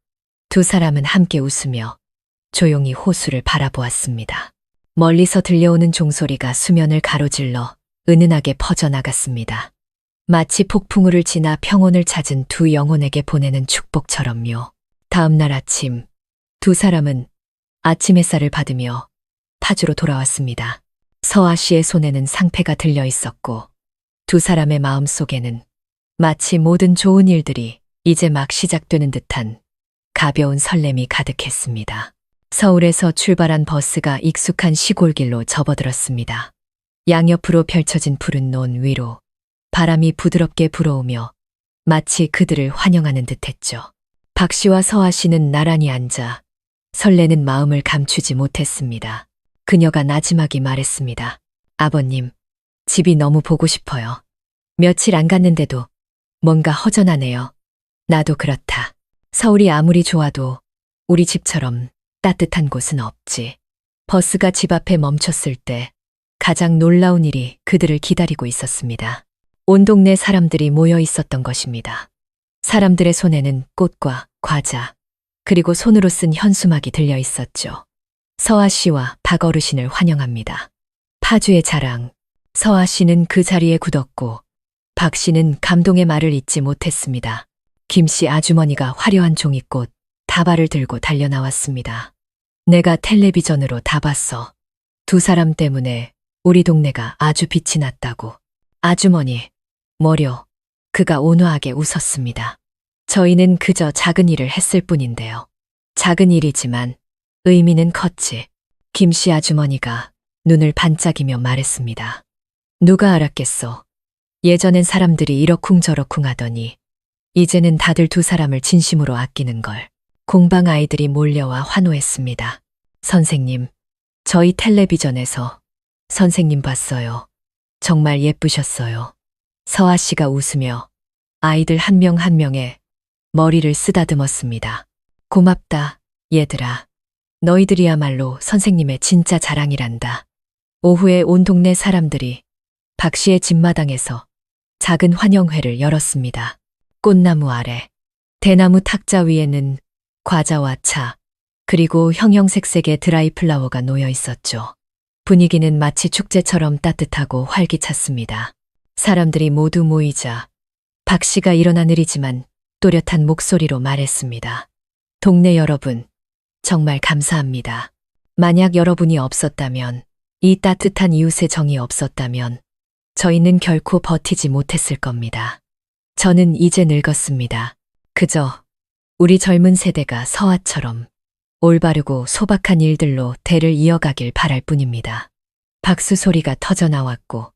Speaker 1: 두 사람은 함께 웃으며 조용히 호수를 바라보았습니다. 멀리서 들려오는 종소리가 수면을 가로질러 은은하게 퍼져나갔습니다. 마치 폭풍우를 지나 평온을 찾은 두 영혼에게 보내는 축복처럼요. 다음 날 아침, 두 사람은 아침 햇살을 받으며 파주로 돌아왔습니다. 서아 씨의 손에는 상패가 들려 있었고 두 사람의 마음 속에는 마치 모든 좋은 일들이 이제 막 시작되는 듯한 가벼운 설렘이 가득했습니다. 서울에서 출발한 버스가 익숙한 시골길로 접어들었습니다. 양옆으로 펼쳐진 푸른 논 위로 바람이 부드럽게 불어오며 마치 그들을 환영하는 듯했죠. 박 씨와 서아 씨는 나란히 앉아 설레는 마음을 감추지 못했습니다. 그녀가 나지막이 말했습니다. 아버님, 집이 너무 보고 싶어요. 며칠 안 갔는데도 뭔가 허전하네요. 나도 그렇다. 서울이 아무리 좋아도 우리 집처럼 따뜻한 곳은 없지. 버스가 집 앞에 멈췄을 때 가장 놀라운 일이 그들을 기다리고 있었습니다. 온 동네 사람들이 모여 있었던 것입니다. 사람들의 손에는 꽃과 과자, 그리고 손으로 쓴 현수막이 들려 있었죠. 서아 씨와 박 어르신을 환영합니다. 파주의 자랑. 서아 씨는 그 자리에 굳었고 박 씨는 감동의 말을 잇지 못했습니다. 김 씨 아주머니가 화려한 종이꽃, 다발을 들고 달려나왔습니다. 내가 텔레비전으로 다 봤어. 두 사람 때문에 우리 동네가 아주 빛이 났다고. 아주머니, 뭐려? 그가 온화하게 웃었습니다. 저희는 그저 작은 일을 했을 뿐인데요. 작은 일이지만 의미는 컸지. 김 씨 아주머니가 눈을 반짝이며 말했습니다. 누가 알았겠어. 예전엔 사람들이 이러쿵저러쿵 하더니 이제는 다들 두 사람을 진심으로 아끼는 걸. 공방 아이들이 몰려와 환호했습니다. 선생님, 저희 텔레비전에서 선생님 봤어요. 정말 예쁘셨어요. 서아 씨가 웃으며 아이들 한 명 한 명의 머리를 쓰다듬었습니다. 고맙다, 얘들아. 너희들이야말로 선생님의 진짜 자랑이란다. 오후에 온 동네 사람들이 박 씨의 집마당에서 작은 환영회를 열었습니다. 꽃나무 아래, 대나무 탁자 위에는 과자와 차, 그리고 형형색색의 드라이 플라워가 놓여 있었죠. 분위기는 마치 축제처럼 따뜻하고 활기찼습니다. 사람들이 모두 모이자 박 씨가 일어나 느리지만 또렷한 목소리로 말했습니다. 동네 여러분, 정말 감사합니다. 만약 여러분이 없었다면, 이 따뜻한 이웃의 정이 없었다면 저희는 결코 버티지 못했을 겁니다. 저는 이제 늙었습니다. 그저 우리 젊은 세대가 서아처럼 올바르고 소박한 일들로 대를 이어가길 바랄 뿐입니다. 박수 소리가 터져 나왔고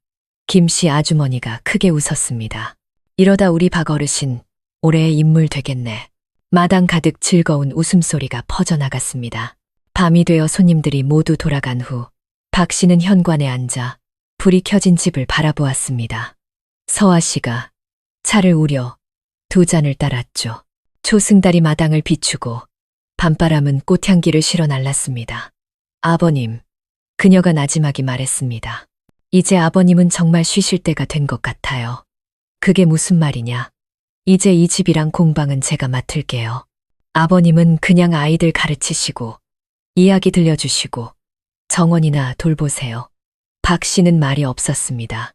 Speaker 1: 김 씨 아주머니가 크게 웃었습니다. 이러다 우리 박 어르신 올해의 인물 되겠네. 마당 가득 즐거운 웃음소리가 퍼져나갔습니다. 밤이 되어 손님들이 모두 돌아간 후 박 씨는 현관에 앉아 불이 켜진 집을 바라보았습니다. 서아 씨가 차를 우려 두 잔을 따랐죠. 초승달이 마당을 비추고 밤바람은 꽃향기를 실어 날랐습니다. 아버님, 그녀가 나지막이 말했습니다. 이제 아버님은 정말 쉬실 때가 된 것 같아요. 그게 무슨 말이냐? 이제 이 집이랑 공방은 제가 맡을게요. 아버님은 그냥 아이들 가르치시고 이야기 들려주시고 정원이나 돌보세요. 박 씨는 말이 없었습니다.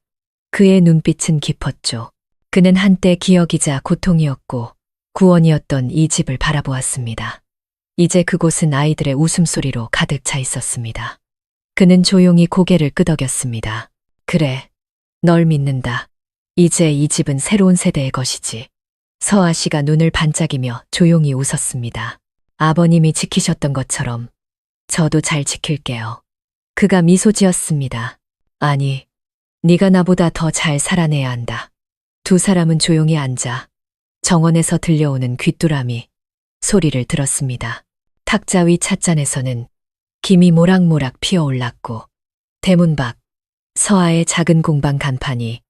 Speaker 1: 그의 눈빛은 깊었죠. 그는 한때 기억이자 고통이었고 구원이었던 이 집을 바라보았습니다. 이제 그곳은 아이들의 웃음소리로 가득 차 있었습니다. 그는 조용히 고개를 끄덕였습니다. 그래, 널 믿는다. 이제 이 집은 새로운 세대의 것이지. 서아 씨가 눈을 반짝이며 조용히 웃었습니다. 아버님이 지키셨던 것처럼 저도 잘 지킬게요. 그가 미소 지었습니다. 아니, 네가 나보다 더 잘 살아내야 한다. 두 사람은 조용히 앉아 정원에서 들려오는 귀뚜라미 소리를 들었습니다. 탁자 위 찻잔에서는 김이 모락모락 피어올랐고 대문 밖 서아의 작은 공방 간판이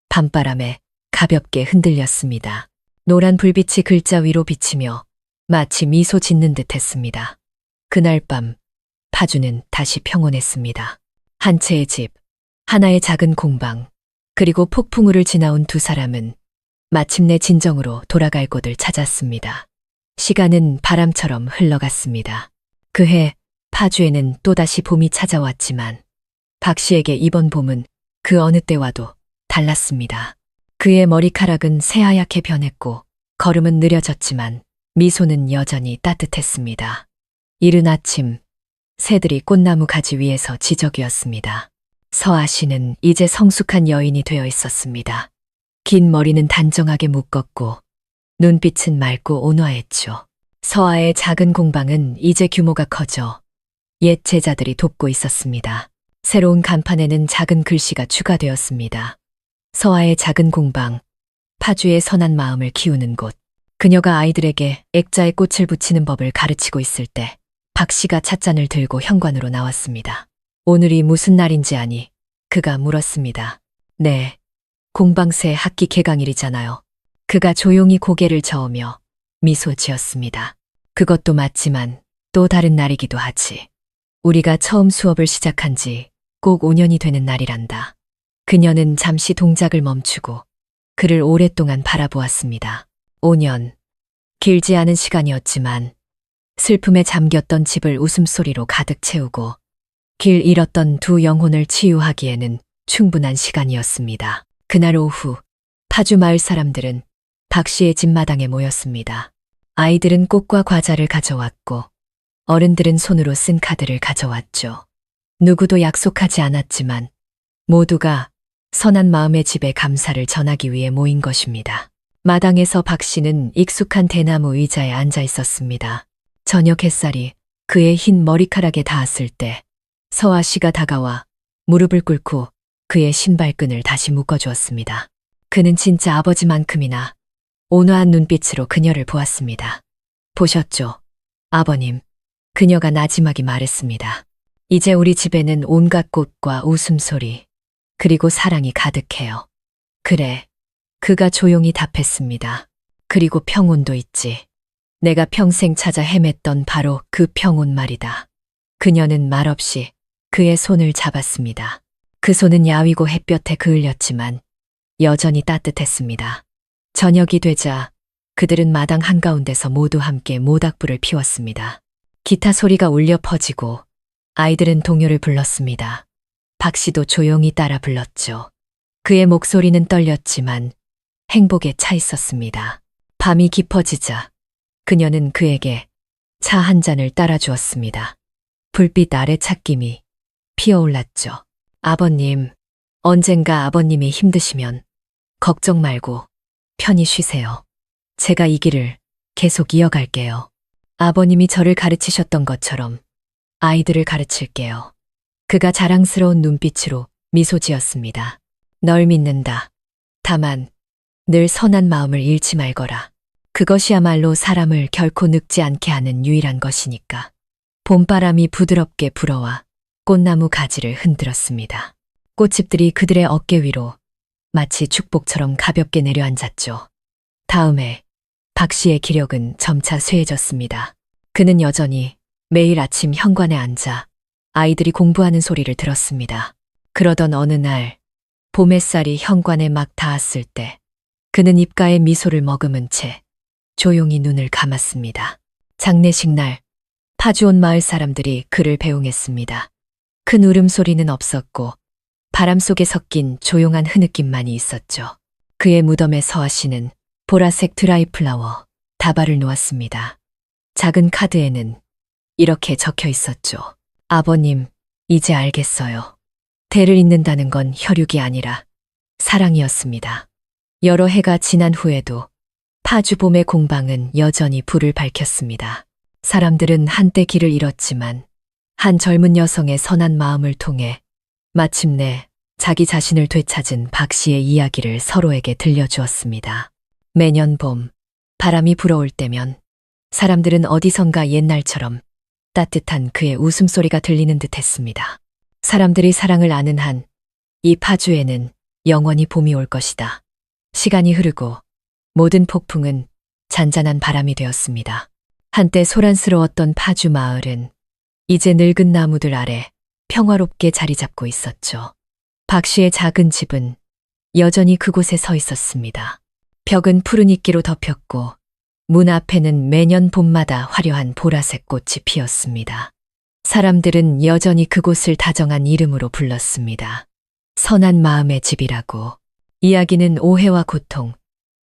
Speaker 1: 밤바람에 가볍게 흔들렸습니다. 노란 불빛이 글자 위로 비치며 마치 미소 짓는 듯 했습니다. 그날 밤 파주는 다시 평온했습니다. 한 채의 집, 하나의 작은 공방, 그리고 폭풍우를 지나온 두 사람은 마침내 진정으로 돌아갈 곳을 찾았습니다. 시간은 바람처럼 흘러갔습니다. 그해 파주에는 또다시 봄이 찾아왔지만 박 씨에게 이번 봄은 그 어느 때와도 달랐습니다. 그의 머리카락은 새하얗게 변했고 걸음은 느려졌지만 미소는 여전히 따뜻했습니다. 이른 아침 새들이 꽃나무 가지 위에서 지저귀었습니다. 서아 씨는 이제 성숙한 여인이 되어 있었습니다. 긴 머리는 단정하게 묶었고 눈빛은 맑고 온화했죠. 서아의 작은 공방은 이제 규모가 커져 옛 제자들이 돕고 있었습니다. 새로운 간판에는 작은 글씨가 추가되었습니다. 서아의 작은 공방, 파주의 선한 마음을 키우는 곳. 그녀가 아이들에게 액자에 꽃을 붙이는 법을 가르치고 있을 때 박 씨가 찻잔을 들고 현관으로 나왔습니다. 오늘이 무슨 날인지 아니? 그가 물었습니다. 네, 공방새 학기 개강일이잖아요. 그가 조용히 고개를 저으며 미소 지었습니다. 그것도 맞지만 또 다른 날이기도 하지. 우리가 처음 수업을 시작한 지 꼭 5년이 되는 날이란다. 그녀는 잠시 동작을 멈추고 그를 오랫동안 바라보았습니다. 5년. 길지 않은 시간이었지만 슬픔에 잠겼던 집을 웃음소리로 가득 채우고 길 잃었던 두 영혼을 치유하기에는 충분한 시간이었습니다. 그날 오후 파주 마을 사람들은 박 씨의 집마당에 모였습니다. 아이들은 꽃과 과자를 가져왔고 어른들은 손으로 쓴 카드를 가져왔죠. 누구도 약속하지 않았지만 모두가 선한 마음의 집에 감사를 전하기 위해 모인 것입니다. 마당에서 박 씨는 익숙한 대나무 의자에 앉아 있었습니다. 저녁 햇살이 그의 흰 머리카락에 닿았을 때 서아 씨가 다가와 무릎을 꿇고 그의 신발끈을 다시 묶어주었습니다. 그는 진짜 아버지만큼이나 온화한 눈빛으로 그녀를 보았습니다. 보셨죠? 아버님, 그녀가 나지막이 말했습니다. 이제 우리 집에는 온갖 꽃과 웃음소리, 그리고 사랑이 가득해요. 그래, 그가 조용히 답했습니다. 그리고 평온도 있지. 내가 평생 찾아 헤맸던 바로 그 평온 말이다. 그녀는 말없이 그의 손을 잡았습니다. 그 손은 야위고 햇볕에 그을렸지만 여전히 따뜻했습니다. 저녁이 되자 그들은 마당 한가운데서 모두 함께 모닥불을 피웠습니다. 기타 소리가 울려 퍼지고 아이들은 동요를 불렀습니다. 박 씨도 조용히 따라 불렀죠. 그의 목소리는 떨렸지만 행복에 차 있었습니다. 밤이 깊어지자 그녀는 그에게 차 한 잔을 따라주었습니다. 불빛 아래 찻김이 피어올랐죠. 아버님, 언젠가 아버님이 힘드시면 걱정 말고 편히 쉬세요. 제가 이 길을 계속 이어갈게요. 아버님이 저를 가르치셨던 것처럼 아이들을 가르칠게요. 그가 자랑스러운 눈빛으로 미소 지었습니다. 널 믿는다. 다만 늘 선한 마음을 잃지 말거라. 그것이야말로 사람을 결코 늙지 않게 하는 유일한 것이니까. 봄바람이 부드럽게 불어와 꽃나무 가지를 흔들었습니다. 꽃집들이 그들의 어깨 위로 마치 축복처럼 가볍게 내려앉았죠. 다음에 박 씨의 기력은 점차 쇠해졌습니다. 그는 여전히 매일 아침 현관에 앉아 아이들이 공부하는 소리를 들었습니다. 그러던 어느 날 봄 햇살이 현관에 막 닿았을 때 그는 입가에 미소를 머금은 채 조용히 눈을 감았습니다. 장례식 날 파주 온 마을 사람들이 그를 배웅했습니다. 큰 울음소리는 없었고 바람 속에 섞인 조용한 흐느낌만이 있었죠. 그의 무덤에 서아 씨는 보라색 드라이플라워 다발을 놓았습니다. 작은 카드에는 이렇게 적혀 있었죠. 아버님, 이제 알겠어요. 대를 잇는다는 건 혈육이 아니라 사랑이었습니다. 여러 해가 지난 후에도 파주봄의 공방은 여전히 불을 밝혔습니다. 사람들은 한때 길을 잃었지만 한 젊은 여성의 선한 마음을 통해 마침내 자기 자신을 되찾은 박 씨의 이야기를 서로에게 들려주었습니다. 매년 봄, 바람이 불어올 때면 사람들은 어디선가 옛날처럼 따뜻한 그의 웃음소리가 들리는 듯 했습니다. 사람들이 사랑을 아는 한 이 파주에는 영원히 봄이 올 것이다. 시간이 흐르고 모든 폭풍은 잔잔한 바람이 되었습니다. 한때 소란스러웠던 파주 마을은 이제 늙은 나무들 아래 평화롭게 자리 잡고 있었죠. 박 씨의 작은 집은 여전히 그곳에 서 있었습니다. 벽은 푸른 이끼로 덮였고 문 앞에는 매년 봄마다 화려한 보라색 꽃이 피었습니다. 사람들은 여전히 그곳을 다정한 이름으로 불렀습니다. 선한 마음의 집이라고. 이야기는 오해와 고통,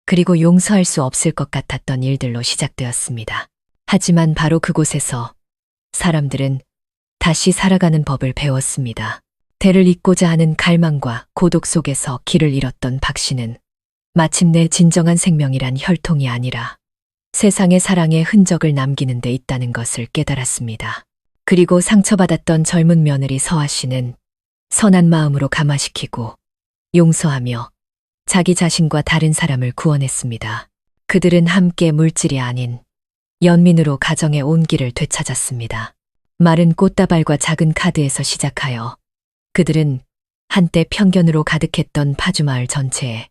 Speaker 1: 그리고 용서할 수 없을 것 같았던 일들로 시작되었습니다. 하지만 바로 그곳에서 사람들은 다시 살아가는 법을 배웠습니다. 대를 잇고자 하는 갈망과 고독 속에서 길을 잃었던 박 씨는 마침내 진정한 생명이란 혈통이 아니라 세상의 사랑의 흔적을 남기는 데 있다는 것을 깨달았습니다. 그리고 상처받았던 젊은 며느리 서아 씨는 선한 마음으로 감화시키고 용서하며 자기 자신과 다른 사람을 구원했습니다. 그들은 함께 물질이 아닌 연민으로 가정의 온기를 되찾았습니다. 마른 꽃다발과 작은 카드에서 시작하여 그들은 한때 편견으로 가득했던 파주마을 전체에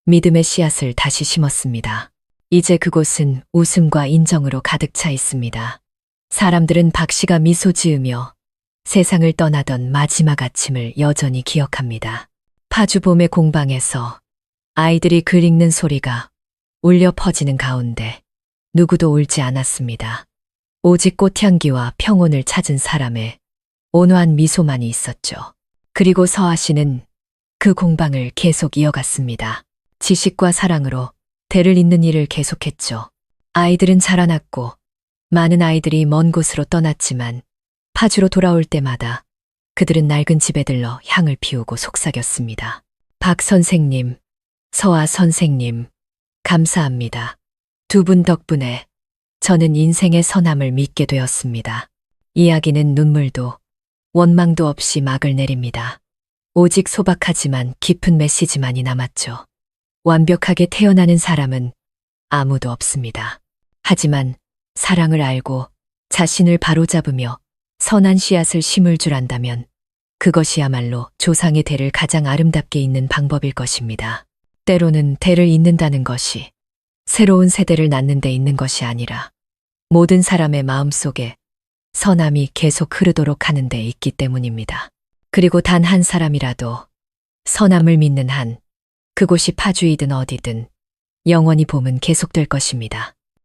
Speaker 1: 믿음의 씨앗을 다시 심었습니다. 이제 그곳은 웃음과 인정으로 가득 차 있습니다. 사람들은 박 씨가 미소 지으며 세상을 떠나던 마지막 아침을 여전히 기억합니다. 파주봄의 공방에서 아이들이 글 읽는 소리가 울려 퍼지는 가운데 누구도 울지 않았습니다. 오직 꽃향기와 평온을 찾은 사람의 온화한 미소만이 있었죠. 그리고 서아 씨는 그 공방을 계속 이어갔습니다. 지식과 사랑으로 대를 잇는 일을 계속했죠. 아이들은 자라났고 많은 아이들이 먼 곳으로 떠났지만 파주로 돌아올 때마다 그들은 낡은 집에 들러 향을 피우고 속삭였습니다. 박 선생님, 서아 선생님, 감사합니다. 두 분 덕분에 저는 인생의 선함을 믿게 되었습니다. 이야기는 눈물도 원망도 없이 막을 내립니다. 오직 소박하지만 깊은 메시지만이 남았죠. 완벽하게 태어나는 사람은 아무도 없습니다. 하지만 사랑을 알고 자신을 바로잡으며 선한 씨앗을 심을 줄 안다면 그것이야말로 조상의 대를 가장 아름답게 잇는 방법일 것입니다. 때로는 대를 잇는다는 것이 새로운 세대를 낳는 데 있는 것이 아니라 모든 사람의 마음속에 선함이 계속 흐르도록 하는 데 있기 때문입니다. 그리고 단 한 사람이라도 선함을 믿는 한 그곳이 파주이든 어디든 영원히 봄은 계속될 것입니다.